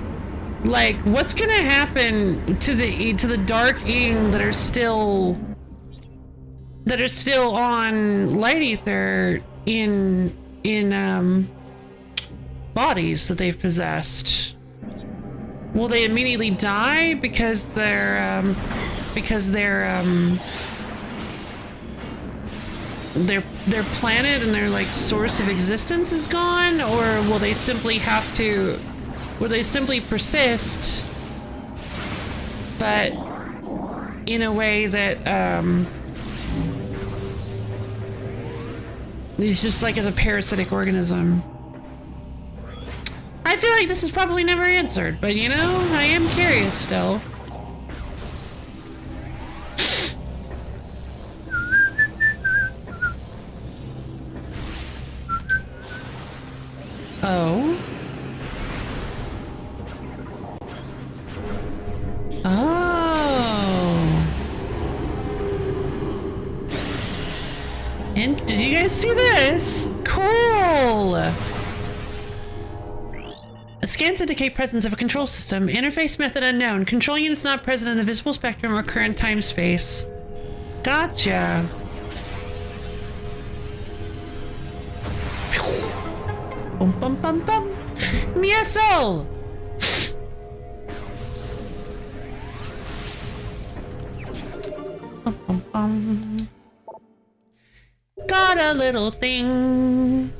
like, what's gonna happen to the dark Ing that are still on Light Ether in bodies that they've possessed. Will they immediately die because their planet and their like source of existence is gone, or will they simply persist, but in a way that it's just like as a parasitic organism? I feel like this is probably never answered, but you know, I am curious still. Oh. Oh. And did you guys see this? Cool. Scans indicate presence of a control system. Interface method unknown. Control units not present in the visible spectrum or current time space. Gotcha. Bum bum bum bum. Miesel! Bum bum bum. Got a little thing.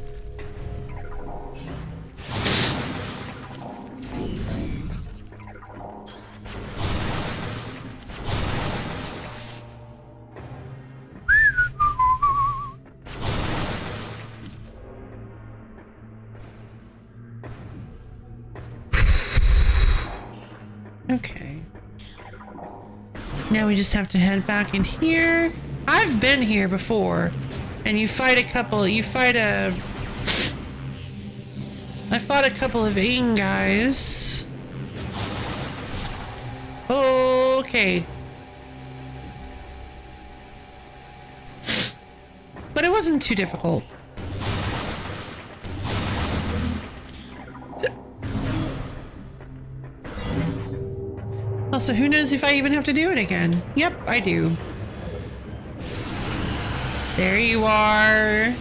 Okay. Now we just have to head back in here. I've been here before. And I fought a couple of Ing guys. Okay. But it wasn't too difficult. Also, who knows if I even have to do it again? Yep, I do. There you are.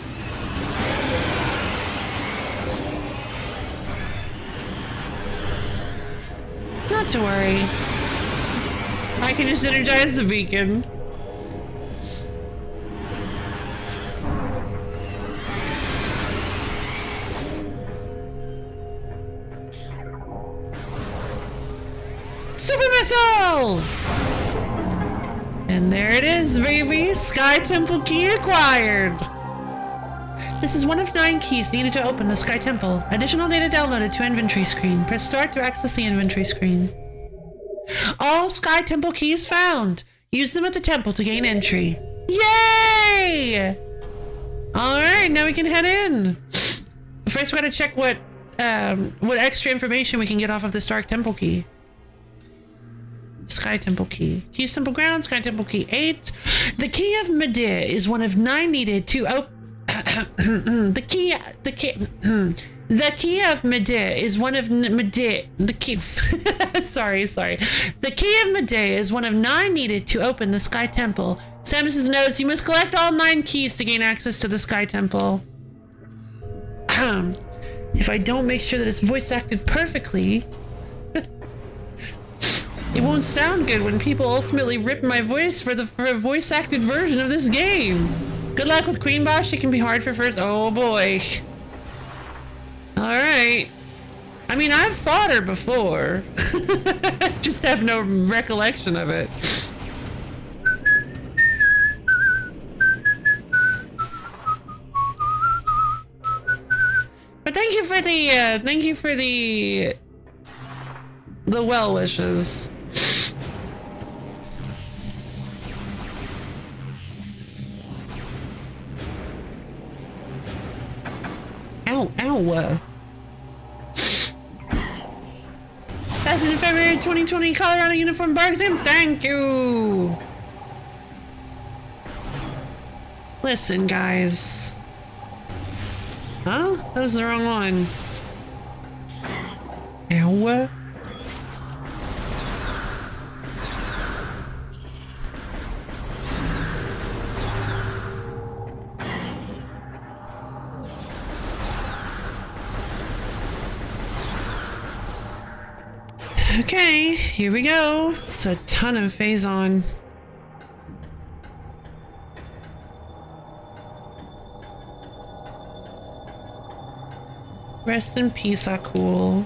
Not to worry. I can just energize the beacon. Super missile! And there it is, baby! Sky Temple key acquired! This is one of 9 keys needed to open the Sky Temple. Additional data downloaded to inventory screen. Press start to access the inventory screen. All Sky Temple keys found! Use them at the temple to gain entry. Yay! Alright, now we can head in. First we gotta check what extra information we can get off of this Dark Temple key. Sky Temple key. Keys Temple Ground, Sky Temple key 8. The key of Medea is one of 9 needed to open. The key of Medea is one of Medea. The key. sorry. The key of Medea is one of 9 needed to open the Sky Temple. Samus's notes: you must collect all 9 keys to gain access to the Sky Temple. If I don't make sure that it's voice acted perfectly. It won't sound good when people ultimately rip my voice for a voice-acted version of this game. Good luck with Queen Boss. It can be hard for first. Oh boy. Alright. I mean, I've fought her before. Just have no recollection of it. But thank you for the well wishes. Ow. That's in February 2020 Colorado Uniform Bar Exam. Thank you. Listen, guys. Huh? That was the wrong one. Ow. Okay, here we go. It's a ton of Phazon. Rest in peace, Akul.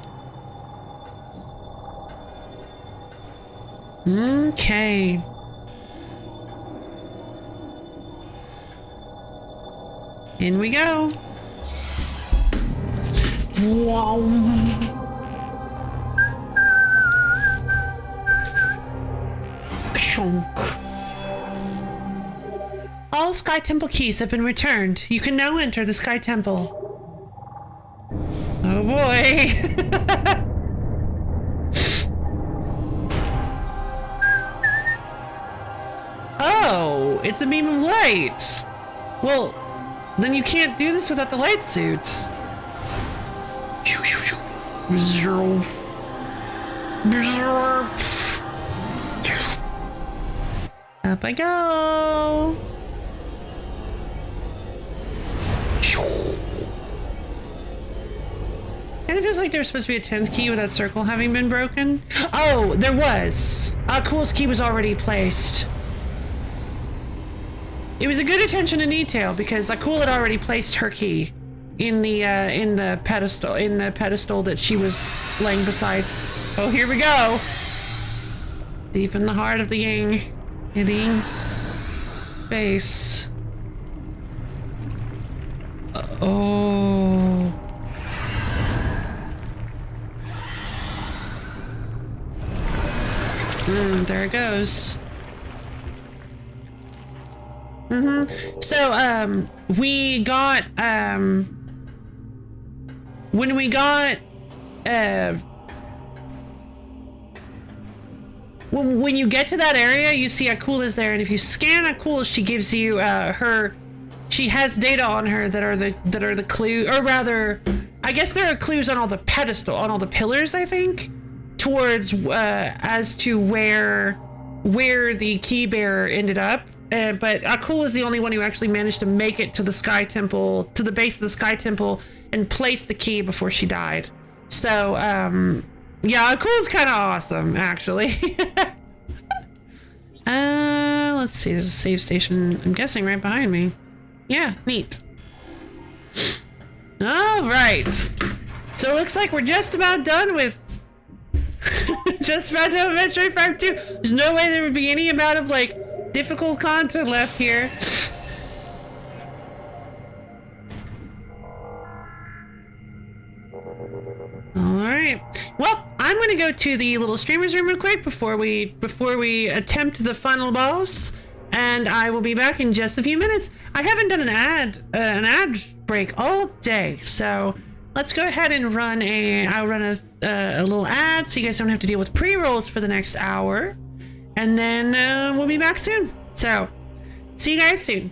Okay. In we go. Wow. All Sky Temple keys have been returned. You can now enter the Sky Temple. Oh boy. Oh, it's a beam of light. Well, then you can't do this without the light suits. Up I go. Kind of feels like there's supposed to be a 10th key with that circle having been broken. Oh, there was. Cool's key was already placed. It was a good attention to detail because Akul had already placed her key in the pedestal that she was laying beside. Oh, here we go. Deep in the heart of the Ying. Hitting base. Oh. There it goes. So, we got, when we got, when you get to that area, you see Akula's there, and if you scan Akula, she gives you, she has data on her that are the clue, or rather, I guess there are clues on all the pillars, I think, towards, as to where the key bearer ended up. But Akula is the only one who actually managed to make it to the Sky Temple, to the base of the Sky Temple, and place the key before she died. So, yeah, Akula's kind of awesome, actually. Let's see, there's a save station, I'm guessing right behind me. Yeah, neat. All right. So it looks like we're just about done with Metroid Prime 2. There's no way there would be any amount of, like, difficult content left here. Alright. Well, I'm gonna go to the little streamer's room real quick before we attempt the final boss, and I will be back in just a few minutes. I haven't done an ad break all day, so let's go ahead and I'll run a little ad so you guys don't have to deal with pre-rolls for the next hour. And then we'll be back soon. So, see you guys soon.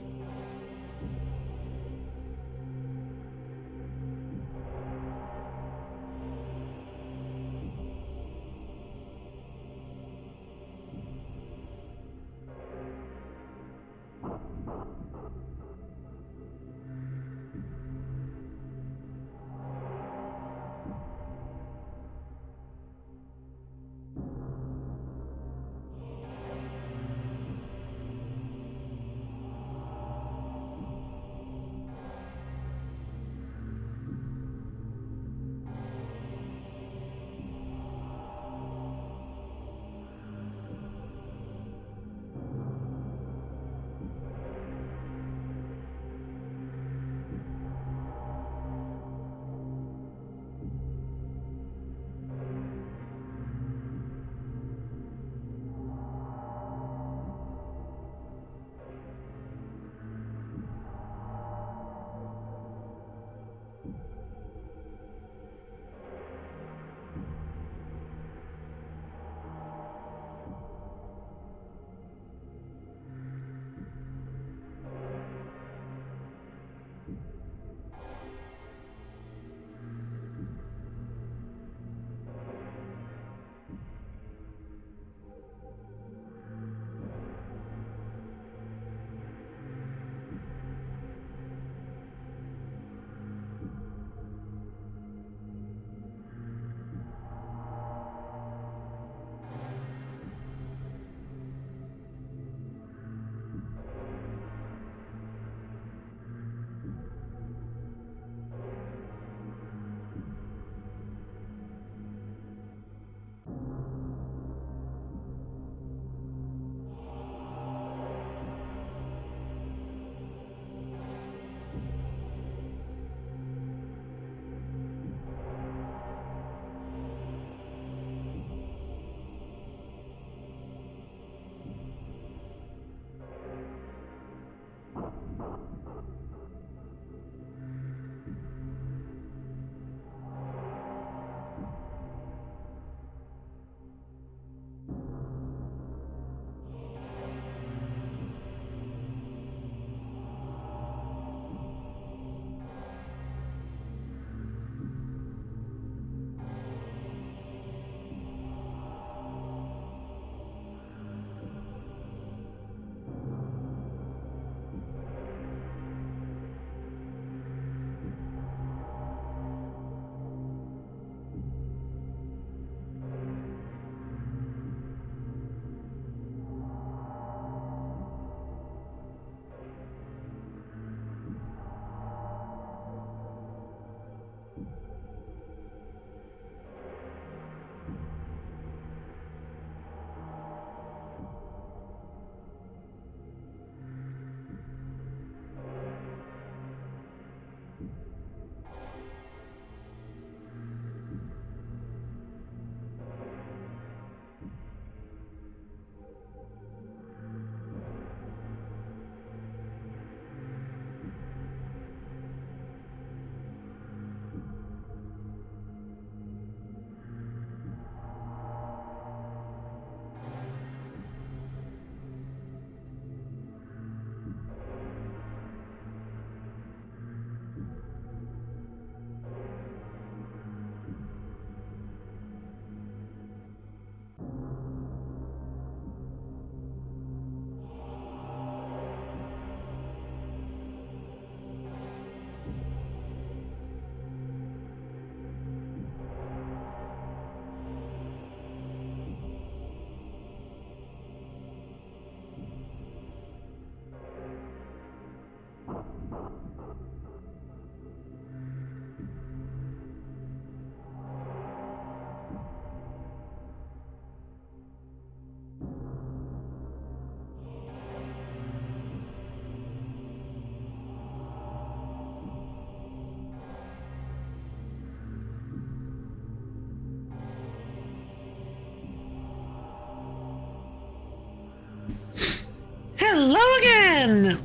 Hello again!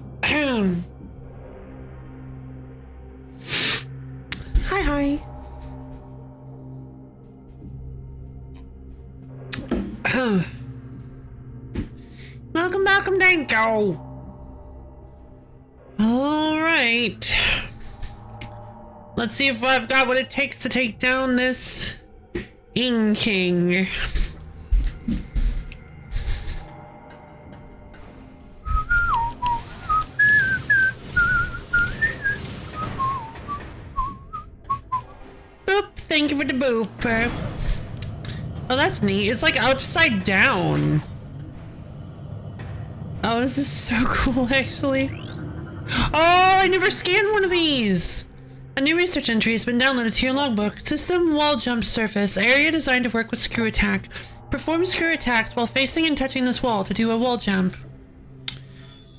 Hi, hi. Welcome, Danko. All right. Let's see if I've got what it takes to take down this Ing King. Boop, thank you for the boop. Oh, that's neat. It's like upside down. Oh, this is so cool, actually. Oh, I never scanned one of these. A new research entry has been downloaded to your logbook. System wall jump surface. Area designed to work with screw attack. Perform screw attacks while facing and touching this wall to do a wall jump.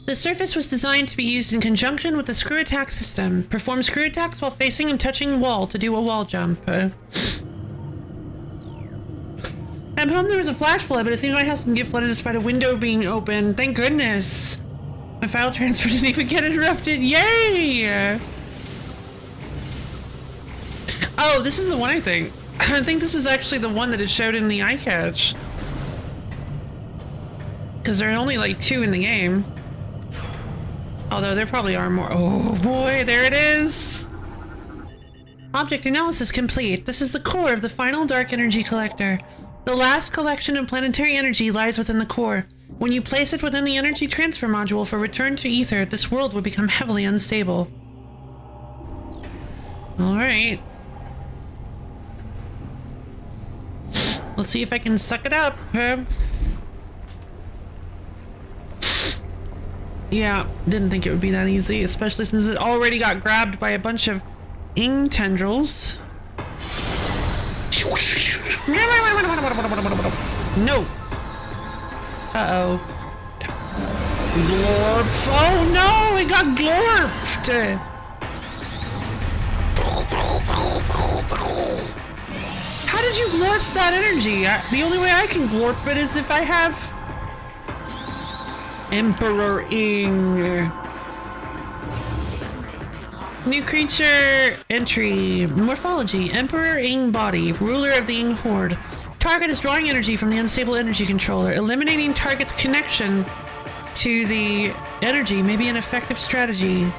The surface was designed to be used in conjunction with the screw attack system. Perform screw attacks while facing and touching wall to do a wall jump. At home there was a flash flood, but it seems my house didn't get flooded despite a window being open. Thank goodness. My file transfer didn't even get interrupted. Yay! Oh, this is the one I think. I think this was actually the one that it showed in the eye catch. Because there are only like 2 in the game. Although there probably are more. Oh boy, there it is! Object analysis complete. This is the core of the final dark energy collector. The last collection of planetary energy lies within the core. When you place it within the energy transfer module for return to ether, this world will become heavily unstable. Alright. Let's see if I can suck it up. Yeah, didn't think it would be that easy, especially since it already got grabbed by a bunch of ing tendrils. No. Uh-oh. Glorph. Oh no, it got glorphed. How did you glorp that energy? The only way I can glorp it is if I have Emperor Ing. New creature entry. Morphology. Emperor Ing body. Ruler of the Ing horde. Target is drawing energy from the unstable energy controller. Eliminating target's connection to the energy may be an effective strategy.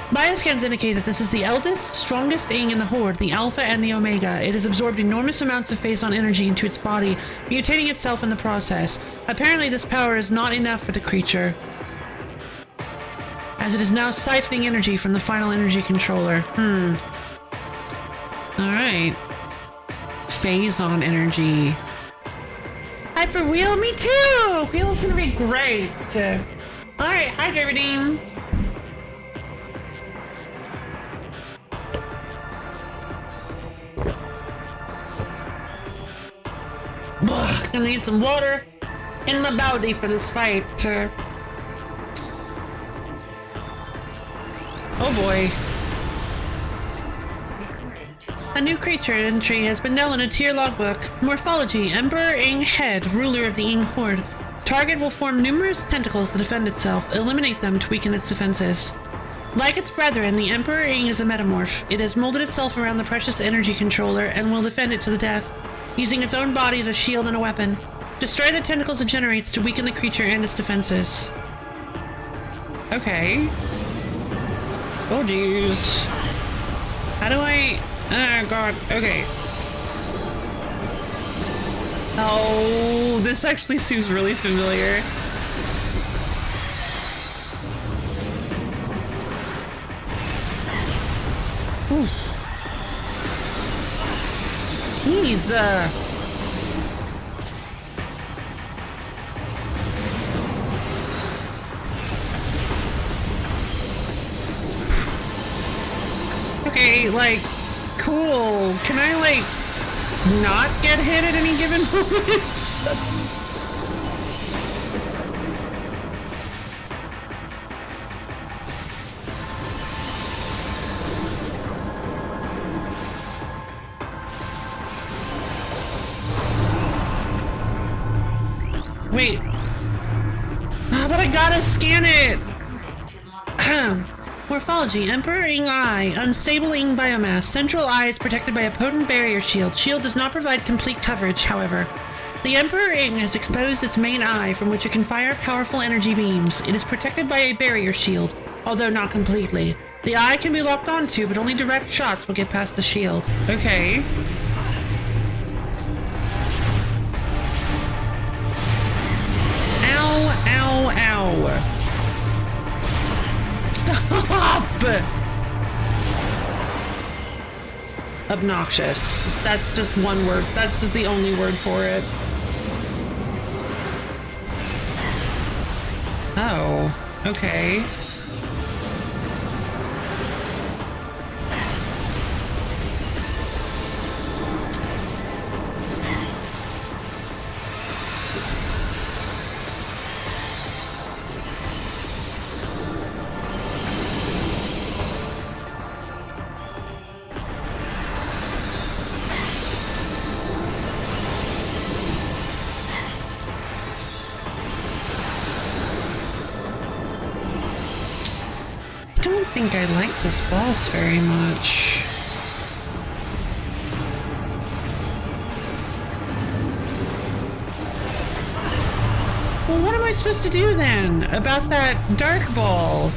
Bioscans indicate that this is the eldest, strongest Ing in the horde, the Alpha and the Omega. It has absorbed enormous amounts of phazon energy into its body, mutating itself in the process. Apparently this power is not enough for the creature, as it is now siphoning energy from the final energy controller. Alright. Phazon energy. Hyper Wheel, me too! Wheel's gonna be great. Alright, hi Redeem. Gonna need some water in my body for this fight. Oh boy. A new creature entry has been downloaded to your logbook. Morphology. Emperor Ing head, ruler of the Ing horde. Target will form numerous tentacles to defend itself. Eliminate them to weaken its defenses. Like its brethren, the Emperor Ing is a metamorph. It has molded itself around the precious energy controller and will defend it to the death, using its own body as a shield and a weapon. Destroy the tentacles it generates to weaken the creature and its defenses. Okay. Oh jeez. How do I... Oh god, okay. Oh, this actually seems really familiar. Ooh. Jeez, okay, like, cool. Can I, like, not get hit at any given moment? Wait. gotta scan it! Morphology, Emperor Ing Eye, unstable Ing biomass. Central eye is protected by a potent barrier shield. Shield does not provide complete coverage, however. The Emperor Ing has exposed its main eye, from which it can fire powerful energy beams. It is protected by a barrier shield, although not completely. The eye can be locked onto, but only direct shots will get past the shield. Okay. Ow, ow, ow. Stop! Obnoxious. That's just one word. That's just the only word for it. Oh, okay. I don't think I like this boss very much. Well, what am I supposed to do then about that dark ball?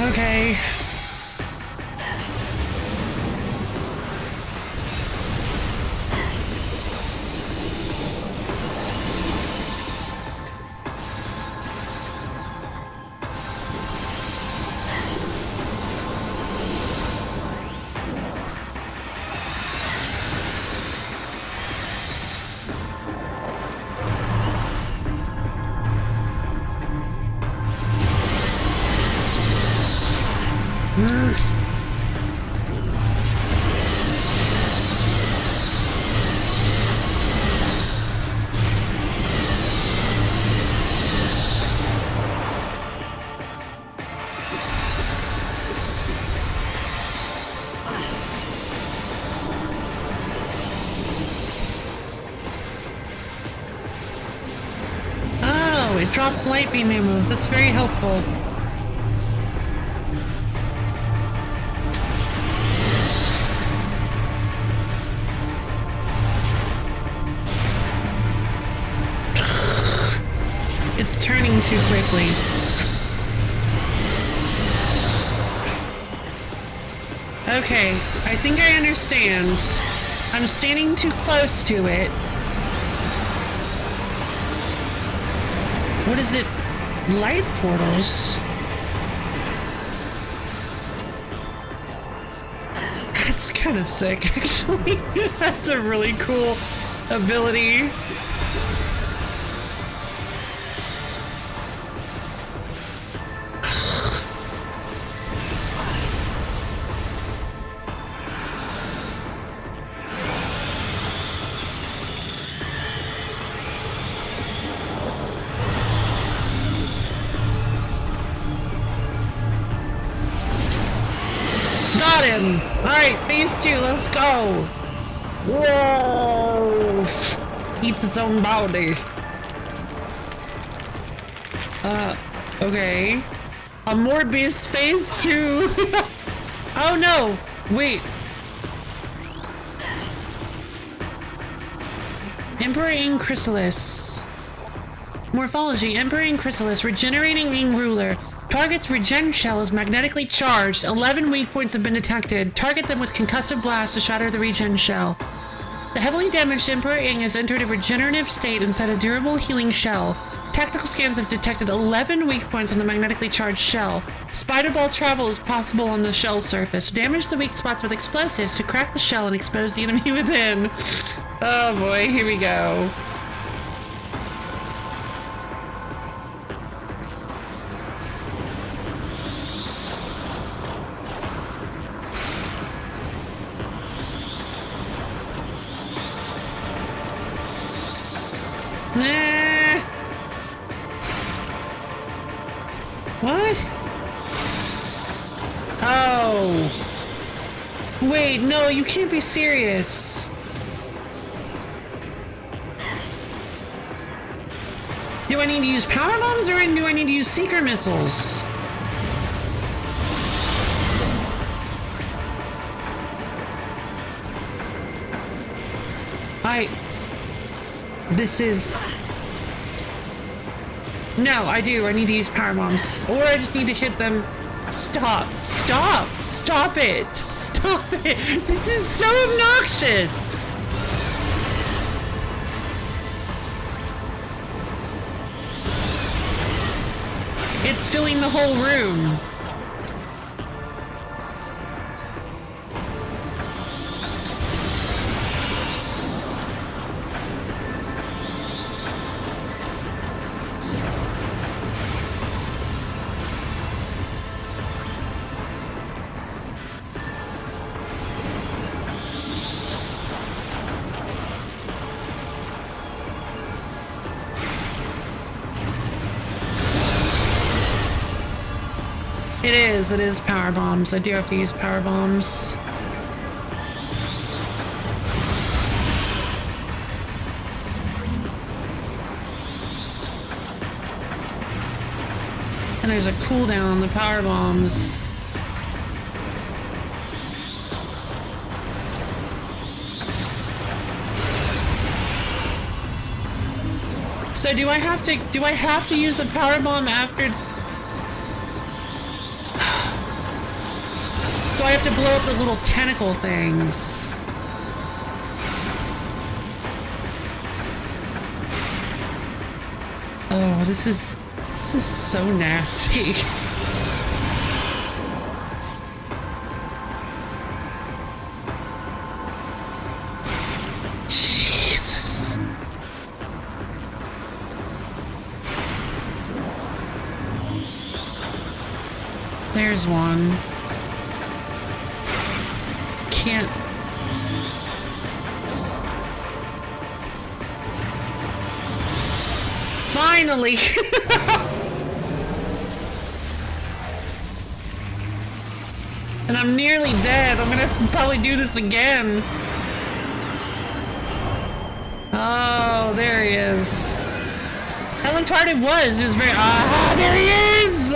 Okay. Oh, it drops light beam ammo. That's very helpful. It's turning too quickly. Okay, I think I understand. I'm standing too close to it. What is it? Light portals? That's kind of sick, actually. That's a really cool ability. Got him! Alright, phase 2, let's go! Whoa! Eats its own body. Okay. A Morbius phase 2! Oh no! Wait. Emperor Ing Chrysalis. Morphology, Emperor Ing Chrysalis, regenerating Ing ruler. Target's regen shell is magnetically charged. 11 weak points have been detected. Target them with concussive blast to shatter the regen shell. The heavily damaged Emperor Ing has entered a regenerative state inside a durable healing shell. Tactical scans have detected 11 weak points on the magnetically charged shell. Spider ball travel is possible on the shell surface. Damage the weak spots with explosives to crack the shell and expose the enemy within. Oh boy, here we go. Nah. Oh. Wait, no, you can't be serious. Do I need to use power bombs or do I need to use seeker missiles? This is... No, I do. I need to use power bombs. Or I just need to hit them. Stop. Stop. Stop it. Stop it. This is so obnoxious. It's filling the whole room. It is power bombs. I do have to use power bombs. And there's a cooldown on the power bombs. So do I have to use a power bomb after it's... So I have to blow up those little tentacle things. Oh, this is so nasty. Jesus. There's one. Can't. Finally! And I'm nearly dead. I'm gonna probably do this again. Oh, there he is. How retarded was. It was very... Ah, there he is!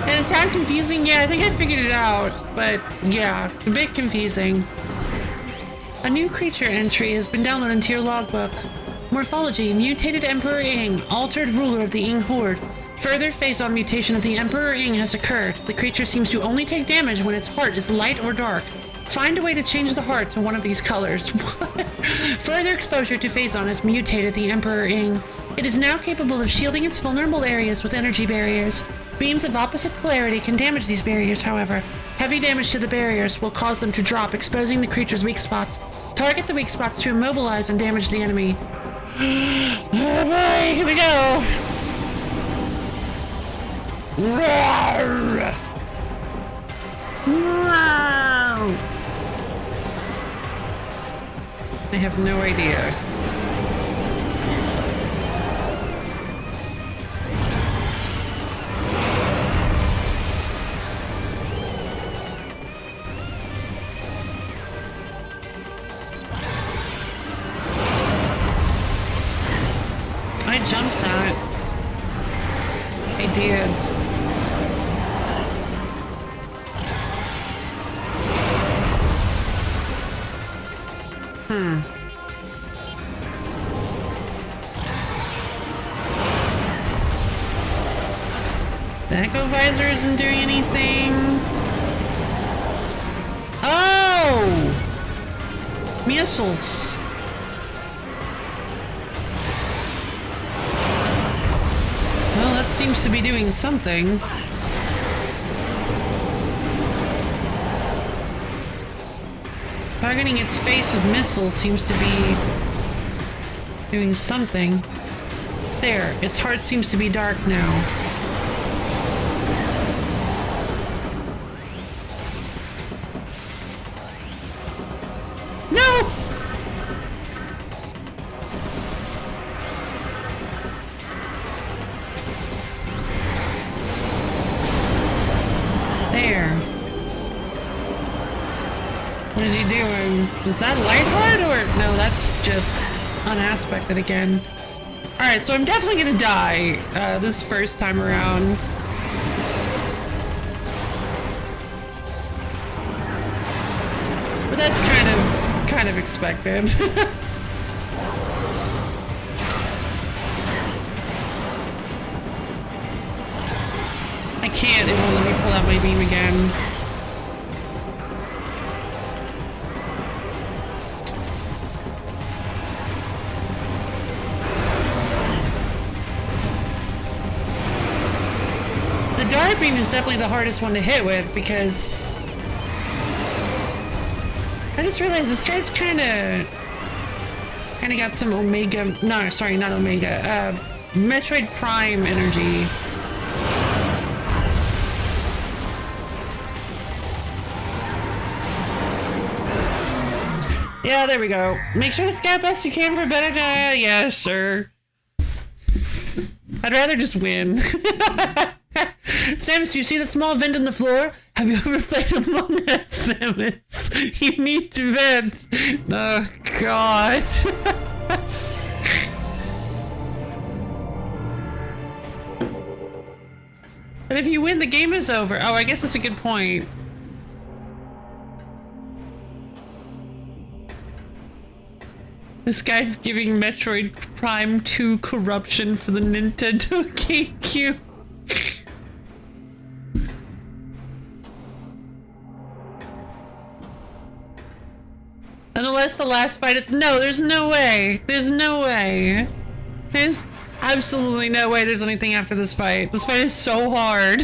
And it's kind of confusing. Yeah, I think I figured it out. But, yeah, a bit confusing. A new creature entry has been downloaded into your logbook. Morphology, mutated Emperor Ing, altered ruler of the Ing Horde. Further phase-on mutation of the Emperor Ing has occurred. The creature seems to only take damage when its heart is light or dark. Find a way to change the heart to one of these colors. Further exposure to phase-on has mutated the Emperor Ing. It is now capable of shielding its vulnerable areas with energy barriers. Beams of opposite polarity can damage these barriers, however. Heavy damage to the barriers will cause them to drop, exposing the creature's weak spots. Target the weak spots to immobilize and damage the enemy. Alright, here we go! Roar! Wow! I have no idea. I jumped that. I did. The Echo Visor isn't doing anything. Oh! Missiles. Well, that seems to be doing something. Targeting its face with missiles seems to be doing something. There, its heart seems to be dark now. No! There. What is he doing? Is that light hard or no? That's just unaspected again. All right, so I'm definitely gonna die this first time around. But that's kind of expected. I can't, it won't let me pull out my beam again. The dart beam is definitely the hardest one to hit with because I just realized this guy's kind of got some Omega. No, sorry, not Omega. Metroid Prime energy. Yeah, there we go. Make sure to scout best you can for better. Yeah, sure. I'd rather just win. Samus, you see the small vent in the floor? Have you ever played Among Us, Samus? You need to vent. Oh, God. But if you win, the game is over. Oh, I guess that's a good point. This guy's giving Metroid Prime 2 corruption for the Nintendo GameCube. Unless the last fight is... No, there's no way. There's no way. There's absolutely no way there's anything after this fight. This fight is so hard.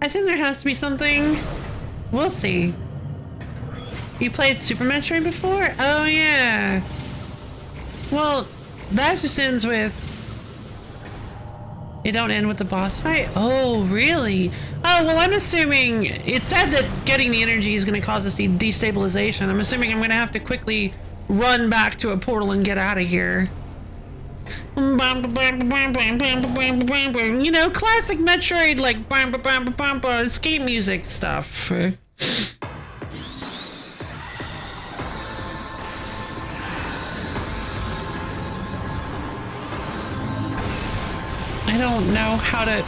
I assume there has to be something. We'll see. You played Super Metroid before? Oh, yeah. Well, that just ends with... It don't end with the boss fight? Oh, really? Oh, well, I'm assuming... It said that getting the energy is going to cause us destabilization. I'm assuming I'm going to have to quickly run back to a portal and get out of here. You know, classic Metroid, like, escape music stuff. I don't know how to...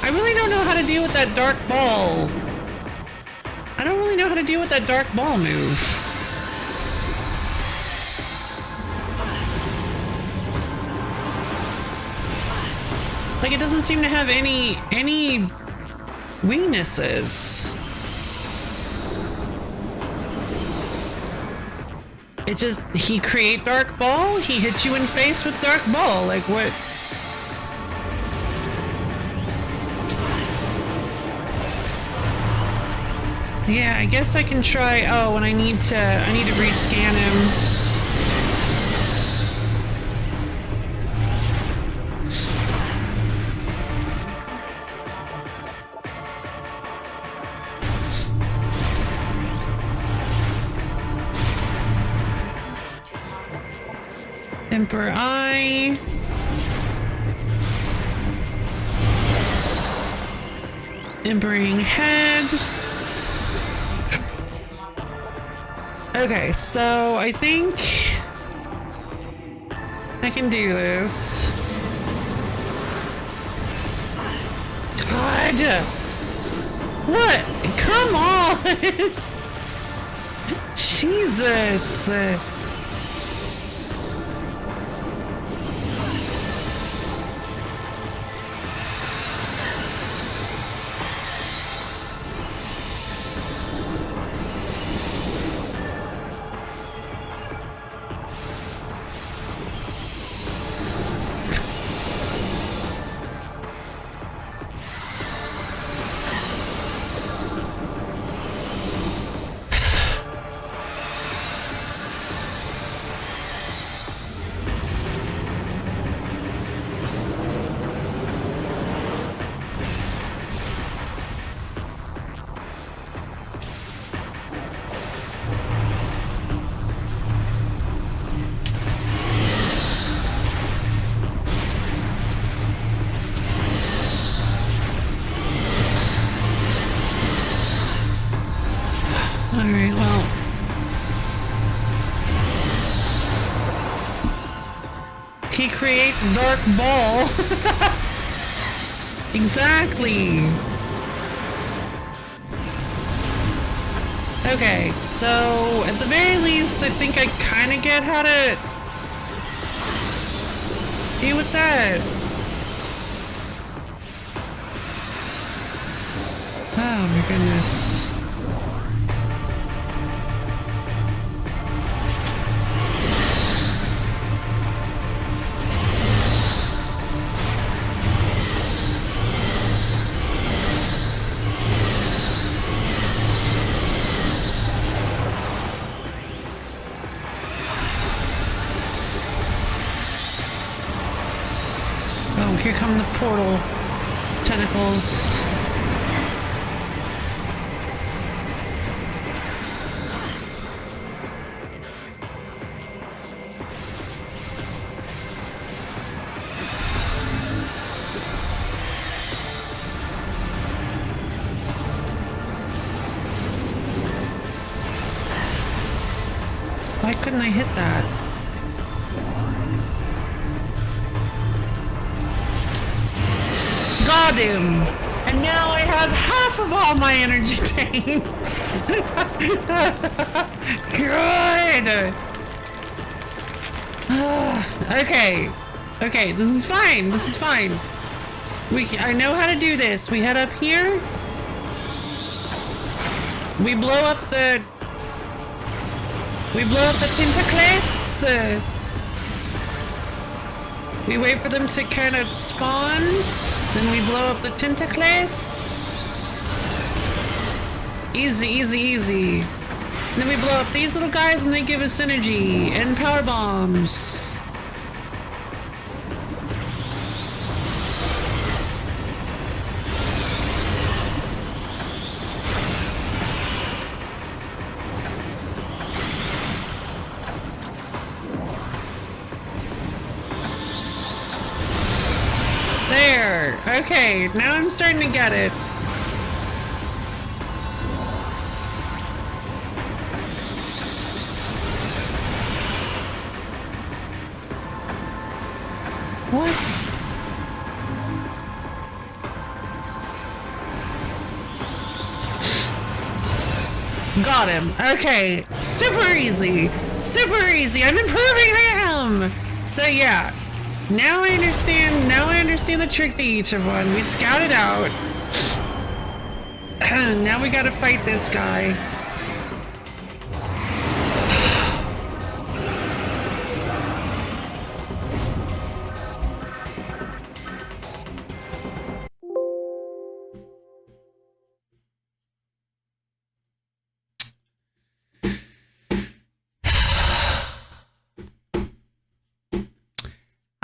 I really don't know how to deal with that dark ball. I don't really know how to deal with that dark ball move. Like, it doesn't seem to have any weaknesses. It just, he create dark ball, he hits you in face with dark ball, like what? Yeah, I guess I can try, oh, and I need to rescan him. Emperor Eye. Embering Head. Okay, so I think I can do this. God! What? Come on! Jesus! Alright, well. He create dark ball. Exactly. Okay, so at the very least, I think I kind of get how to deal with that. Oh my goodness. Oh, here come the portal tentacles. Why couldn't I hit that? Got him! And now I have half of all my energy tanks! Good! Okay. Okay, this is fine. This is fine. I know how to do this. We head up here. We blow up the tentacles. We wait for them to kind of spawn. Then we blow up the tentacles. Easy, easy, easy. And then we blow up these little guys and they give us energy and power bombs. There. Okay, now I'm starting to get it. What? Got him. Okay. Super easy. Super easy. I'm improving him. So yeah. Now I understand the trick to each of one. We scouted out. Now we gotta fight this guy.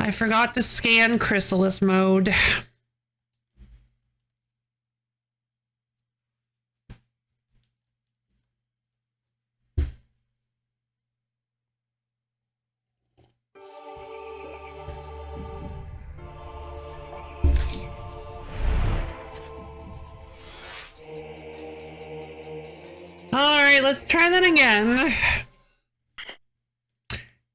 I forgot to scan Chrysalis mode. Alright, let's try that again.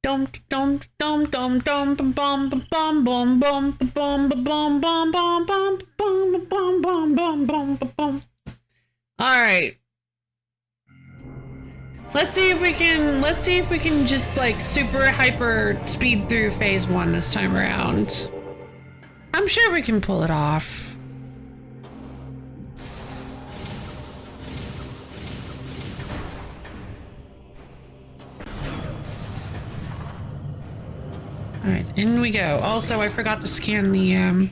Dum dum dum dum dum dum bum bum bum bum bum bum bum bum bum bum bum bum bum bum bum. All right. Let's see if we can just like super hyper speed through phase 1 this time around. I'm sure we can pull it off. Alright, in we go. Also, I forgot to scan the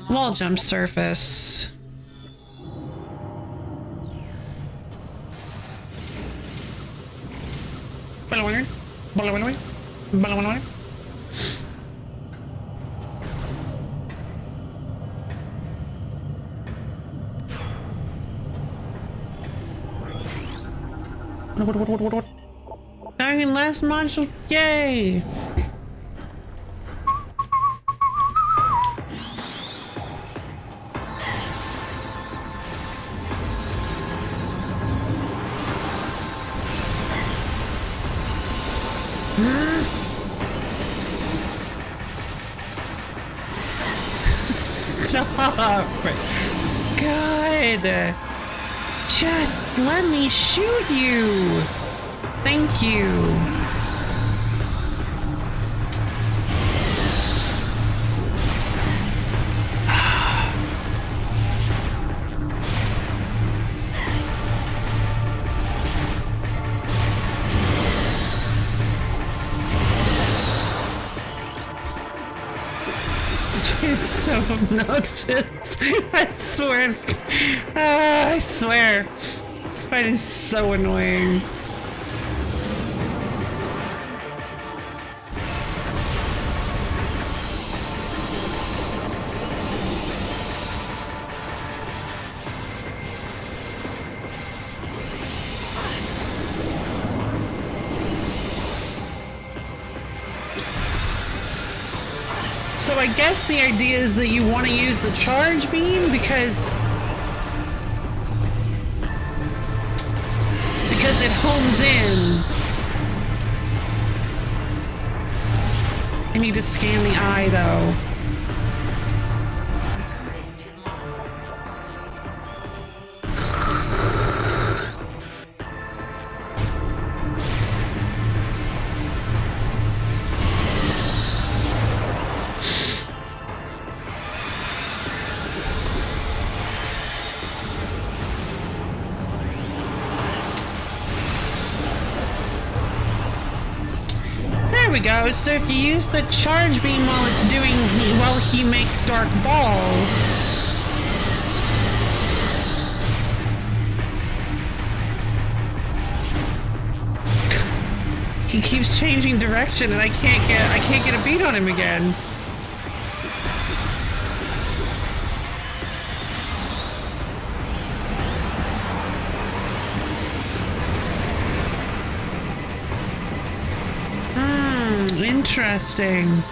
wall jump surface. Dying last module, yay! Stop! God! Just let me shoot you! Thank you. It's so obnoxious. I swear. I swear. This fight is so annoying. So I guess the idea is that you want to use the charge beam because it homes in. I need to scan the eye though. There we go. So if you use the charge beam while he make dark ball. He keeps changing direction and I can't get a beat on him again. Interesting.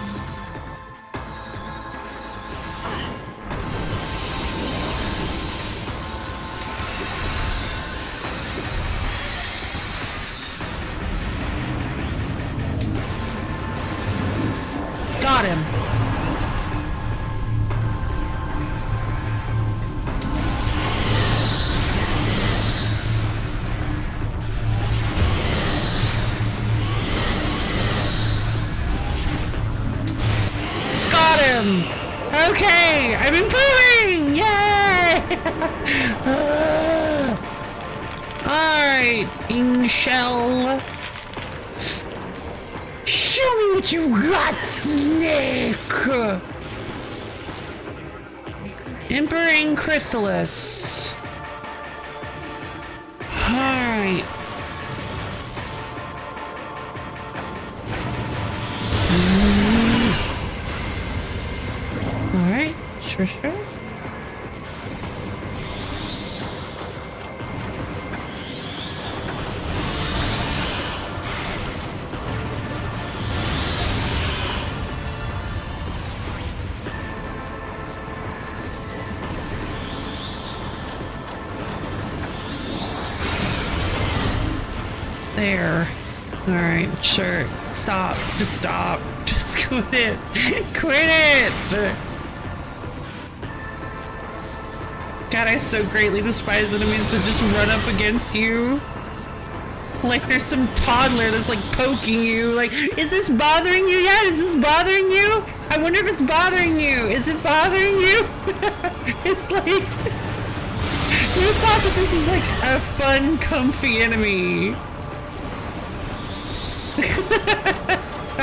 Got him. Okay, I'm improving! Yay! Alright, Inshell. Show me what you got, Snake! Emperor Chrysalis. Alright. Alright, sure. There. Alright, sure. Stop. Just stop. Just quit it. Quit it! God, I so greatly despise enemies that just run up against you. Like there's some toddler that's like poking you. Like, is this bothering you yet? Is this bothering you? I wonder if it's bothering you. Is it bothering you? It's like... You thought that this was like a fun, comfy enemy.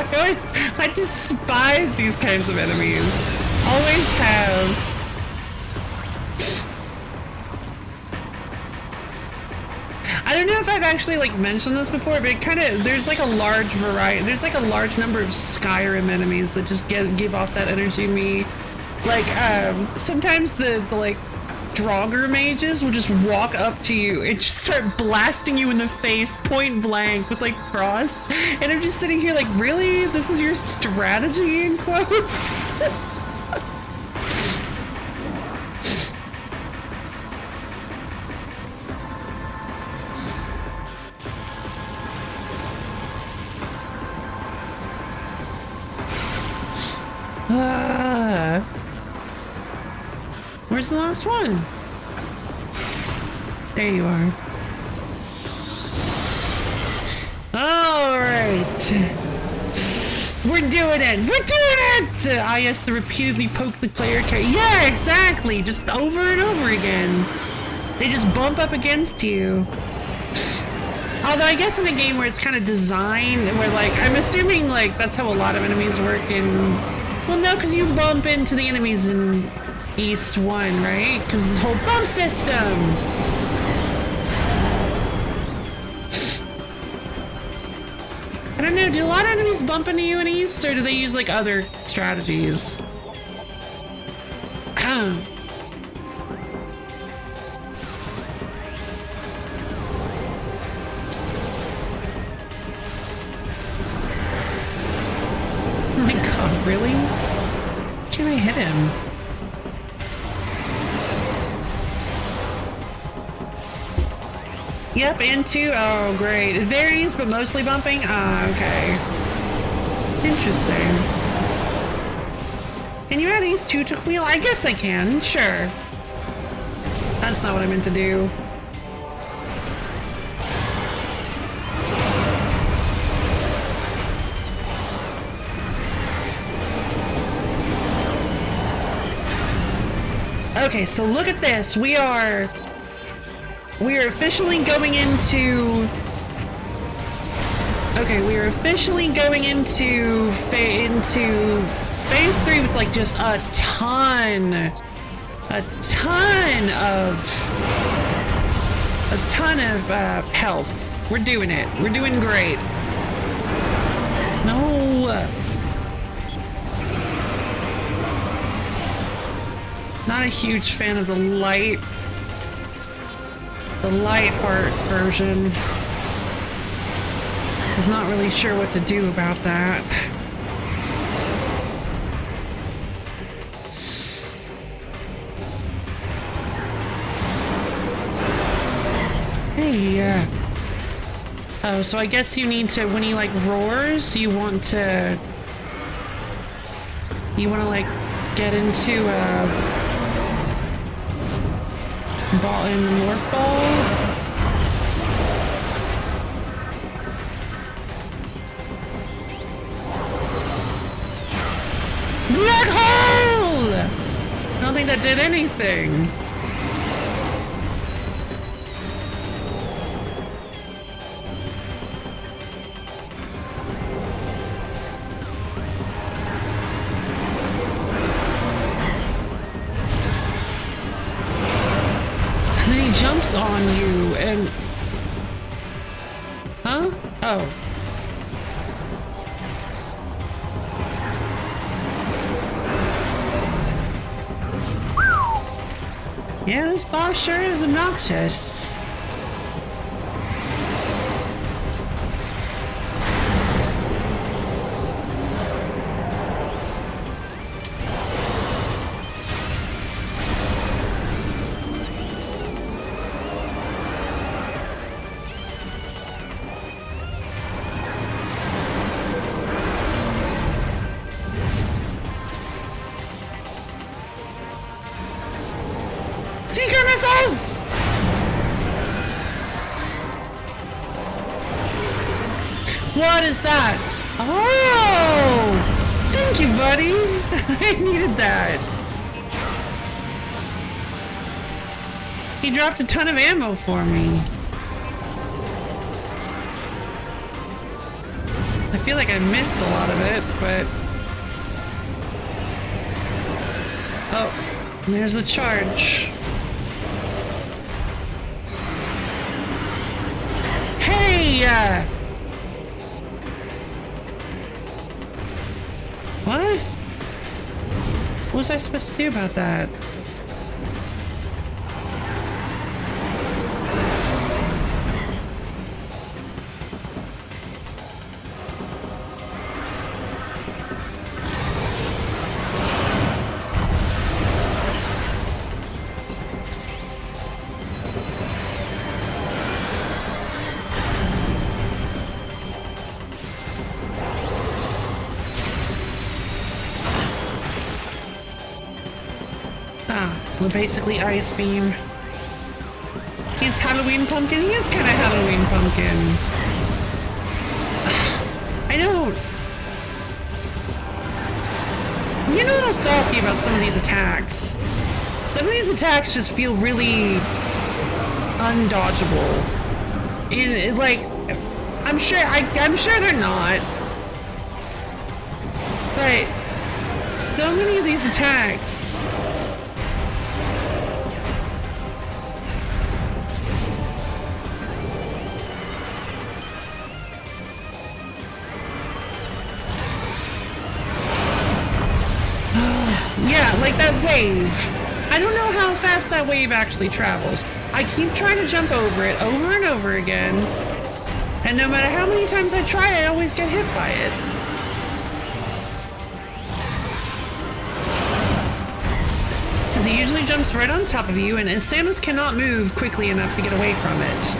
I despise these kinds of enemies. Always have. I don't know if I've actually like mentioned this before, but it kind of, there's like a large variety, there's like a large number of Skyrim enemies that just give off that energy to me. Like, sometimes the like Draugr mages will just walk up to you and just start blasting you in the face point blank with like frost, and I'm just sitting here like, really? This is your strategy, in quotes? where's the last one? There you are. All right. We're doing it! We're doing it! I has to repeatedly poke the player character. Yeah, exactly! Just over and over again. They just bump up against you. Although I guess in a game where it's kind of designed, where like, I'm assuming like that's how a lot of enemies work in... Well, no, because you bump into the enemies in East 1, right? Because this whole bump system! I don't know, do a lot of enemies bump into you in East, or do they use like other strategies? Oh my god, really? Can I hit him? Yep, into. Oh, great. It varies, but mostly bumping? Ah, okay. Interesting. Can you add East 2 to wheel? I guess I can, sure. That's not what I meant to do. Okay, so look at this. We are officially going into... Okay, we are officially going into phase 3 with like just a ton of health. We're doing it. We're doing great. No. Not a huge fan of the light heart version. Was not really sure what to do about that. Hey, oh, so I guess you need to, when he like roars, you want to like get into ball in the morph ball. Black hole! I don't think that did anything. And then he jumps on you and... Huh? Oh. Yeah, this boss sure is obnoxious. Seeker missiles! What is that? Oh! Thank you, buddy! I needed that. He dropped a ton of ammo for me. I feel like I missed a lot of it, but... Oh, there's a charge. Hey! What? What was I supposed to do about that? basically Ice Beam. He's Halloween Pumpkin. He is kind of Halloween Pumpkin. I don't... I'm getting a little salty about some of these attacks. Some of these attacks just feel really undodgeable. Like, I'm sure they're not. But so many of these attacks. Yeah, like that wave. I don't know how fast that wave actually travels. I keep trying to jump over it over and over again. And no matter how many times I try, I always get hit by it. Because he usually jumps right on top of you, and Samus cannot move quickly enough to get away from it.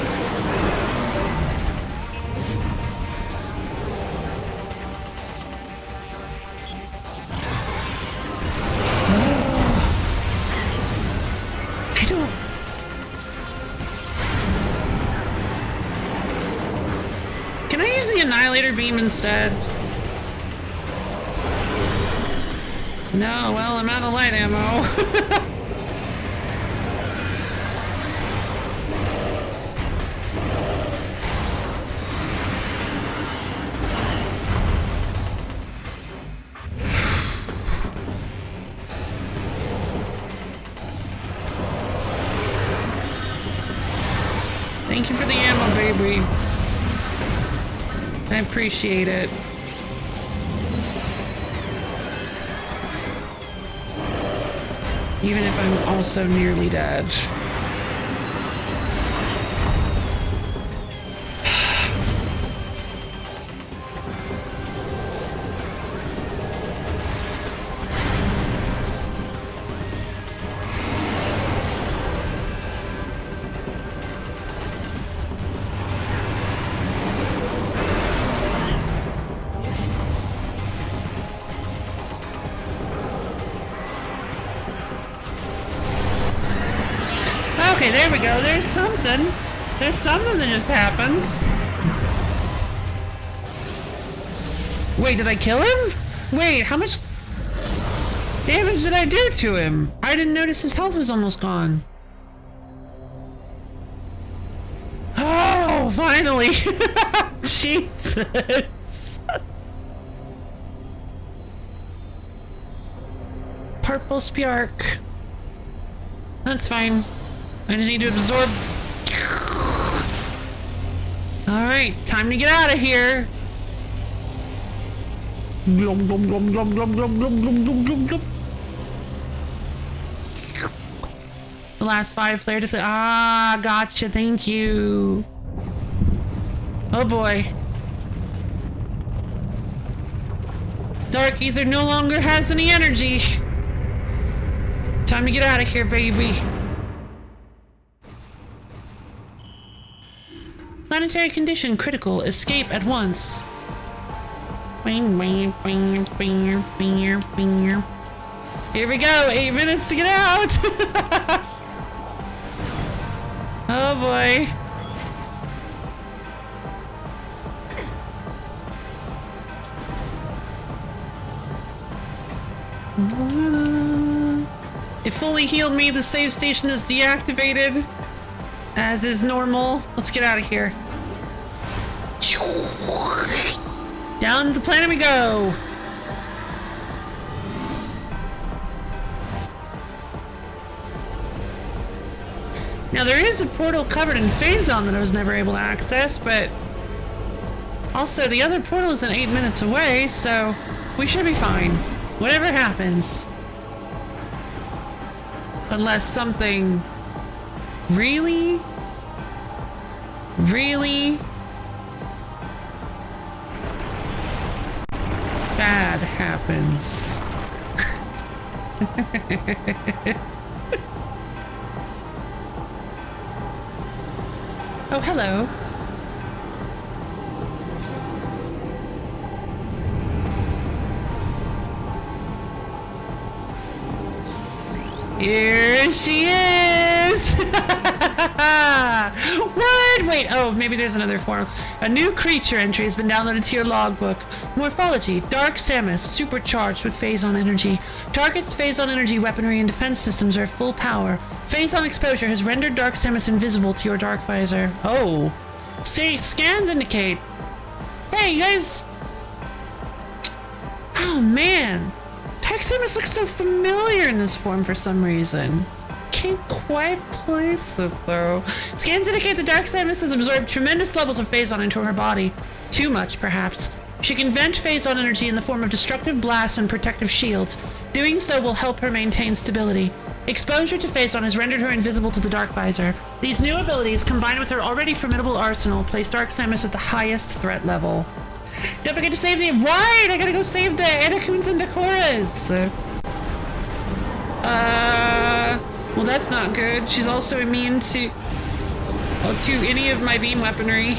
The Annihilator Beam instead. No, well, I'm out of light ammo. Thank you for the ammo, baby. I appreciate it. Even if I'm also nearly dead. Okay, there we go. There's something. There's something that just happened. Wait, did I kill him? Wait, how much damage did I do to him? I didn't notice his health was almost gone. Oh, finally. Jesus. Purple Spjark. That's fine. I just need to absorb. Alright, time to get out of here. Glum, glum, glum, glum, glum, glum, glum, glum, glum, glum, glum. The last 5 flare to say, ah, gotcha, thank you. Oh boy. Dark Ether no longer has any energy. Time to get out of here, baby. Planetary condition critical. Escape at once. Here we go. 8 minutes to get out. Oh boy. It fully healed me. The save station is deactivated, as is normal. Let's get out of here. Down the planet we go. Now there is a portal covered in Phazon that I was never able to access, but also the other portal isn't 8 minutes away, so we should be fine. Whatever happens. Unless something really, really bad happens. Oh, hello. Here she is! What? Wait, oh, maybe there's another form. A new creature entry has been downloaded to your logbook. Morphology, Dark Samus, supercharged with Phazon energy. Target's Phazon energy weaponry and defense systems are full power. Phazon exposure has rendered Dark Samus invisible to your Dark Visor. Oh. Scans indicate. Hey, you guys. Oh, man. Dark Samus looks so familiar in this form for some reason. Can't quite place it though. Scans indicate that Dark Samus has absorbed tremendous levels of Phazon into her body. Too much, perhaps. She can vent Phazon energy in the form of destructive blasts and protective shields. Doing so will help her maintain stability. Exposure to Phazon has rendered her invisible to the Dark Visor. These new abilities, combined with her already formidable arsenal, place Dark Samus at the highest threat level. Don't forget to save the— Right! I gotta go save the Anakuns and Decoras! Well, that's not good. She's also immune to— well, to any of my beam weaponry.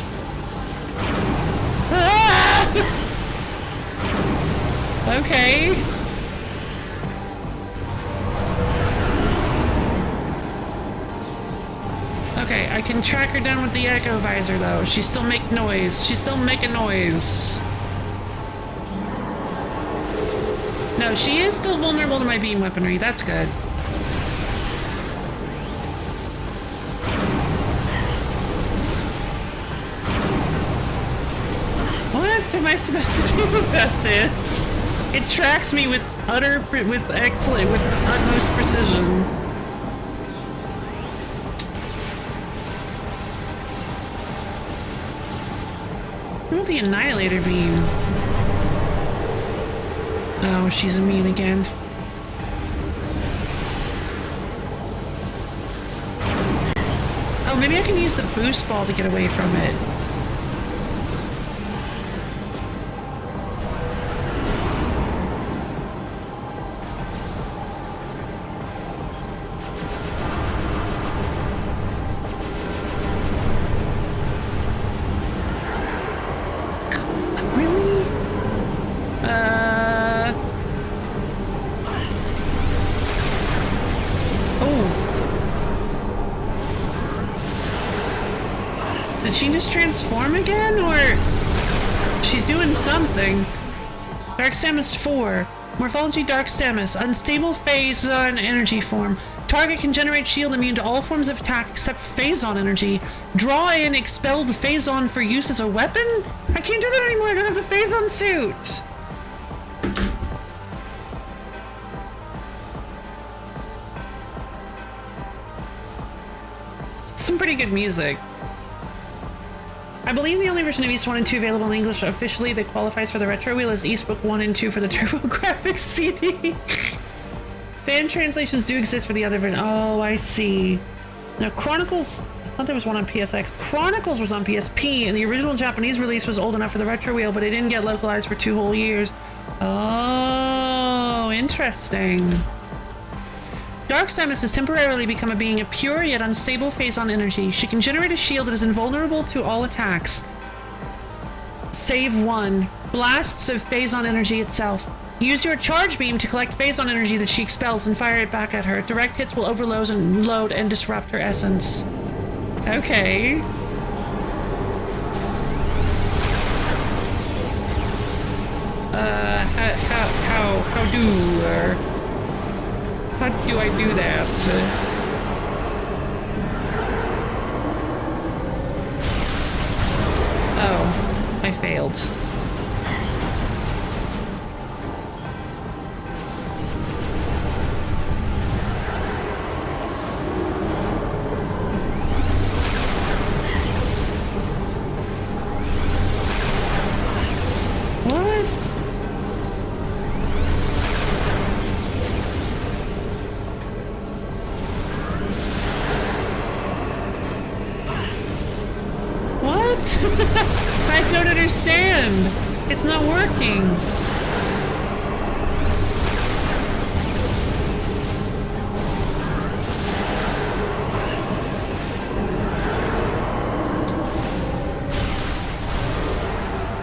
Ah! Okay. Okay, I can track her down with the Echo Visor, though. She's still making noise. She's still making noise. No, she is still vulnerable to my beam weaponry. That's good. What am I supposed to do about this? It tracks me with utmost precision. Not the Annihilator beam. Oh, she's immune again. Oh, maybe I can use the boost ball to get away from it. Did she just transform again, or she's doing something? Dark Samus 4. Morphology Dark Samus. Unstable Phazon energy form. Target can generate shield immune to all forms of attack except Phazon energy. Draw in expelled Phazon for use as a weapon? I can't do that anymore, I don't have the Phazon suit! Some pretty good music. I believe the only version of East 1 and 2 available in English officially that qualifies for the Retro Wheel is East Book 1 and 2 for the TurboGrafx CD. Fan translations do exist for the other version. Oh, I see. Now, Chronicles... I thought there was one on PSX. Chronicles was on PSP, and the original Japanese release was old enough for the Retro Wheel, but it didn't get localized for 2 whole years. Oh, interesting. Dark Samus has temporarily become a being of pure yet unstable Phazon energy. She can generate a shield that is invulnerable to all attacks. Save 1. Blasts of Phazon energy itself. Use your charge beam to collect Phazon energy that she expels and fire it back at her. Direct hits will overload and disrupt her essence. Okay. How do I do that? Oh, I failed. I don't understand. It's not working.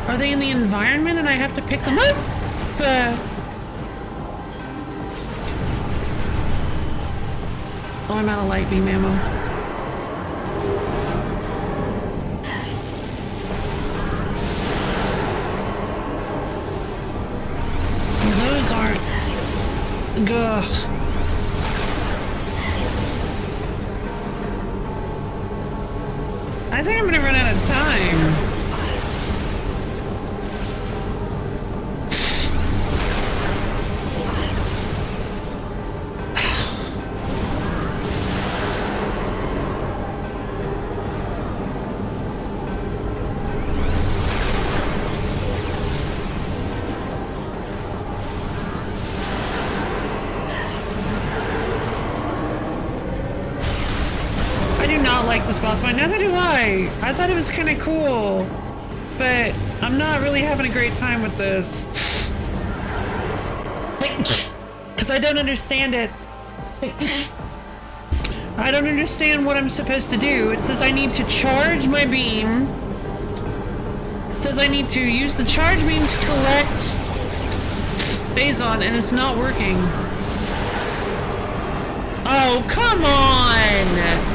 Are they in the environment and I have to pick them up? Oh, I'm out of light beam ammo. Those aren't... Ugh. I think I'm gonna run out of time. Like this boss fight. Neither do I. I thought it was kind of cool, but I'm not really having a great time with this because I don't understand it. I don't understand what I'm supposed to do. It says I need to charge my beam. It says I need to use the charge beam to collect Phazon, and it's not working. Oh, come on!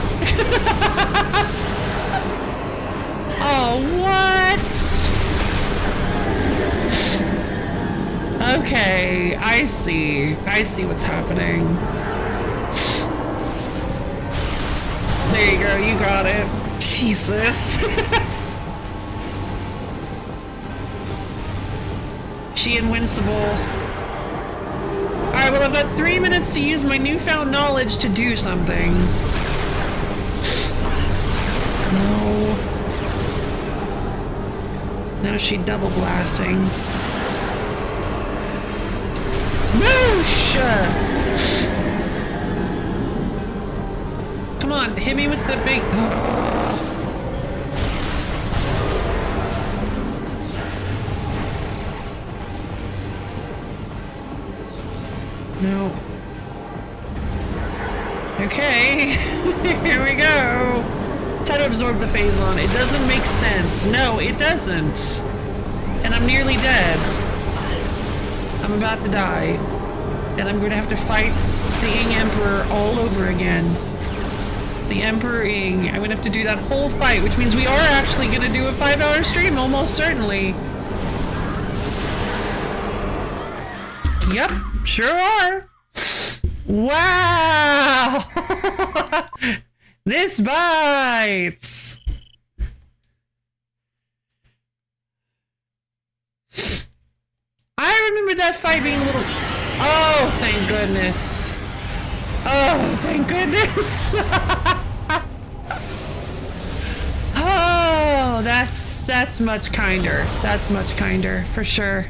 Oh, what? Okay, I see. I see what's happening. There you go, you got it. Jesus. She invincible. Alright, well, I've got 3 minutes to use my newfound knowledge to do something. No. Now she double blasting. Moosh! Come on, hit me with the big... No. Okay. Here we go. Try to absorb the Phazon. It doesn't make sense. No, it doesn't. And I'm nearly dead. I'm about to die. And I'm going to have to fight the Ing Emperor all over again. The Emperor Ing. I'm going to have to do that whole fight, which means we are actually going to do a 5-hour stream, almost certainly. Yep, sure are. Wow! This bites! I remember that fight being a little... Oh, thank goodness. Oh, thank goodness. Oh, that's much kinder. That's much kinder, for sure.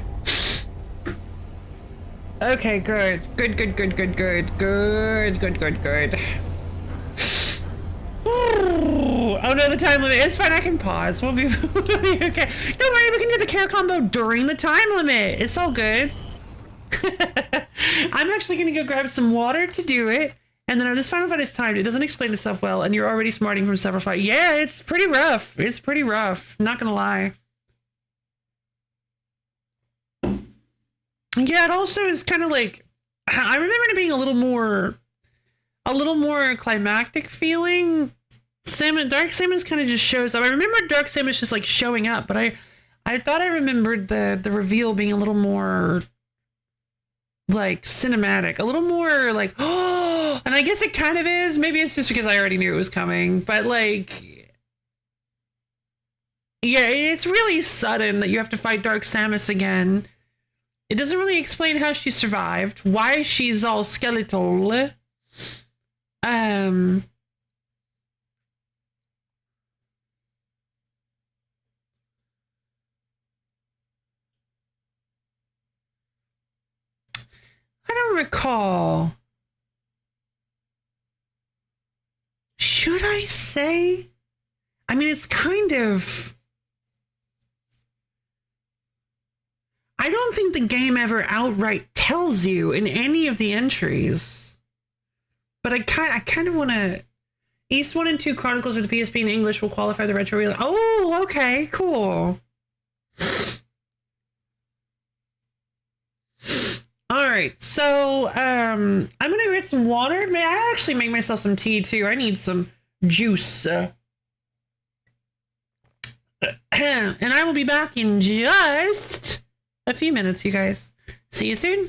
Okay, good. Good. Oh no, the time limit. It's fine, I can pause. We'll be okay. Don't worry, we can do the care combo during the time limit. It's all good. I'm actually gonna go grab some water to do it. And then this final fight is timed. It doesn't explain itself well, and you're already smarting from several fights. Yeah, it's pretty rough. It's pretty rough. Not gonna lie. Yeah, it also is kind of like... I remember it being a little more climactic feeling. Dark Samus kind of just shows up. I remember Dark Samus just like showing up, but I thought I remembered the reveal being a little more like cinematic, a little more like, oh, and I guess it kind of is. Maybe it's just because I already knew it was coming, but like, yeah, it's really sudden that you have to fight Dark Samus again. It doesn't really explain how she survived, why she's all skeletal. I don't recall. Should I say? I mean, it's kind of... I don't think the game ever outright tells you in any of the entries. But I kind of want to... East 1 and 2 Chronicles of the PSP in English will qualify the retro reel. Oh, okay, cool. All right. right, so I'm gonna get some water. May I actually make myself some tea too? I need some juice. And I will be back in just a few minutes, you guys. See you soon.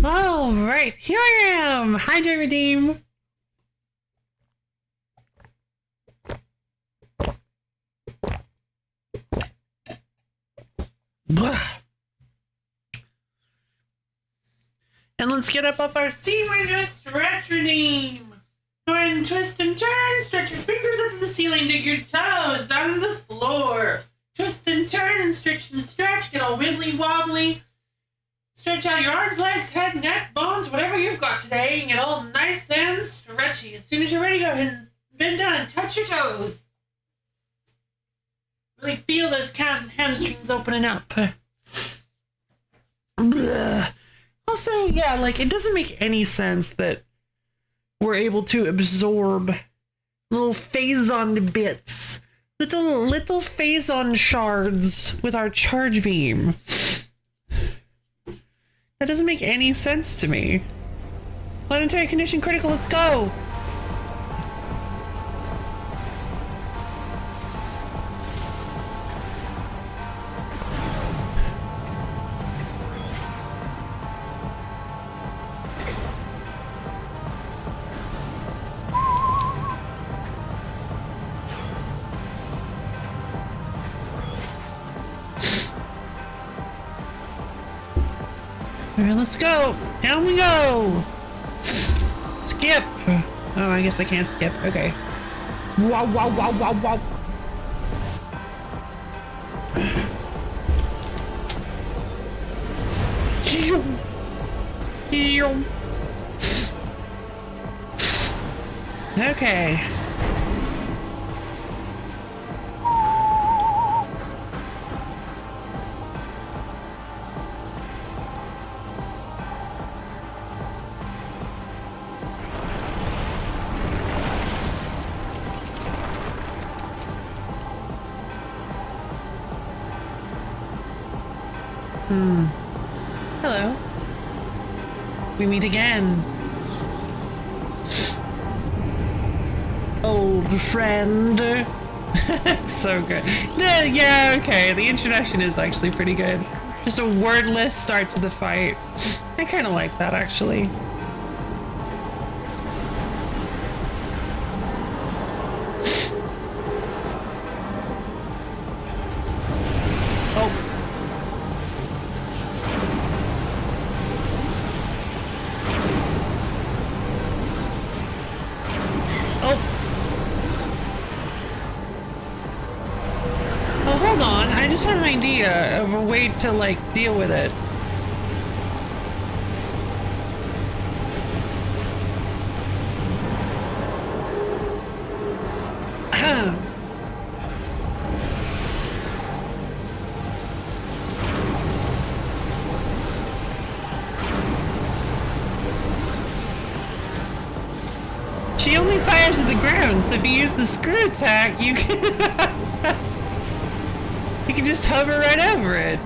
All right, here I am. Hydra Redeem. And let's get up off our seat. We're gonna stretch redeem. Go ahead and twist and turn. Stretch your fingers up to the ceiling. Dig your toes down to the floor. Twist and turn and stretch and stretch. Get all wibbly wobbly. Stretch out your arms, legs, head, neck, bones, whatever you've got today, and get all nice and stretchy. As soon as you're ready, go ahead and bend down and touch your toes. Really feel those calves and hamstrings opening up. Blah. Also, yeah, like, it doesn't make any sense that we're able to absorb little phazon bits, little phazon shards with our charge beam. That doesn't make any sense to me. Planetary condition critical, let's go! Alright, let's go! Down we go! Skip! Oh, I guess I can't skip. Okay. Wow, wow, wow, wow, wow. Okay. Hello. We meet again. Old friend. It's so good. Yeah, okay. The introduction is actually pretty good. Just a wordless start to the fight. I kind of like that, actually. I just had an idea of a way to, like, deal with it. She only fires at the ground, so if you use the screw attack, you can... You can just hover right over it.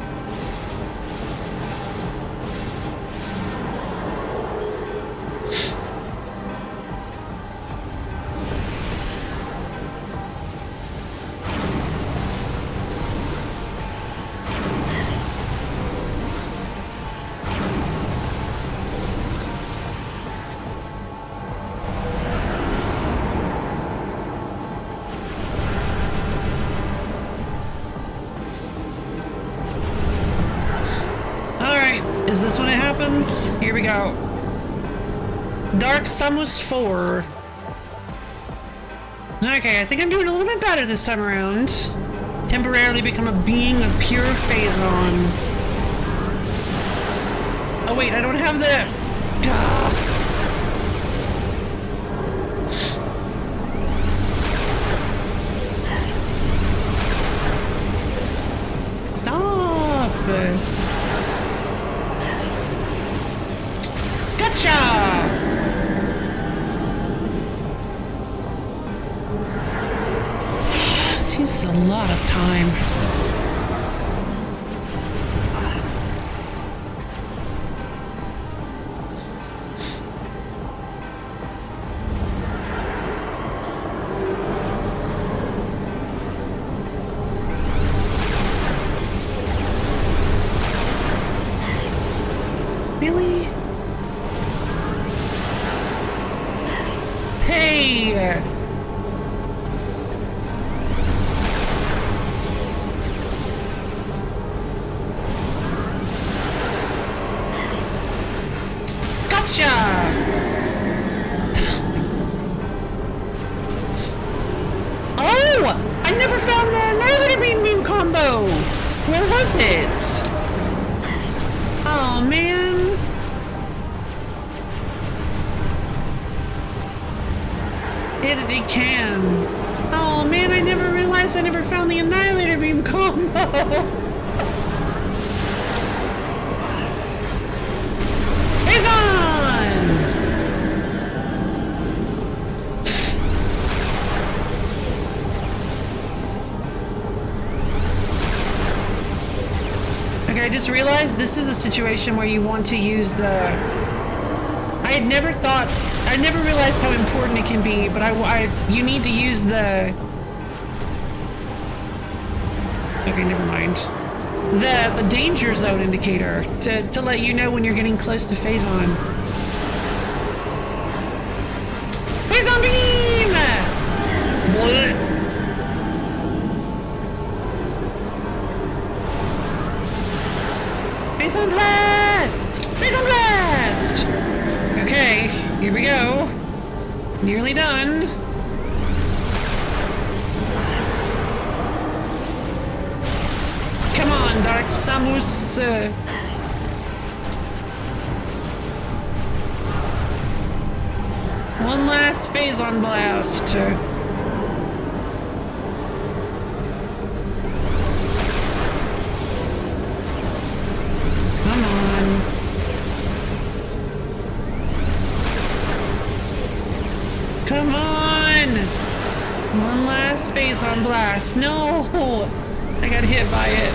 Is this when it happens? Here we go. Dark Samus 4. Okay, I think I'm doing a little bit better this time around. Temporarily become a being of pure phazon. Oh wait, I don't have the... Stop! Gotcha! This uses a lot of time. Really? way! Gotcha! Oh! I never found the annihilator beam combo! Where was it? Oh, man. It can. Oh, man, I never realized I never found the annihilator beam combo! It's on! Okay, I just realized this is a situation where you want to use the... I never realized how important it can be, but you need to use the... Okay, never mind. The danger zone indicator to let you know when you're getting close to Phazon. Phazon beam! What? Phazon blast! Phazon blast! Okay, here we go. Nearly done. Come on, Dark Samus. One last Phazon blast. Come on. Come on! One last Phazon blast. No! I got hit by it.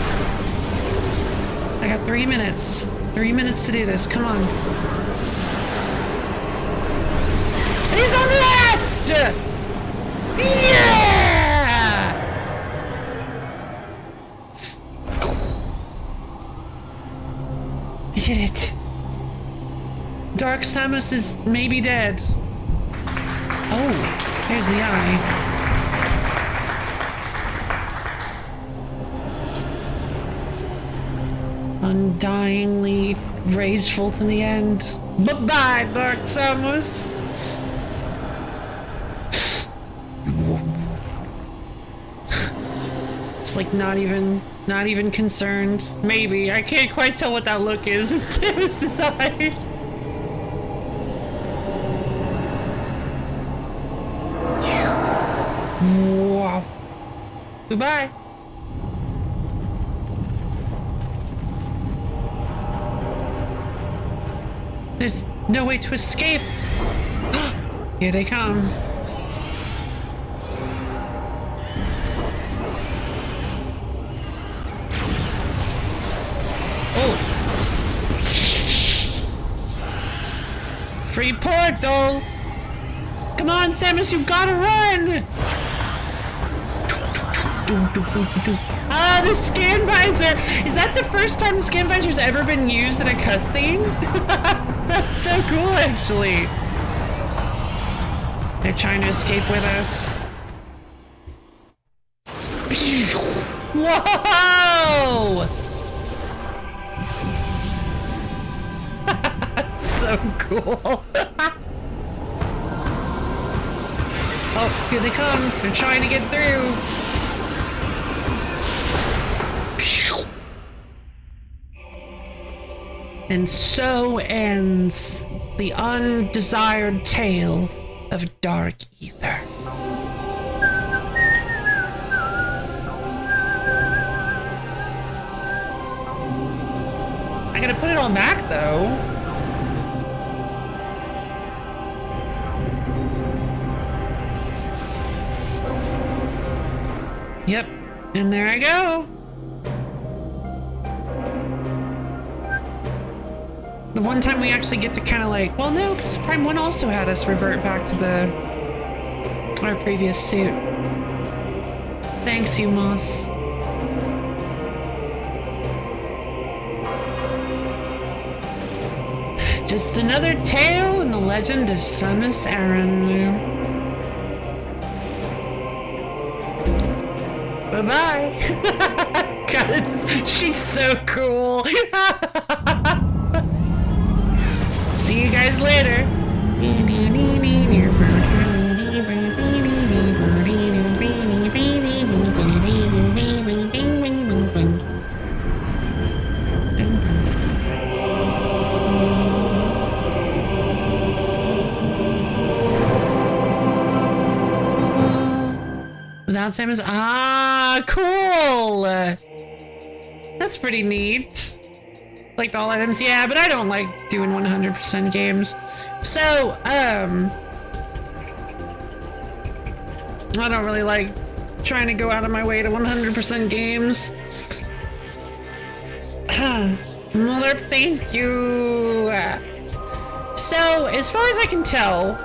I got 3 minutes. 3 minutes to do this. Come on. Phazon blast! Yeah! I did it. Dark Samus is maybe dead. Oh, there's the eye. Undyingly rageful to the end. Bye-bye, Dark Samus. It's like not even concerned. Maybe. I can't quite tell what that look is. It's Samus's eye. Wow. Goodbye. There's no way to escape. Here they come. Oh. Free portal. Come on, Samus, you gotta run. Ah, the scan visor! Is that the first time the scan visor's ever been used in a cutscene? That's so cool, actually. They're trying to escape with us. Whoa! So cool. Oh, here they come. They're trying to get through. And so ends the undesired tale of Dark Ether. I gotta put it on back, though. Yep, and there I go. The one time we actually get to kind of like, well, no, because Prime 1 also had us revert back to our previous suit. Thanks, you Moss. Just another tale in the legend of Samus Aran. Bye-bye. God, she's so cool. See you guys later. Without Samus, cool. That's pretty neat. Liked all items, yeah, but I don't like doing 100% games. So, I don't really like trying to go out of my way to 100% games. Mother, thank you. So, as far as I can tell,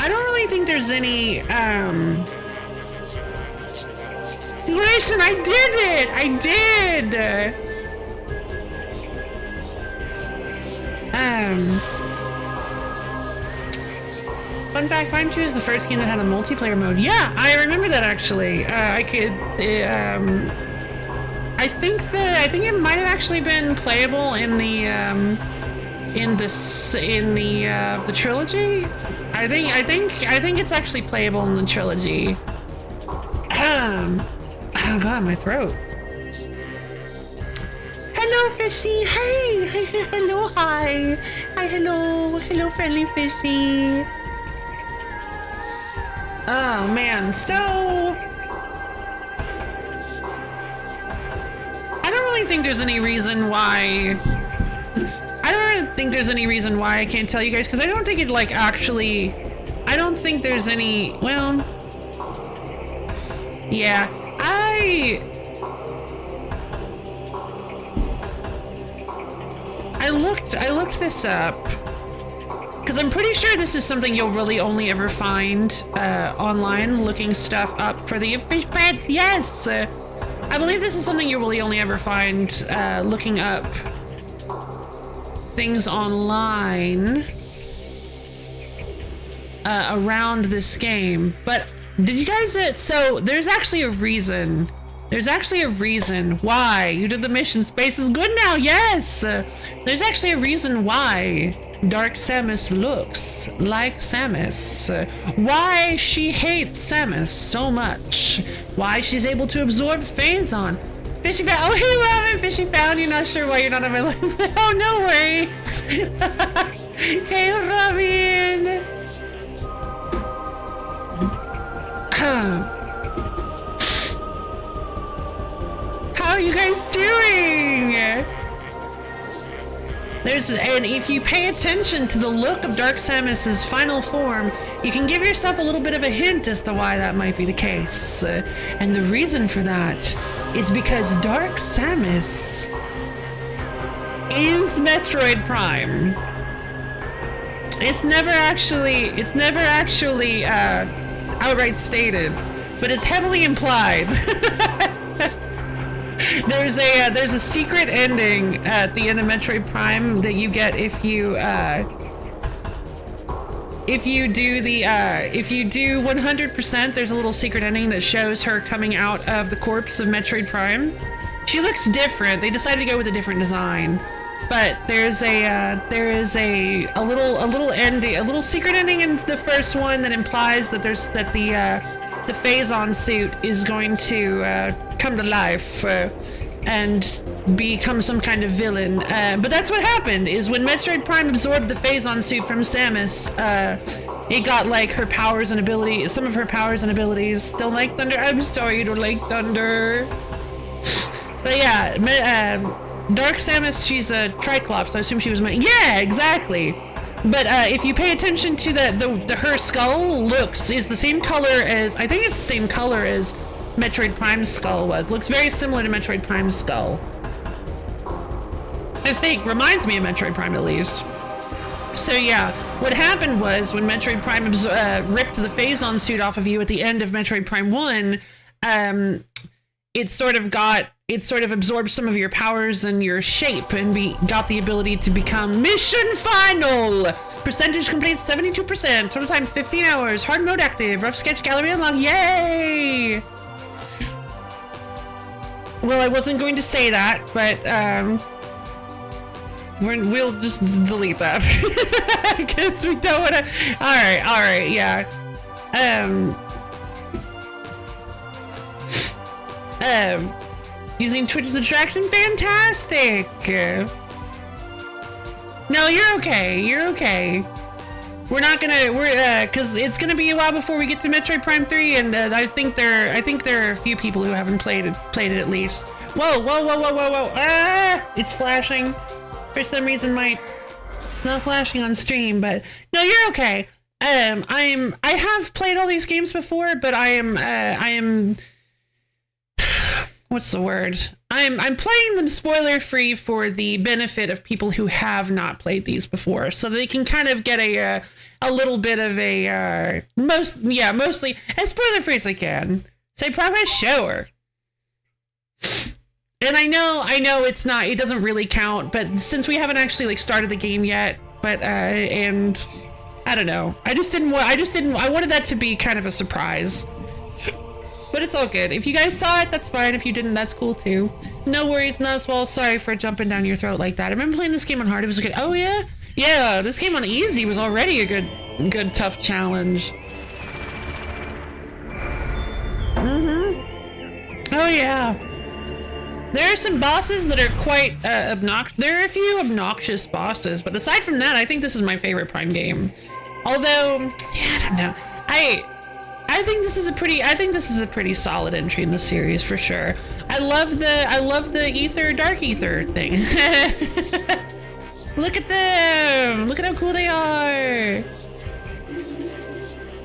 I don't really think there's any, Grayson, I did it! I did! Fun fact, Prime 2 is the first game that had a multiplayer mode. Yeah, I remember that actually. I think it might have actually been playable in the trilogy. I think it's actually playable in the trilogy. Oh god, my throat. Hello, fishy. Hey, hello, hi. Hi, hello, friendly fishy. Oh man, so I don't really think there's any reason why. I don't really think there's any reason why I can't tell you guys, because I don't think it like actually. I don't think there's any. Well, yeah, I looked this up because I'm pretty sure this is something you'll really only ever find online, looking stuff up for the fish pets. Yes, I believe this is something you'll really only ever find looking up things online around this game. But did you guys, so there's actually a reason. There's actually a reason why you did the mission. Space is good now, yes! There's actually a reason why Dark Samus looks like Samus. Why she hates Samus so much. Why she's able to absorb Phazon. Fishy found, oh hey Robin, Fishy found, you're not sure why you're not on my life. Oh, no worries. Hey Robin. How are you guys doing? And if you pay attention to the look of Dark Samus's final form, you can give yourself a little bit of a hint as to why that might be the case. And the reason for that is because Dark Samus is Metroid Prime. It's never actually outright stated, but it's heavily implied. There's a secret ending at the end of Metroid Prime that you get if you do 100%. There's a little secret ending that shows her coming out of the corpse of Metroid Prime. She looks different. They decided to go with a different design, but there is a little ending, a little secret ending in the first one that implies that the Phazon suit is going to come to life and become some kind of villain. But that's what happened, is when Metroid Prime absorbed the Phazon suit from Samus, it got like her powers and abilities, some of her powers and abilities. Don't like thunder? I'm sorry you don't like thunder. But yeah, Dark Samus, she's a Triclops, so I assume she was yeah, exactly. But if you pay attention to her skull is the same color as, I think it's the same color as Metroid Prime's skull was. Looks very similar to Metroid Prime's skull. I think, reminds me of Metroid Prime at least. So yeah, what happened was when Metroid Prime ripped the Phazon suit off of you at the end of Metroid Prime 1, it sort of got it sort of absorbs some of your powers and your shape, and got the ability to become mission final. Percentage complete 72%. Total time 15 hours. Hard mode active. Rough sketch gallery unlocked. Yay! Well, I wasn't going to say that, but we'll just delete that because we don't want to. All right, yeah. Using Twitch as attraction, fantastic. No, you're okay. Cause it's gonna be a while before we get to Metroid Prime 3, and I think there are a few people who haven't played it at least. Whoa! Ah! It's flashing. For some reason, it's not flashing on stream, but no, you're okay. I have played all these games before, but I am. What's the word? I'm playing them spoiler free for the benefit of people who have not played these before, so they can kind of get a little bit of a mostly as spoiler free as I can. Say progress shower. And I know it doesn't really count, but since we haven't actually started the game yet, but and I don't know. I wanted that to be kind of a surprise. But it's all good. If you guys saw it, that's fine. If you didn't, that's cool too. No worries, Nuzwall. Sorry for jumping down your throat like that. I remember playing this game on hard. It was good. Oh yeah? Yeah, this game on easy was already a good tough challenge. Oh yeah. There are some bosses that are quite obnoxious. There are a few obnoxious bosses, but aside from that, I think this is my favorite Prime game. Although, yeah, I don't know. I think this is a pretty solid entry in the series for sure. I love the dark ether thing. Look at them! Look at how cool they are!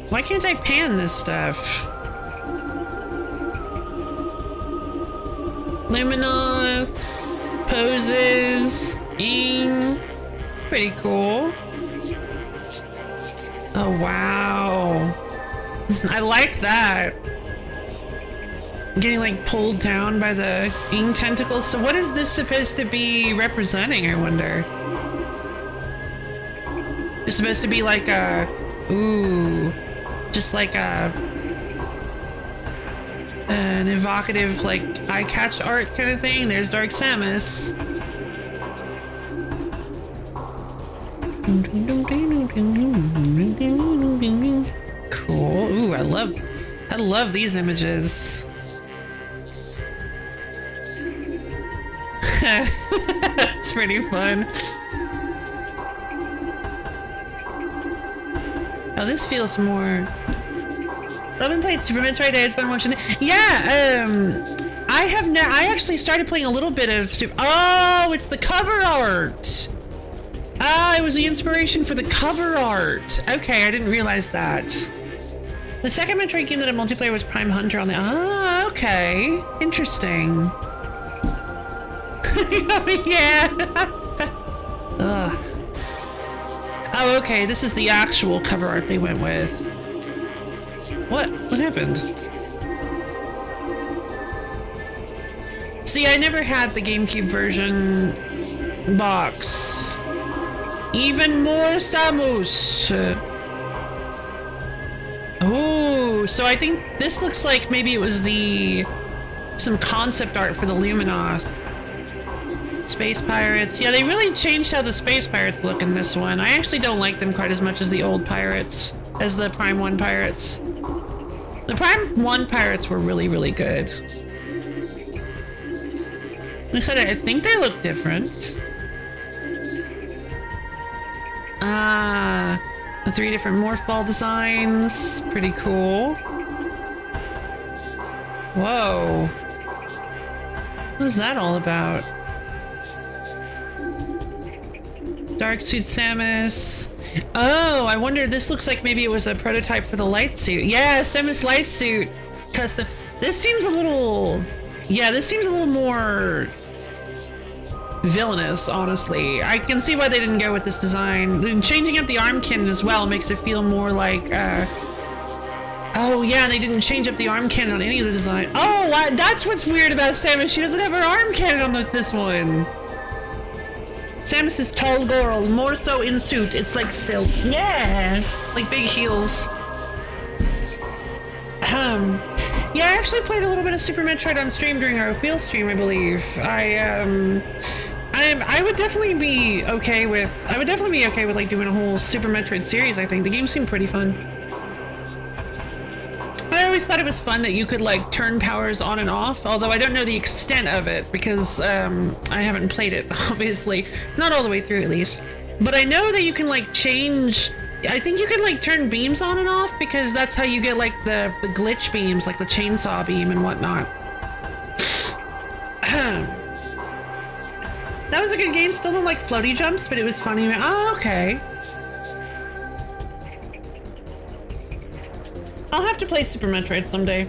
Why can't I pan this stuff? Luminoth, poses, ing, pretty cool. Oh wow. I like that. Getting like pulled down by the ing tentacles. So what is this supposed to be representing, I wonder? It's supposed to be like a, just like an evocative like eye catch art kind of thing. There's Dark Samus. Cool. Ooh, I love these images. That's pretty fun. Oh, this feels more. I haven't played Super Metroid. I had fun watching it. Yeah, I actually started playing a little bit of Super. Oh, it's the cover art. Ah, it was the inspiration for the cover art. Okay, I didn't realize that. The second Metroid game that had multiplayer was Prime Hunter on the. Ah, okay, interesting. Yeah. Ugh. Oh, okay. This is the actual cover art they went with. What? What happened? See, I never had the GameCube version box. Even more Samus. Oh, so I think this looks like maybe it was some concept art for the Luminoth. Space Pirates. Yeah, they really changed how the Space Pirates look in this one. I actually don't like them quite as much as the old pirates, as the Prime 1 pirates. The Prime 1 pirates were really, really good. I said I think they look different. Ah, the 3 different morph ball designs. Pretty cool. Whoa. What's that all about? Dark Suit Samus. Oh, I wonder, this looks like maybe it was a prototype for the light suit. Yeah, Samus light suit custom. This seems a little, yeah, this seems a little more villainous, honestly. I can see why they didn't go with this design. And changing up the armkin as well makes it feel more like Oh yeah, and they didn't change up the arm cannon on any of the design. Oh, that's what's weird about Samus. She doesn't have her arm cannon on this one. Samus is tall girl, more so in suit. It's like stilts. Yeah, like big heels. Yeah, I actually played a little bit of Super Metroid on stream during our wheel stream, I believe. I would definitely be okay with. I would definitely be okay with like doing a whole Super Metroid series. I think the game seemed pretty fun. I always thought it was fun that you could like turn powers on and off, although I don't know the extent of it because I haven't played it, obviously. Not all the way through at least. But I know that you can like change, I think you can like turn beams on and off because that's how you get like the glitch beams, like the chainsaw beam and whatnot. That was a good game, still don't like floaty jumps, but it was funny. Oh, okay. I'll have to play Super Metroid someday.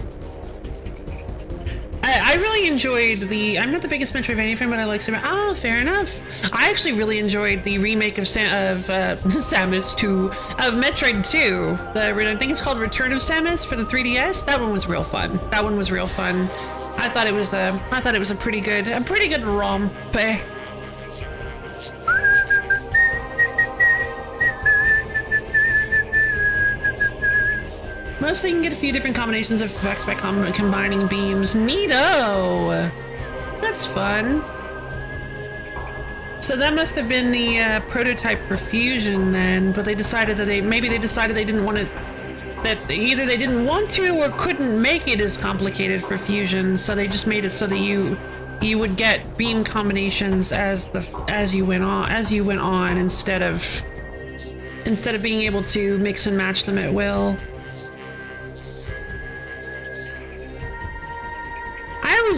I really enjoyed I'm not the biggest Metroid fan, but I like Super. Oh, fair enough. I actually really enjoyed the remake of Samus 2, of Metroid 2. I think it's called Return of Samus for the 3DS. That one was real fun. That one was real fun. I thought it was a pretty good romp. Mostly you can get a few different combinations of effects by combining beams. Neato! That's fun. So that must have been the prototype for Fusion then, but they decided that they didn't want to, that either they didn't want to or couldn't make it as complicated for Fusion, so they just made it so that you would get beam combinations as you went on instead of being able to mix and match them at will.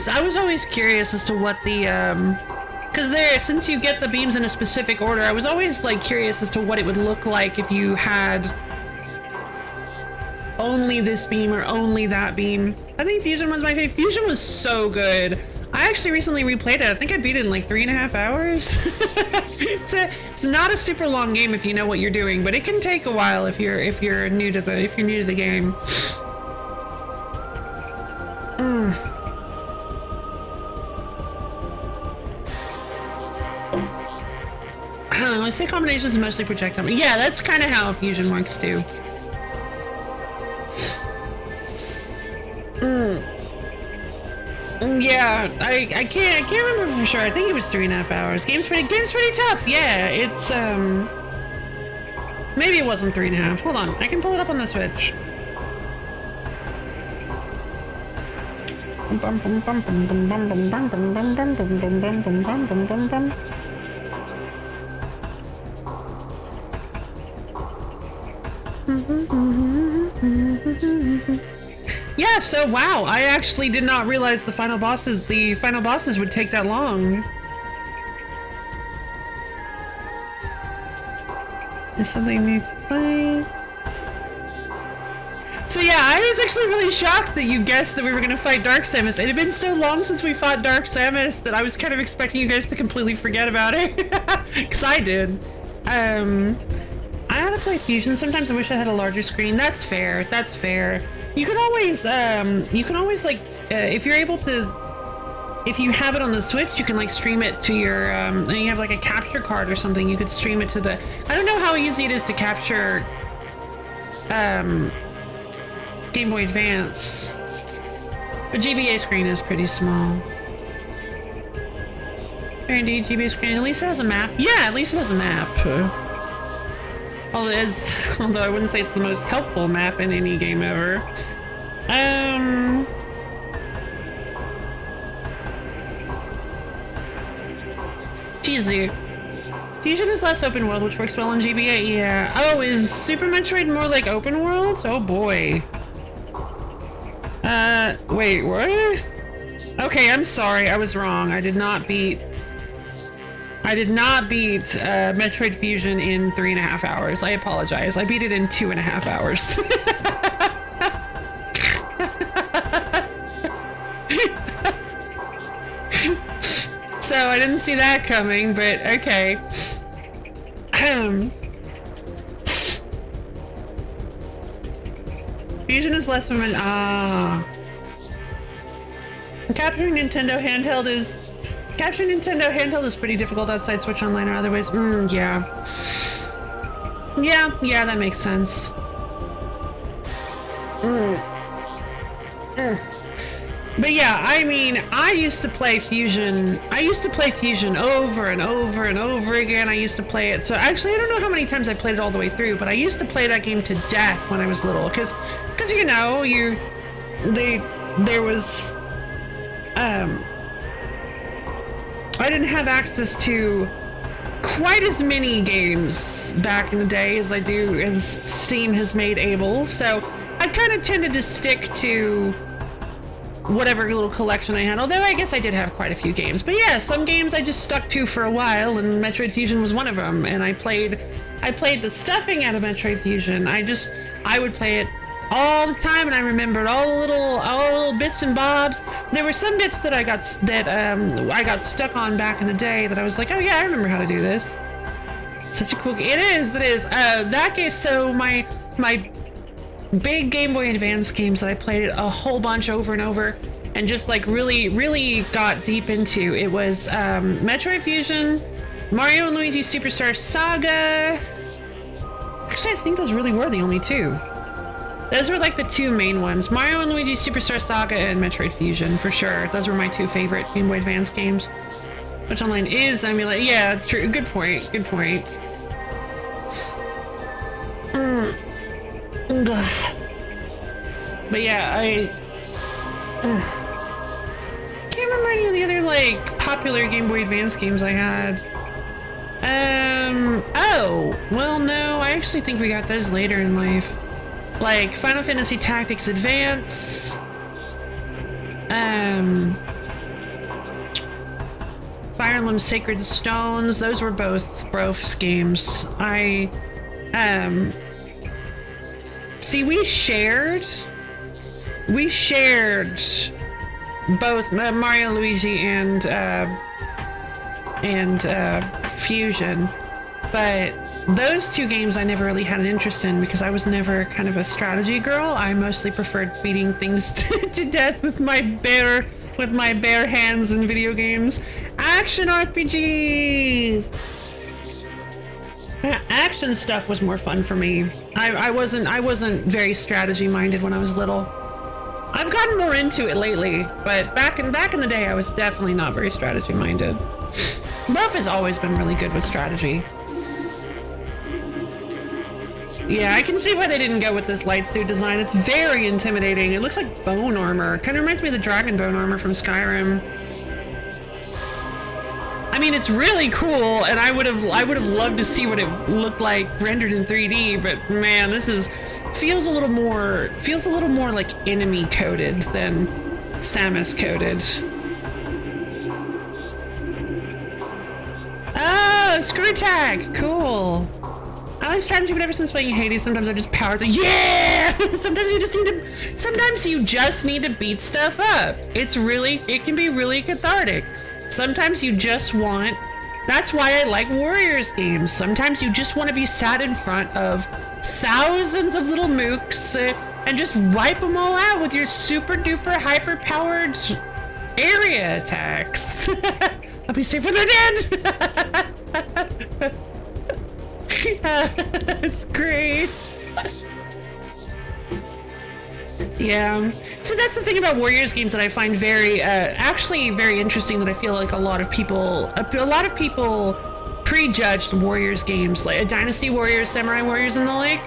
I was always curious as to what the because since you get the beams in a specific order, I was always like curious as to what it would look like if you had only this beam or only that beam. I think Fusion was my favorite. Fusion was so good. I actually recently replayed it. I think I beat it in like 3.5 hours. It's not a super long game if you know what you're doing, but it can take a while if you're new to the game. I don't know, I say combinations mostly projectile. Yeah, that's kind of how Fusion works too. Yeah, I can't remember for sure. I think it was 3.5 hours. Game's pretty tough. Yeah, it's maybe it wasn't 3.5. Hold on, I can pull it up on the Switch. Yeah, so wow, I actually did not realize the final bosses would take that long. There's something I need to play. So yeah, I was actually really shocked that you guessed that we were gonna fight Dark Samus. It had been so long since we fought Dark Samus that I was kind of expecting you guys to completely forget about it. Cause I did. I had to play Fusion. Sometimes I wish I had a larger screen. That's fair. That's fair. You can always like, if you're able to, if you have it on the Switch, you can like stream it to your, and you have like a capture card or something, you could stream it to the, I don't know how easy it is to capture, Game Boy Advance, but GBA screen is pretty small. Fair indeed, GBA screen, at least it has a map. Yeah, at least it has a map. Although I wouldn't say it's the most helpful map in any game ever. Cheesy. Fusion is less open world, which works well in GBA, yeah. Oh, is Super Metroid more like open world? Oh boy. Wait, what? Okay, I'm sorry, I was wrong. I did not beat Metroid Fusion in 3.5 hours. I apologize. I beat it in 2.5 hours. So I didn't see that coming, but okay. Fusion is less of an Capturing Nintendo handheld is pretty difficult outside Switch Online or otherwise. Yeah. Yeah, that makes sense. But yeah, I mean, I used to play Fusion over and over and over again. I used to play it. So actually, I don't know how many times I played it all the way through, but I used to play that game to death when I was little. Because you know, there was, I didn't have access to quite as many games back in the day as Steam has made able. So I kind of tended to stick to whatever little collection I had, although I guess I did have quite a few games. But yeah, some games I just stuck to for a while, and Metroid Fusion was one of them. And I played the stuffing out of Metroid Fusion. I would play it all the time, and I remembered all the little bits and bobs. There were some bits that I got stuck on back in the day that I was like, oh yeah, I remember how to do this. Such a cool game. It is. That game. So my big Game Boy Advance games that I played a whole bunch over and over and just like really got deep into, it was Metroid Fusion, Mario and Luigi Superstar Saga. Actually, I think those really were the only two. Those were like the two main ones. Mario and Luigi Superstar Saga and Metroid Fusion, for sure. Those were my two favorite Game Boy Advance games. Which online is emulated. Yeah, true. Good point. But yeah, I can't remember any of the other like popular Game Boy Advance games I had. Oh, well no, I actually think we got those later in life. Like Final Fantasy Tactics Advance. Fire Emblem Sacred Stones, those were both Brof's games. See, we shared both Mario, Luigi, and Fusion, but those two games I never really had an interest in because I was never kind of a strategy girl. I mostly preferred beating things to death with my bare hands in video games. Action RPGs. Action stuff was more fun for me. I wasn't very strategy minded when I was little. I've gotten more into it lately, but back in the day I was definitely not very strategy minded. Buff has always been really good with strategy. Yeah, I can see why they didn't go with this light suit design. It's very intimidating. It looks like bone armor. Kind of reminds me of the dragon bone armor from Skyrim. I mean, it's really cool, and I would have loved to see what it looked like rendered in 3D. But man, this feels a little more like enemy coded than Samus coded. Oh, screw tag, cool. I like strategy, but ever since playing Hades, sometimes I just power through. Yeah! Sometimes you just need to beat stuff up. It can be really cathartic. Sometimes you just want, that's why I like Warriors games. Sometimes you just want to be sat in front of thousands of little mooks and just wipe them all out with your super duper hyper powered area attacks. I'll be safe when they're dead. It's great. Yeah. So that's the thing about Warriors games that I find actually very interesting, that I feel like a lot of people prejudged Warriors games, like Dynasty Warriors, Samurai Warriors, and the like.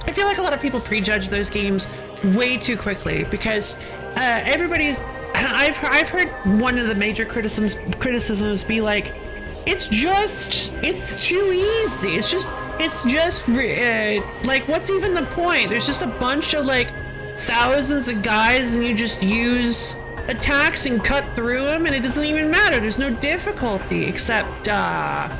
I feel like a lot of people prejudge those games way too quickly because I've heard one of the major criticisms be like, it's too easy. It's just like, what's even the point? There's just a bunch of like thousands of guys and you just use attacks and cut through them and it doesn't even matter. There's no difficulty, except that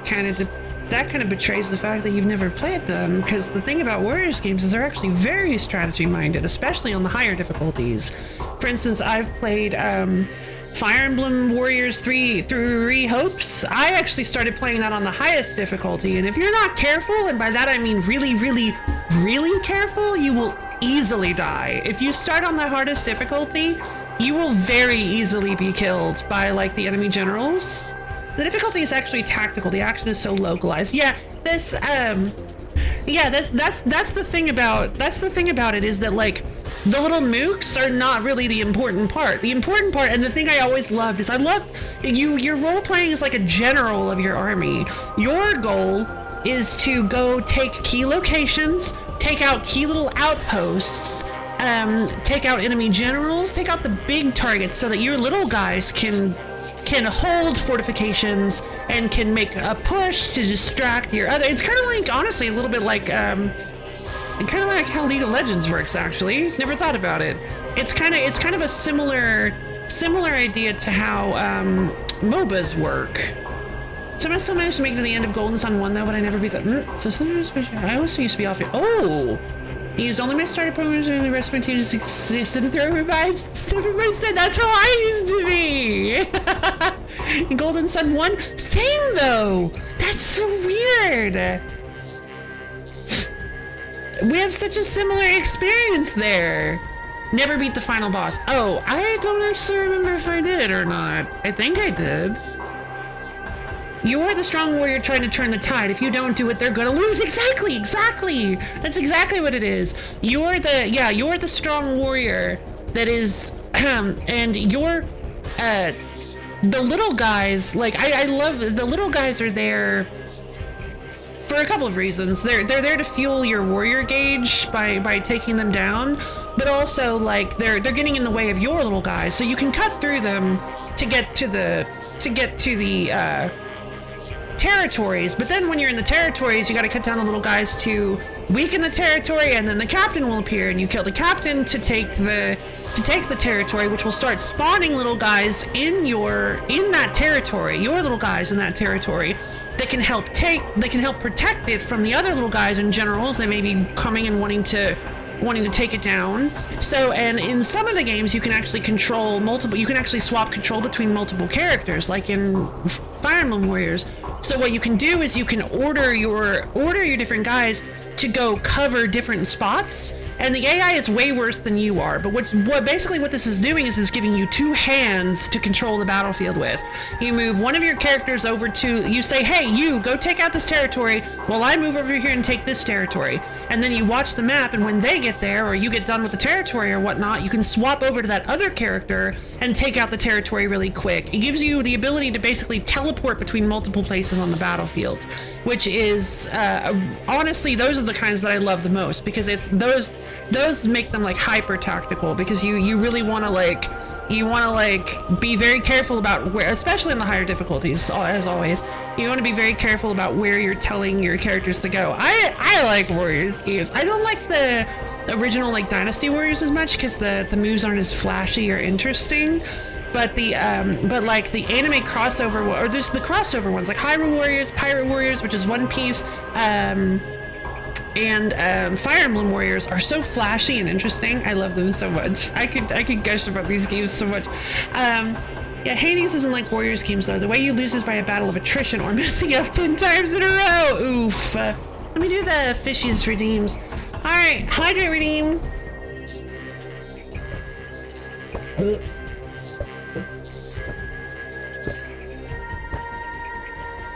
kind of betrays the fact that you've never played them, because the thing about Warriors games is they're actually very strategy minded, especially on the higher difficulties. For instance, I've played Fire Emblem Warriors 3 through Hopes. I actually started playing that on the highest difficulty, and if you're not careful, and by that I mean really, really, really careful, you will easily die. If you start on the hardest difficulty, you will very easily be killed by like the enemy generals. The difficulty is actually tactical. The action is so localized. Yeah, that's the thing about it is that like the little mooks are not really the important part. The important part, and the thing I always loved, is I love your role playing is like a general of your army. Your goal is to go take key locations, take out key little outposts, take out enemy generals, take out the big targets so that your little guys can hold fortifications and can make a push to distract your other. It's kind of like, honestly, a little bit like kind of like how League of Legends works, actually. Never thought about it. It's kind of a similar idea to how MOBAs work. So I still managed to make it to the end of Golden Sun 1 though, but I never beat that. I also used to be off it. Oh! I used only my starter Pokemon and the rest of my team just existed to throw revives and stuff in my stead. That's how I used to be! In Golden Sun 1? Same though! That's so weird! We have such a similar experience there. Never beat the final boss. Oh, I don't actually remember if I did or not. I think I did. You are the strong warrior trying to turn the tide. If you don't do it, they're gonna lose. Exactly. That's exactly what it is. You're the strong warrior that is, and you're, the little guys, like, I love, the little guys are there for a couple of reasons. They're there to fuel your warrior gauge by taking them down, but also like they're getting in the way of your little guys, so you can cut through them to get to the territories. But then when you're in the territories, you got to cut down the little guys to weaken the territory, and then the captain will appear, and you kill the captain to take the territory, which will start spawning little guys in that territory, your little guys in that territory. That can help protect it from the other little guys and generals that may be coming and wanting to take it down. So, and in some of the games, you can actually swap control between multiple characters, like in Fire Emblem Warriors. So what you can do is you can order your different guys to go cover different spots, and the AI is way worse than you are. But what this is doing is it's giving you two hands to control the battlefield with. You move one of your characters over to, you say, hey, you go take out this territory while I move over here and take this territory. And then you watch the map, and when they get there, or you get done with the territory or whatnot, you can swap over to that other character and take out the territory really quick. It gives you the ability to basically teleport between multiple places on the battlefield, which is, honestly, those are the kinds that I love the most, because it's those make them like hyper tactical, because you really want to be very careful about where, especially in the higher difficulties, as always, you want to be very careful about where you're telling your characters to go. I like Warriors games. I don't like the original like Dynasty Warriors as much, because the moves aren't as flashy or interesting. But but like the anime crossover, or there's the crossover ones like Hyrule Warriors, Pirate Warriors, which is One Piece, and Fire Emblem Warriors are so flashy and interesting. I love them so much. I could gush about these games so much. Yeah, Hades isn't like Warriors games though. The way you lose is by a battle of attrition or messing up 10 times in a row. Oof. Let me do the fishies redeems. All right, hydrate redeem.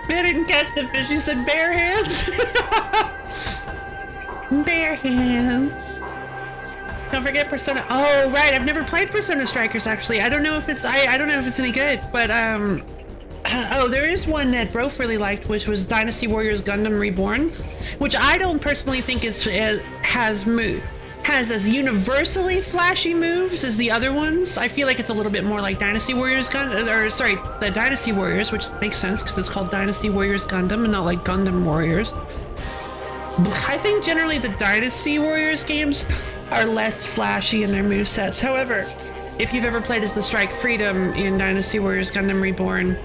I didn't catch the fish. You said bare hands. Bare hands. Don't forget Persona. Oh, right. I've never played Persona Strikers, actually. I don't know if it's any good, but oh, there is one that Brof really liked, which was Dynasty Warriors Gundam Reborn, which I don't personally think has as universally flashy moves as the other ones. I feel like it's a little bit more like Dynasty Warriors the Dynasty Warriors, which makes sense because it's called Dynasty Warriors Gundam and not like Gundam Warriors. I think generally the Dynasty Warriors games are less flashy in their movesets. However, if you've ever played as the Strike Freedom in Dynasty Warriors Gundam Reborn,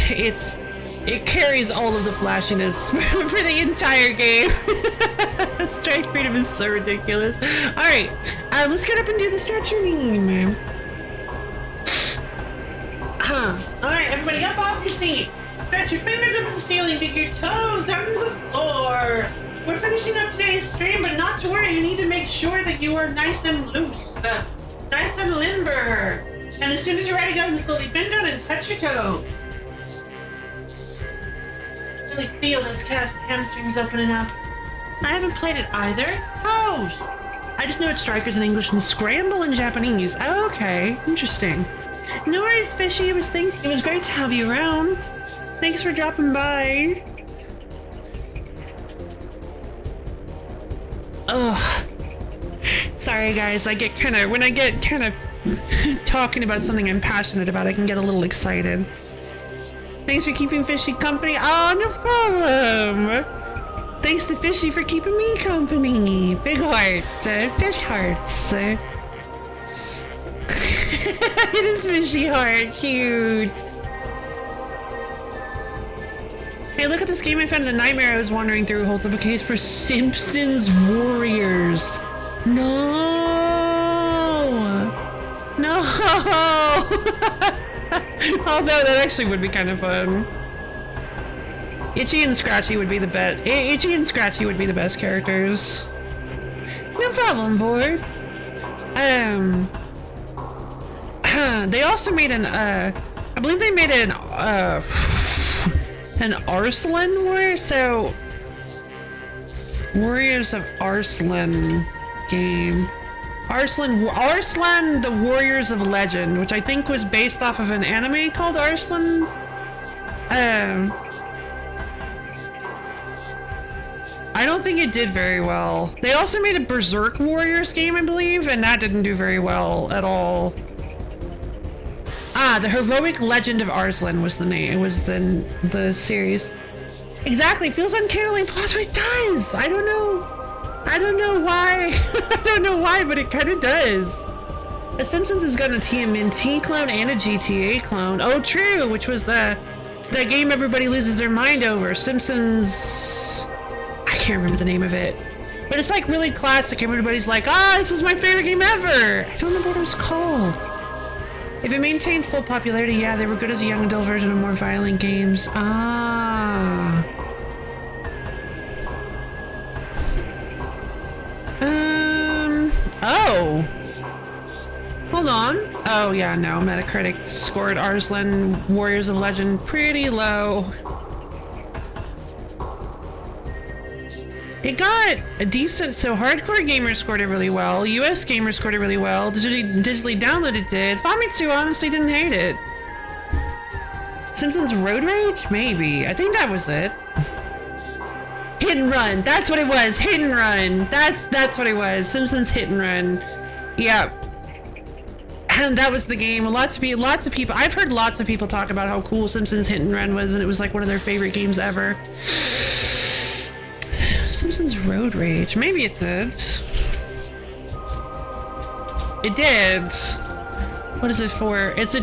it carries all of the flashiness for the entire game. Strike Freedom is so ridiculous. Alright, let's get up and do the stretch redeem. Alright, everybody up off your seat. Stretch your fingers up to the ceiling, dig your toes down to the floor. we're finishing up today's stream, but not to worry. You need to make sure that you are nice and loose, nice and limber. And as soon as you're ready, go and slowly bend down and touch your toe. Really feel those hamstrings opening up. I haven't played it either. Oh, I just know it's strikers in English and scramble in Japanese. Oh, okay, interesting. No worries, Fishy. It was great to have you around. Thanks for dropping by. Ugh. Sorry, guys. When I get kind of talking about something I'm passionate about, I can get a little excited. Thanks for keeping Fishy company. Oh, no problem. Thanks to Fishy for keeping me company. Big heart. Fish hearts. It is Fishy heart. Cute. Hey, look at this game I found in the nightmare I was wandering through. Holds up a case for Simpsons Warriors. No. No. Although that actually would be kind of fun. Itchy and Scratchy would be the best. Itchy and Scratchy would be the best characters. No problem, boy. They also made I believe they made an Arslan Warrior. So Warriors of Arslan game. Arslan, the Warriors of Legend, which I think was based off of an anime called Arslan. I don't think it did very well. They also made a Berserk Warriors game, I believe, and that didn't do very well at all. The Heroic Legend of Arslan was the name. It was the series. Exactly, feels uncannily possible. It does. I don't know why. I don't know why, but it kind of does. The Simpsons has got a TMNT clone and a GTA clone. Oh, true, which was that game everybody loses their mind over. Simpsons. I can't remember the name of it, but it's like really classic. Everybody's like, this was my favorite game ever. I don't remember what it was called. If it maintained full popularity, yeah, they were good as a young adult version of more violent games. Oh. Hold on. Oh, yeah, no. Metacritic scored Arslan Warriors of Legend pretty low. It got a decent, so hardcore gamers scored it really well, US gamers scored it really well, digitally downloaded did. Famitsu honestly didn't hate it. Simpsons Road Rage? Maybe. I think that was it. Hit and Run. That's what it was. Hit and Run. That's what it was. Simpsons Hit and Run. Yeah. And that was the game. Lots of people. I've heard lots of people talk about how cool Simpsons Hit and Run was, and it was like one of their favorite games ever. Simpsons Road Rage. Maybe it did. It did. What is it for? It's a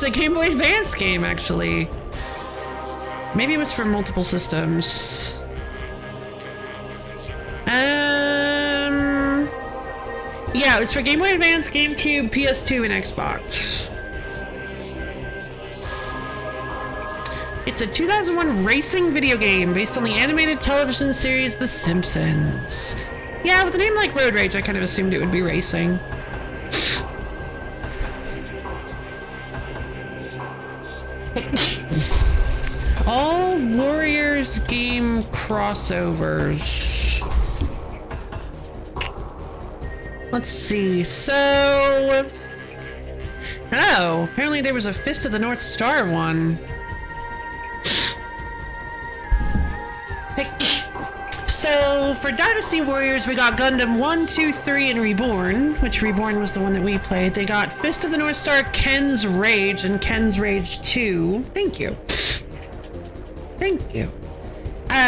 Game Boy Advance game, actually. Maybe it was for multiple systems. Yeah, it was for Game Boy Advance, GameCube, PS2, and Xbox. It's a 2001 racing video game based on the animated television series The Simpsons. Yeah, with a name like Road Rage, I kind of assumed it would be racing. All Warriors game crossovers. Let's see, so... Oh, apparently there was a Fist of the North Star one. So, for Dynasty Warriors, we got Gundam 1, 2, 3, and Reborn, which Reborn was the one that we played. They got Fist of the North Star, Ken's Rage, and Ken's Rage 2. Thank you. Thank you.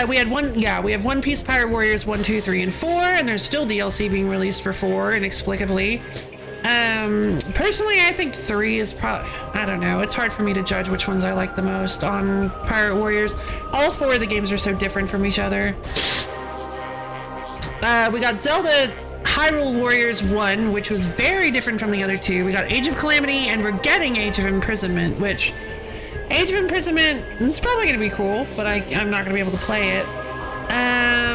We have One Piece Pirate Warriors 1, 2, 3, and 4, and there's still DLC being released for 4, inexplicably. Personally, I think 3 is probably, I don't know, it's hard for me to judge which ones I like the most on Pirate Warriors. All 4 of the games are so different from each other. We got Zelda Hyrule Warriors 1, which was very different from the other 2. We got Age of Calamity, and we're getting Age of Imprisonment, which... Age of Imprisonment is probably going to be cool, but I'm not going to be able to play it.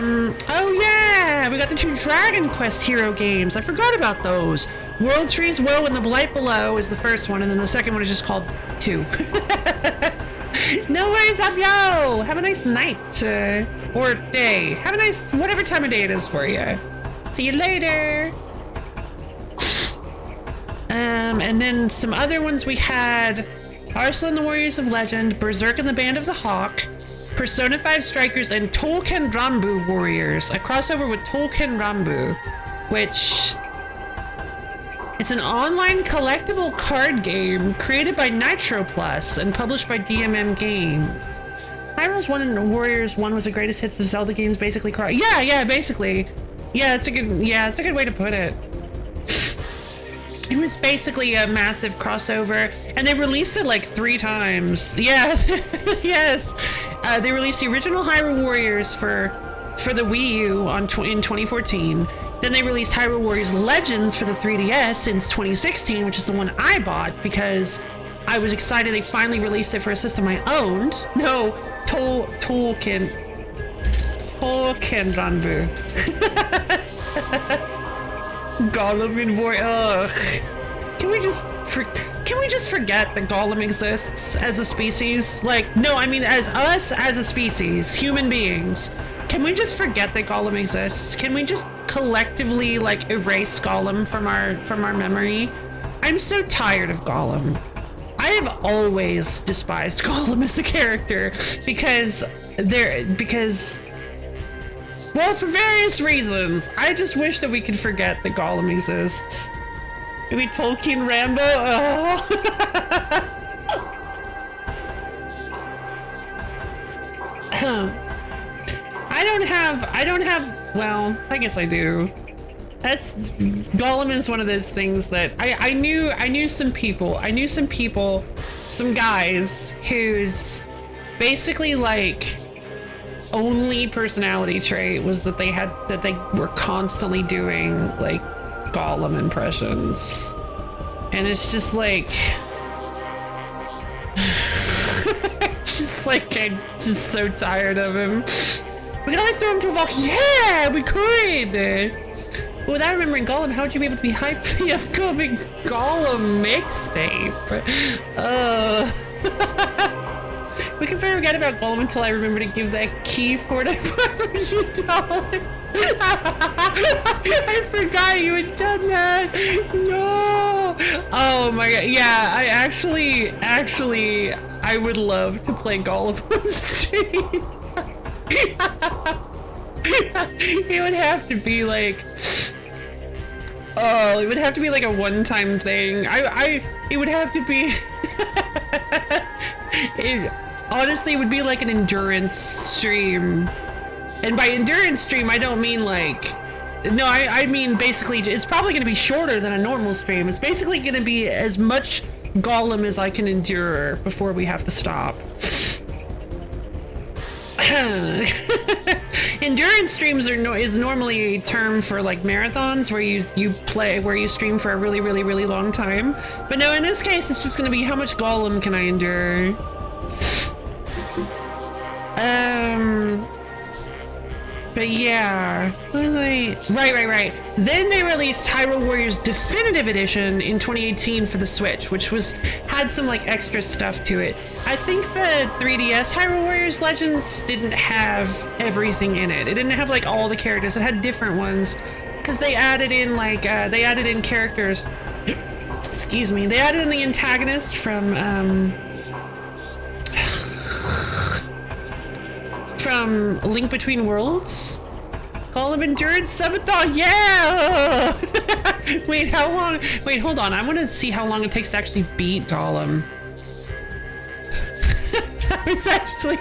Oh yeah, we got the 2 Dragon Quest hero games. I forgot about those. World Trees Woe and The Blight Below is the first one, and then the second one is just called 2. No worries, up yo! Have a nice night, or day. Have a nice, whatever time of day it is for you. See you later. And then some other ones we had: Arslan and the Warriors of Legend, Berserk and the Band of the Hawk, Persona 5 Strikers, and Tolkien Rambu Warriors, a crossover with Tolkien Rambu, which it's an online collectible card game created by Nitro Plus and published by DMM Games. Hyrule's 1 and Warriors 1 was the greatest hits of Zelda games, basically. Yeah, basically. Yeah, it's a good way to put it. It was basically a massive crossover, and they released it like 3 times. Yeah, yes. They released the original Hyrule Warriors for the Wii U in 2014. Then they released Hyrule Warriors Legends for the 3DS since 2016, which is the one I bought because I was excited they finally released it for a system I owned. No, Tolkien Ranbu. Gollum and Warrior. Ugh. Can we just forget that Gollum exists as a species? Like, no, I mean as us as a species, human beings. Can we just forget that Gollum exists? Can we just collectively like erase Gollum from our memory? I'm so tired of Gollum. I have always despised Gollum as a character because well, for various reasons. I just wish that we could forget that Gollum exists. Maybe Tolkien Rambo? Oh. I don't have, well, I guess I do. Gollum is one of those things that I knew some people, some guys whose basically like only personality trait was that they were constantly doing like Gollum impressions, and it's just like I'm just so tired of him. We can always throw him to a volcano. Yeah, we could. But without remembering Gollum, how would you be able to be hyped for the upcoming Gollum mixtape? We can forget about Gollum until I remember to give that key for it for $100. I forgot you had done that. No. Oh my god. Yeah, I actually, I would love to play Gollum on stream. It would have to be like, oh, it would have to be like a one-time thing. It would have to be. Honestly, it would be like an endurance stream. And by endurance stream, I don't mean like, no, I mean basically, it's probably going to be shorter than a normal stream. It's basically going to be as much Gollum as I can endure before we have to stop. Endurance streams is normally a term for like marathons where you stream for a really, really, really long time. But no, in this case, it's just going to be how much Gollum can I endure. But yeah, right. Then they released Hyrule Warriors Definitive Edition in 2018 for the Switch, which had some like extra stuff to it. I think the 3DS Hyrule Warriors Legends didn't have everything in it. It didn't have like all the characters. It had different ones because they added in like characters. Excuse me. They added in the antagonist from Link Between Worlds. Gollum Endurance Subathon, yeah! Wait, how long? Wait, hold on. I want to see how long it takes to actually beat Gollum. I was actually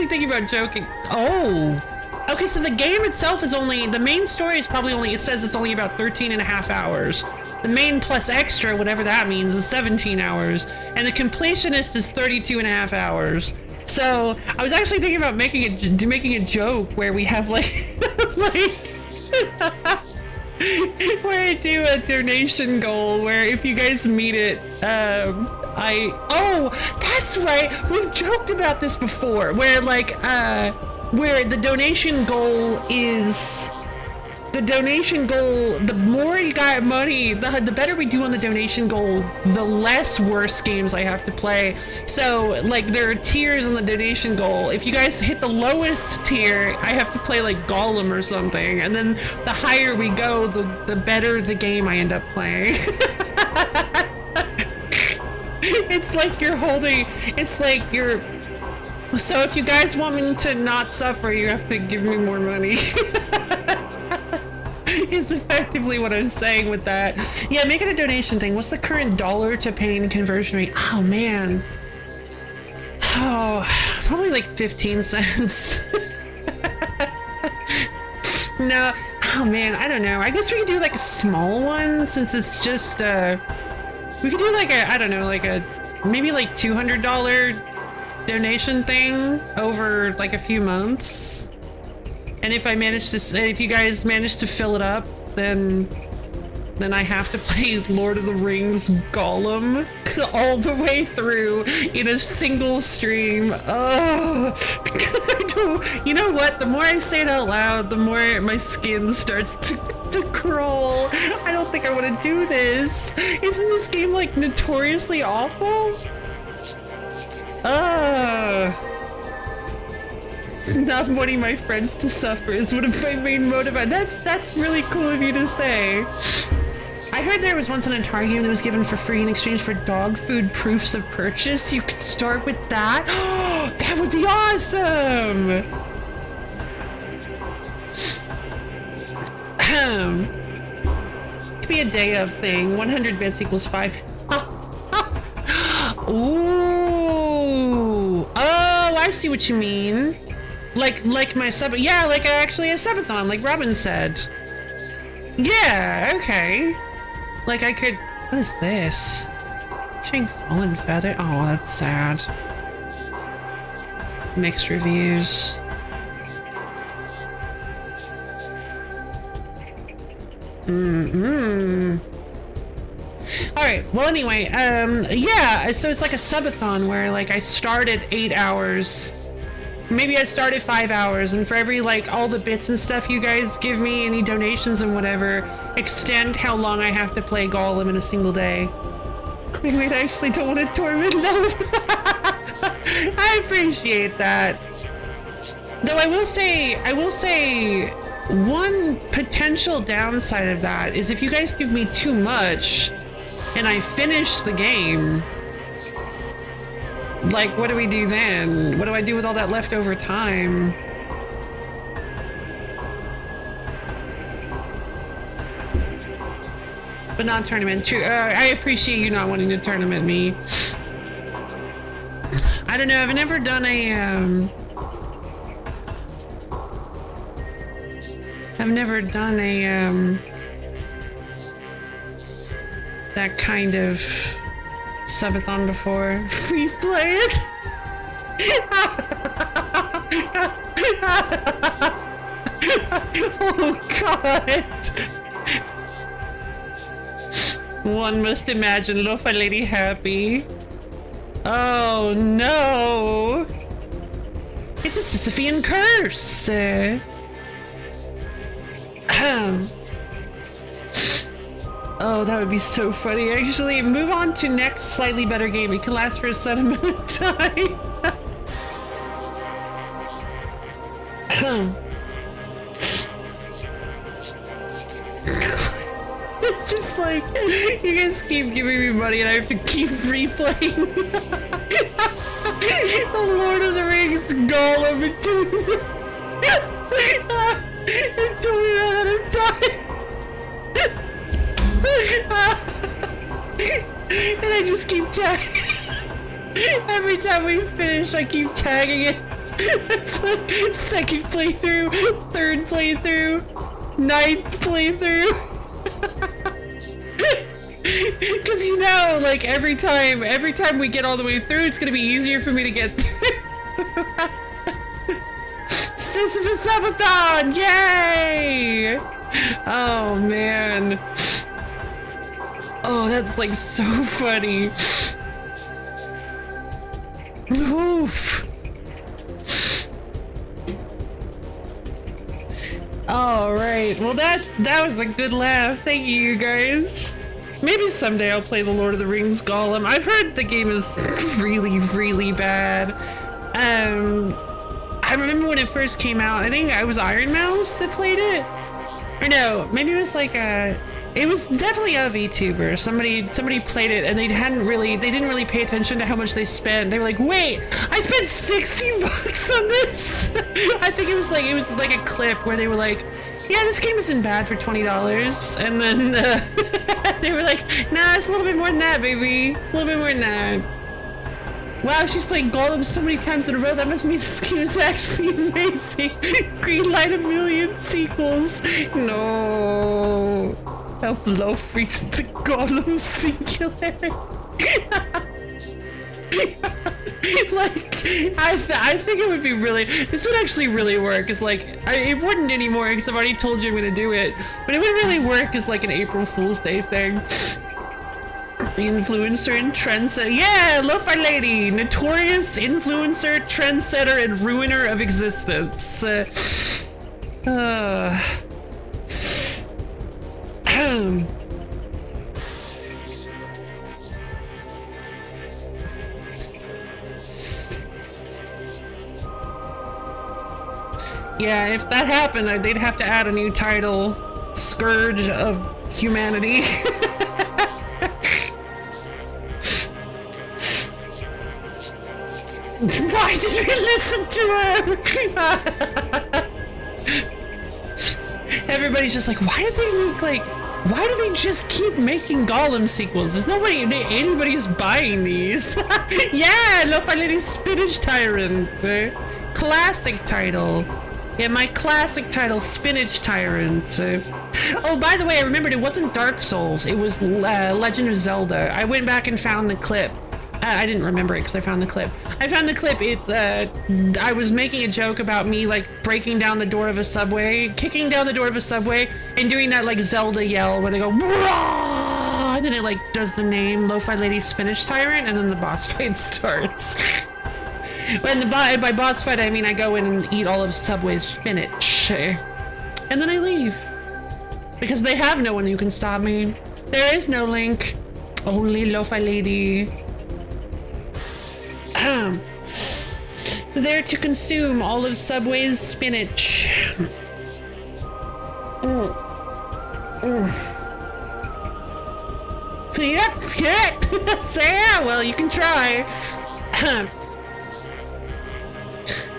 thinking about joking. Oh! Okay, so the game itself the main story is it says it's only about 13 and a half hours. The main plus extra, whatever that means, is 17 hours. And the completionist is 32 and a half hours. So I was actually thinking about making a joke where we have like where I do a donation goal where if you guys meet it, oh, that's right. We've joked about this before where like where the donation goal is the more you got money, the better we do on the donation goals, the less worse games I have to play. So like there are tiers on the donation goal. If you guys hit the lowest tier, I have to play like Gollum or something, and then the higher we go, the better the game I end up playing. It's like so if you guys want me to not suffer, you have to give me more money. Is effectively what I'm saying with that. Yeah, make it a donation thing. What's the current dollar to pain conversion rate? Oh man. Oh, probably like 15 cents. No, oh man, I don't know. I guess we could do like a small one since it's just we could do like I don't know, like maybe like $200 donation thing over like a few months. And if you guys manage to fill it up, then I have to play Lord of the Rings Gollum all the way through in a single stream. Oh, you know what? The more I say it out loud, the more my skin starts to crawl. I don't think I want to do this. Isn't this game like notoriously awful? Not wanting my friends to suffer is one of my main motivators. That's really cool of you to say. I heard there was once an Atari game that was given for free in exchange for dog food proofs of purchase. You could start with that. Oh, that would be awesome. Could be a day of thing. 100 bits equals 5. Ooh. Oh, I see what you mean. Like my sub, yeah, like actually a subathon, like Robin said. Yeah, okay. Like I could, what is this? Showing Fallen Feather? Oh, that's sad. Mixed reviews. Alright, well anyway, yeah, so it's like a subathon where like I start at 8 hours. Maybe I start at 5 hours, and for every like all the bits and stuff you guys give me, any donations and whatever, extend how long I have to play Gollum in a single day. Wait, I actually don't want to torment them. I appreciate that. Though I will say one potential downside of that is if you guys give me too much and I finish the game, like, what do we do then? What do I do with all that leftover time? But not tournament. True. I appreciate you not wanting to tournament me. I don't know. I've never done that kind of subathon before. Free play it. Oh God. One must imagine Lofa Lady happy. Oh no. It's a Sisyphean curse. Oh, that would be so funny, actually. Move on to next slightly better game. It can last for a set amount of time. Just like, you guys keep giving me money and I have to keep replaying the Lord of the Rings Gollum until we run out of time. And I just keep tagging. Every time we finish, I keep tagging it. It's like second playthrough, third playthrough, ninth playthrough. Because you know, like every time we get all the way through, it's gonna be easier for me to get through. Sisyphus Subathon! Yay! Oh man. Oh, that's like so funny. Oof. All right. Well, that was a good laugh. Thank you guys. Maybe someday I'll play the Lord of the Rings Gollum. I've heard the game is really, really bad. I remember when it first came out. I think it was Iron Mouse that played it. Or no, maybe it was like it was definitely a VTuber. Somebody played it and they didn't really pay attention to how much they spent. They were like, wait, I spent $60 on this. I think it was like a clip where they were like, yeah, this game isn't bad for $20. And then they were like, nah, it's a little bit more than that, baby. It's a little bit more than that. Wow, she's played Gollum so many times in a row. That must mean this game is actually amazing. Greenlight a million sequels. No. Help Loaf reach the Gollum singular. Like, I think it would be really, this would actually really work. It's like, it wouldn't anymore because I've already told you I'm gonna do it, but it would really work as like an April Fool's Day thing. Influencer and trendsetter. Yeah, Lo-Fi Lady, notorious influencer, trendsetter, and ruiner of existence. Yeah, if that happened, they'd have to add a new title, Scourge of Humanity. Why did we listen to her? Everybody's just like, why do they just keep making Gollum sequels? There's anybody's buying these. Yeah, Lo-Fi Lady Spinach Tyrant. Classic title. Yeah, my classic title, Spinach Tyrant. Oh, by the way, I remembered it wasn't Dark Souls. It was Legend of Zelda. I went back and found the clip. I didn't remember it because I found the clip. I found the clip. It's, I was making a joke about me, like, breaking down the door of a subway, kicking down the door of a subway, and doing that, like, Zelda yell where they go, "Wah!" And then it, like, does the name Lo-Fi Lady Spinach Tyrant, and then the boss fight starts. When by boss fight, I mean I go in and eat all of Subway's spinach. And then I leave. Because they have no one who can stop me. There is no Link. Only Lo-Fi Lady. There to consume all of Subway's spinach. Yep. Yeah, well, you can try.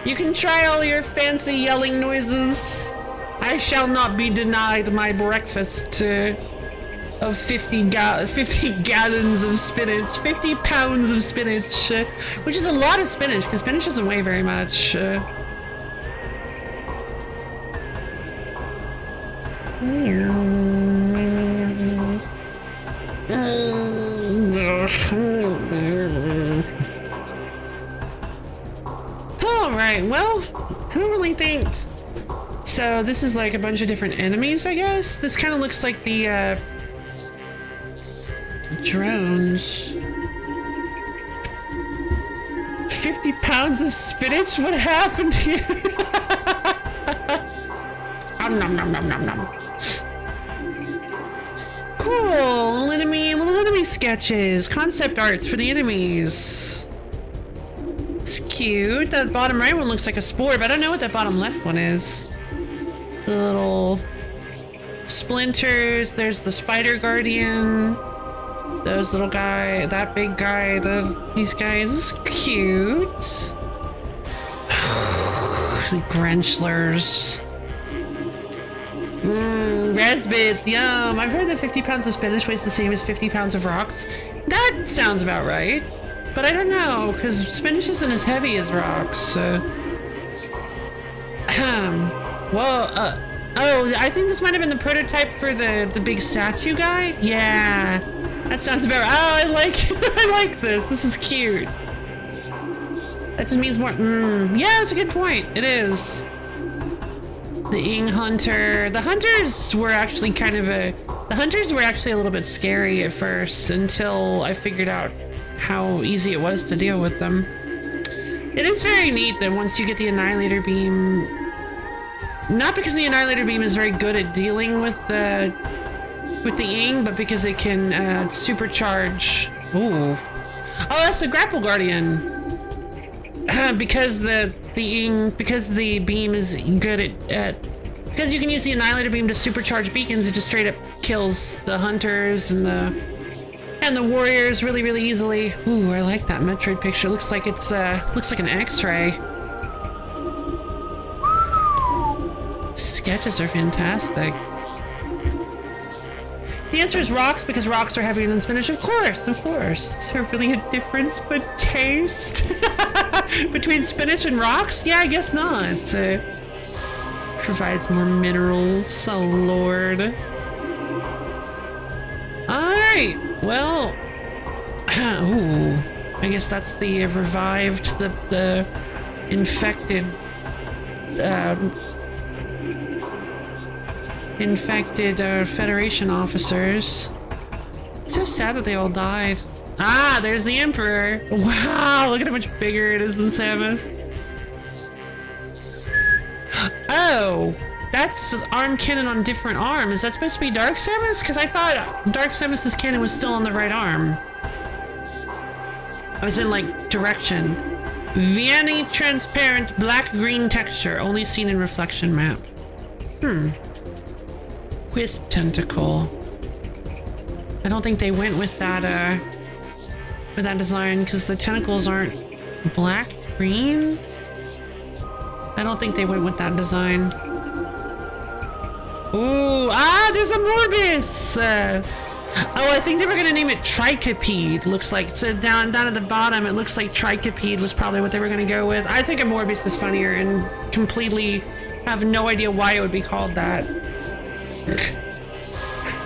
You can try all your fancy yelling noises. I shall not be denied my breakfast of 50 gallons of spinach, 50 pounds of spinach, which is a lot of spinach, because spinach doesn't weigh very much. Alright, well, I don't really think... So this is like a bunch of different enemies, I guess? This kind of looks like the, drones. 50 pounds of spinach? What happened here? Nom nom nom nom nom. Cool, little enemy sketches, concept arts for the enemies. It's cute. That bottom right one looks like a spore, but I don't know what that bottom left one is. The little splinters. There's the spider guardian. Those little guy, that big guy, these guys. Cute. The Grenchlers. Raspberries, yum. I've heard that 50 pounds of spinach weighs the same as 50 pounds of rocks. That sounds about right. But I don't know, because spinach isn't as heavy as rocks. Oh, I think this might have been the prototype for the big statue guy. Yeah, that sounds about right. Oh, I like this. This is cute. That just means more. Yeah, that's a good point. It is. The Ing Hunter. The hunters were actually a little bit scary at first until I figured out how easy it was to deal with them. It is very neat that once you get the Annihilator Beam, Not because the Annihilator Beam is very good at dealing with the Ing, but because it can supercharge. Ooh. Oh, that's the Grapple Guardian. Because the beam is good at because you can use the Annihilator Beam to supercharge beacons, it just straight up kills the hunters and the warriors really, really easily. Ooh, I like that Metroid picture. Looks like it's looks like an X-ray. Sketches are fantastic. The answer is rocks, because rocks are heavier than spinach. Of course, of course. Is there really a difference but taste between spinach and rocks? Yeah, I guess not. Provides more minerals. Oh lord. Alright, well. Ooh. I guess that's the revived, the infected Federation officers. It's so sad that they all died. Ah, there's the Emperor. Wow, look at how much bigger it is than Samus. Oh, that's arm cannon on different arm. Is that supposed to be Dark Samus? Because I thought Dark Samus's cannon was still on the right arm. I was in like direction. Vianney transparent black-green texture, only seen in reflection map. Wisp tentacle. I don't think they went with that design because the tentacles aren't black green. I don't think they went with that design. Ooh, there's a Morbius. Oh, I think they were gonna name it Trichopede. Looks like so down at the bottom. It looks like Trichopede was probably what they were gonna go with. I think a Morbius is funnier and completely have no idea why it would be called that.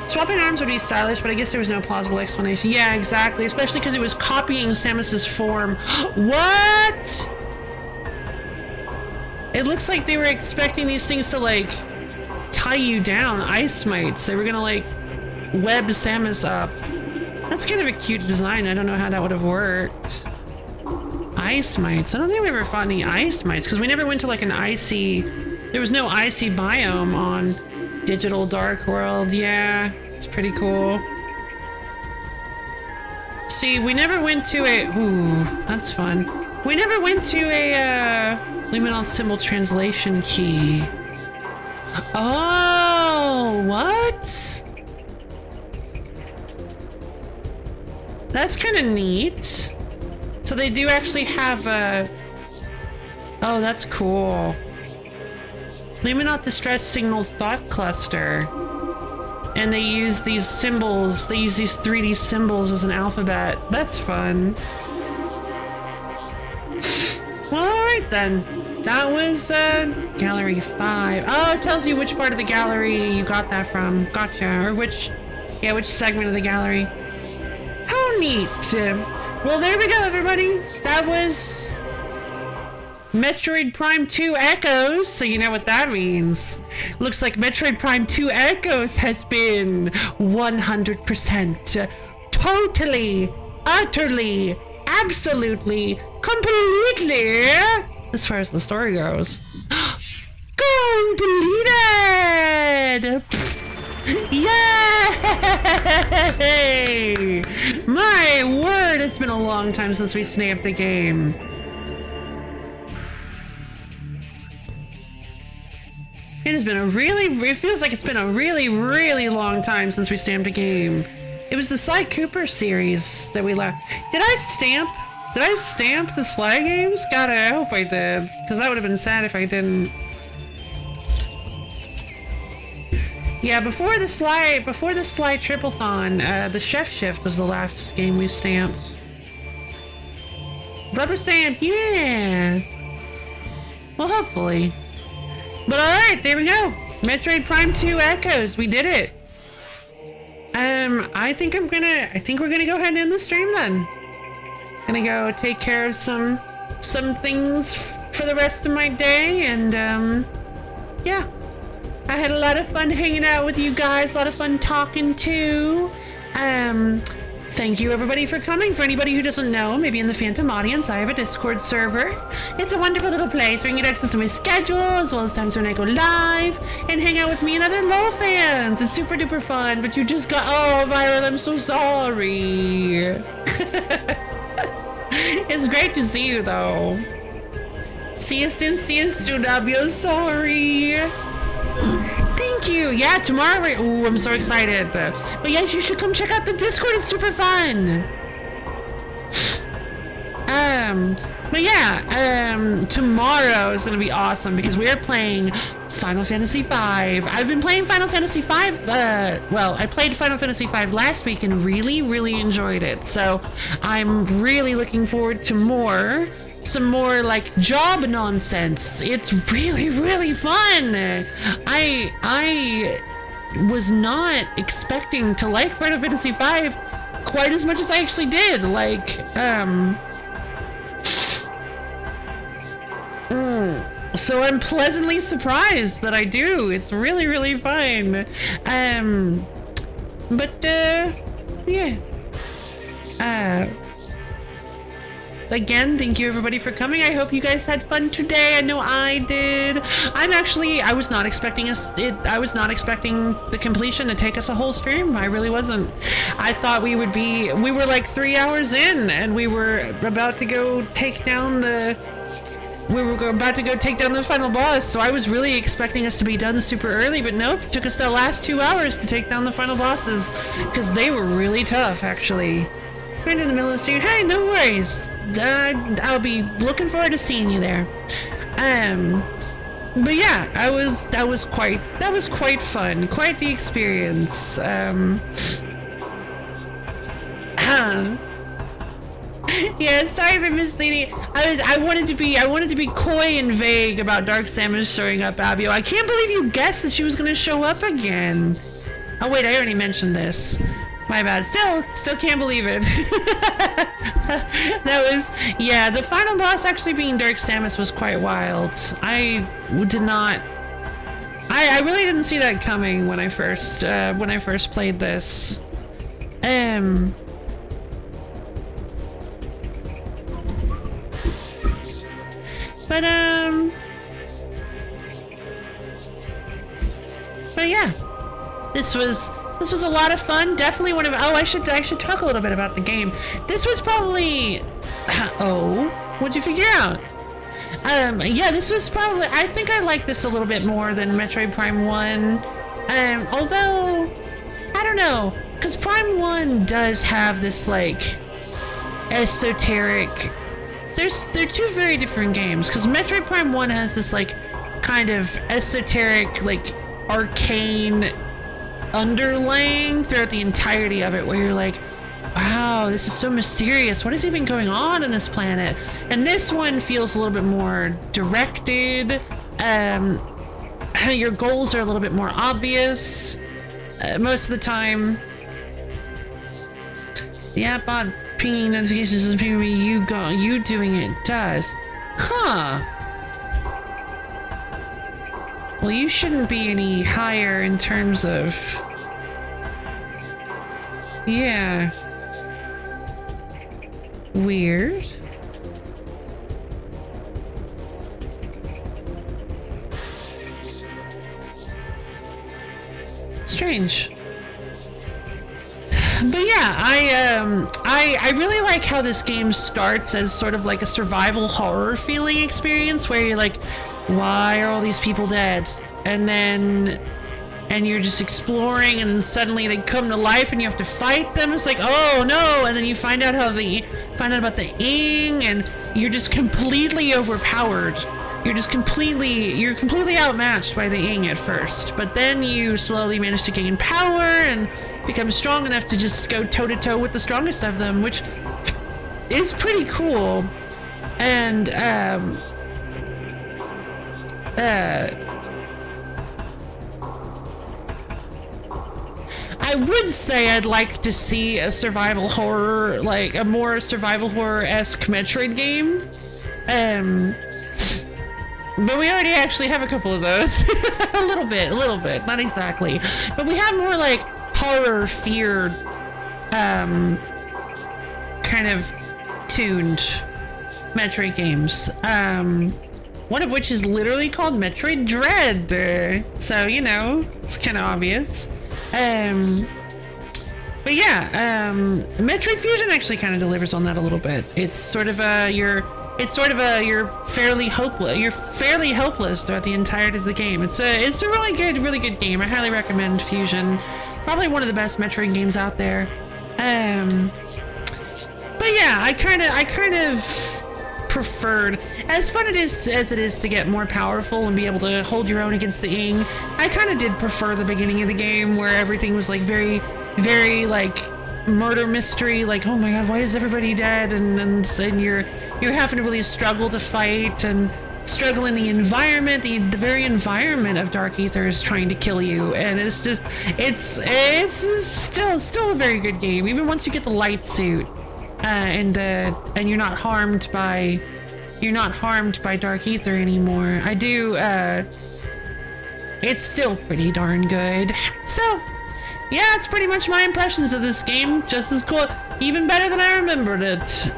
Swapping arms would be stylish, but I guess there was no plausible explanation. Yeah, exactly. Especially because it was copying Samus's form. What? It looks like they were expecting these things to, like, tie you down. Ice mites. They were gonna, like, web Samus up. That's kind of a cute design. I don't know how that would have worked. Ice mites. I don't think we ever fought any ice mites, because we never went to, like, an icy... There was no icy biome on Digital Dark World. Yeah, it's pretty cool. See, we never went to a... Ooh, that's fun. We never went to a luminol symbol translation key. Oh, what? That's kind of neat. So they do actually have a... Oh, that's cool. Luminot Distress Signal Thought Cluster. And they use these symbols, they use these 3D symbols as an alphabet. That's fun. Well, alright then. That was Gallery 5. Oh, it tells you which part of the gallery you got that from. Gotcha. Or which segment of the gallery. How neat. Well, there we go, everybody. That was Metroid Prime 2 Echoes, so you know what that means. Looks like Metroid Prime 2 Echoes has been 100% totally, utterly, absolutely, completely, as far as the story goes, completed! Yay! My word, it's been a long time since we snapped the game. It feels like it's been a really, really long time since we stamped a game. It was the Sly Cooper series that we left. Did I stamp the Sly games? God, I hope I did. Because that would have been sad if I didn't. Yeah, before the Sly Triplethon, the Chef Shift was the last game we stamped. Rubber stamp, yeah! Well, hopefully. But alright, there we go. Metroid Prime 2 Echoes, we did it. I think we're gonna go ahead and end the stream then. Gonna go take care of some things for the rest of my day, and yeah. I had a lot of fun hanging out with you guys, a lot of fun talking too. thank you everybody for coming. For anybody who doesn't know, maybe in the Phantom audience, I have a Discord server. It's a wonderful little place where you can get access to my schedule, as well as times when I go live, and hang out with me and other LOL fans. It's super duper fun, but you just got, oh, Violet, I'm so sorry. It's great to see you though. See you soon, I'm sorry. Thank you. Yeah, tomorrow. Ooh, I'm so excited. But yes, you should come check out the Discord. It's super fun. But yeah, tomorrow is gonna be awesome because we are playing Final Fantasy V. I've been playing Final Fantasy V. Well, I played Final Fantasy V last week and really enjoyed it. So I'm really looking forward to some more like job nonsense. It's really fun. I was not expecting to like Final Fantasy V quite as much as I actually did. Like, so I'm pleasantly surprised that I do. It's really fun. But yeah. Again, thank you everybody for coming. I hope you guys had fun today. I know I did. I was not expecting the completion to take us a whole stream. I really wasn't. I thought we were like 3 hours in and we were about to go take down the final boss. So I was really expecting us to be done super early, but nope, it took us the last 2 hours to take down the final bosses because they were really tough actually. Right in the middle of the stream. Hey, no worries. I'll be looking forward to seeing you there. But yeah, that was quite fun. Quite the experience. Yeah, sorry for misleading. I wanted to be coy and vague about Dark Samus showing up, Abio. I can't believe you guessed that she was gonna show up again. Oh wait, I already mentioned this. My bad. Still can't believe it. That was, yeah, the final boss actually being Dark Samus was quite wild. I really didn't see that coming when I first played this. But yeah, this was a lot of fun. Definitely one of. Oh, I should talk a little bit about the game. This was probably. Oh, what'd you figure out? Yeah, this was probably. I think I like this a little bit more than Metroid Prime 1. Although, I don't know, because Prime 1 does have this like esoteric. They're two very different games. Because Metroid Prime 1 has this like kind of esoteric, like arcane underlaying throughout the entirety of it, where you're like, wow, this is so mysterious. What is even going on in this planet? And this one feels a little bit more directed. Your goals are a little bit more obvious most of the time. The app on pinging notifications doesn't ping me. You doing it does. Huh. Well, you shouldn't be any higher in terms of... Yeah. Weird. Strange. But yeah, I really like how this game starts as sort of like a survival horror feeling experience where you're like, why are all these people dead? And you're just exploring, and then suddenly they come to life and you have to fight them. It's like, oh no, and then you find out about the Ing, and you're just completely overpowered. You're completely outmatched by the Ing at first, but then you slowly manage to gain power and become strong enough to just go toe-to-toe with the strongest of them, which is pretty cool. And I would say I'd like to see a survival horror, like a more survival horror-esque Metroid game. But we already actually have a couple of those. a little bit, not exactly. But we have more like horror, fear, kind of tuned Metroid games. One of which is literally called Metroid Dread. So, you know, it's kind of obvious. But yeah, Metroid Fusion actually kind of delivers on that a little bit. It's sort of you're fairly helpless throughout the entirety of the game. It's a really good game. I highly recommend Fusion. Probably one of the best Metroid games out there. But yeah, I kind of preferred, as fun as it is to get more powerful and be able to hold your own against the Ing, I kind of did prefer the beginning of the game where everything was like very like murder mystery, like, oh my god, why is everybody dead, and you're having to really struggle to fight and struggle in the environment. The very environment of Dark Aether is trying to kill you, and it's still a very good game, even once you get the light suit. And you're not harmed by Dark Aether anymore. It's still pretty darn good. So yeah, it's pretty much my impressions of this game. Just as cool, even better than I remembered it.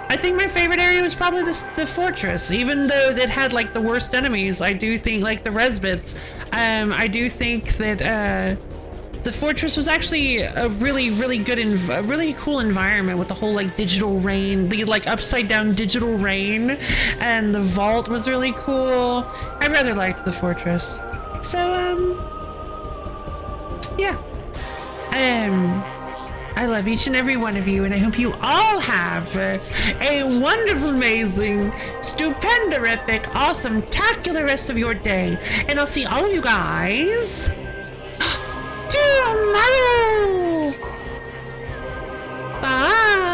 I think my favorite area was probably the fortress, even though it had like the worst enemies. I do think, like the Resbits, I do think that the fortress was actually a really good a really cool environment with the whole like digital rain, the like upside down digital rain, and the vault was really cool. I rather liked the fortress. So yeah. I love each and every one of you, and I hope you all have a wonderful, amazing, stupendorific, awesome-tacular rest of your day. And I'll see all of you guys tomorrow. Bye.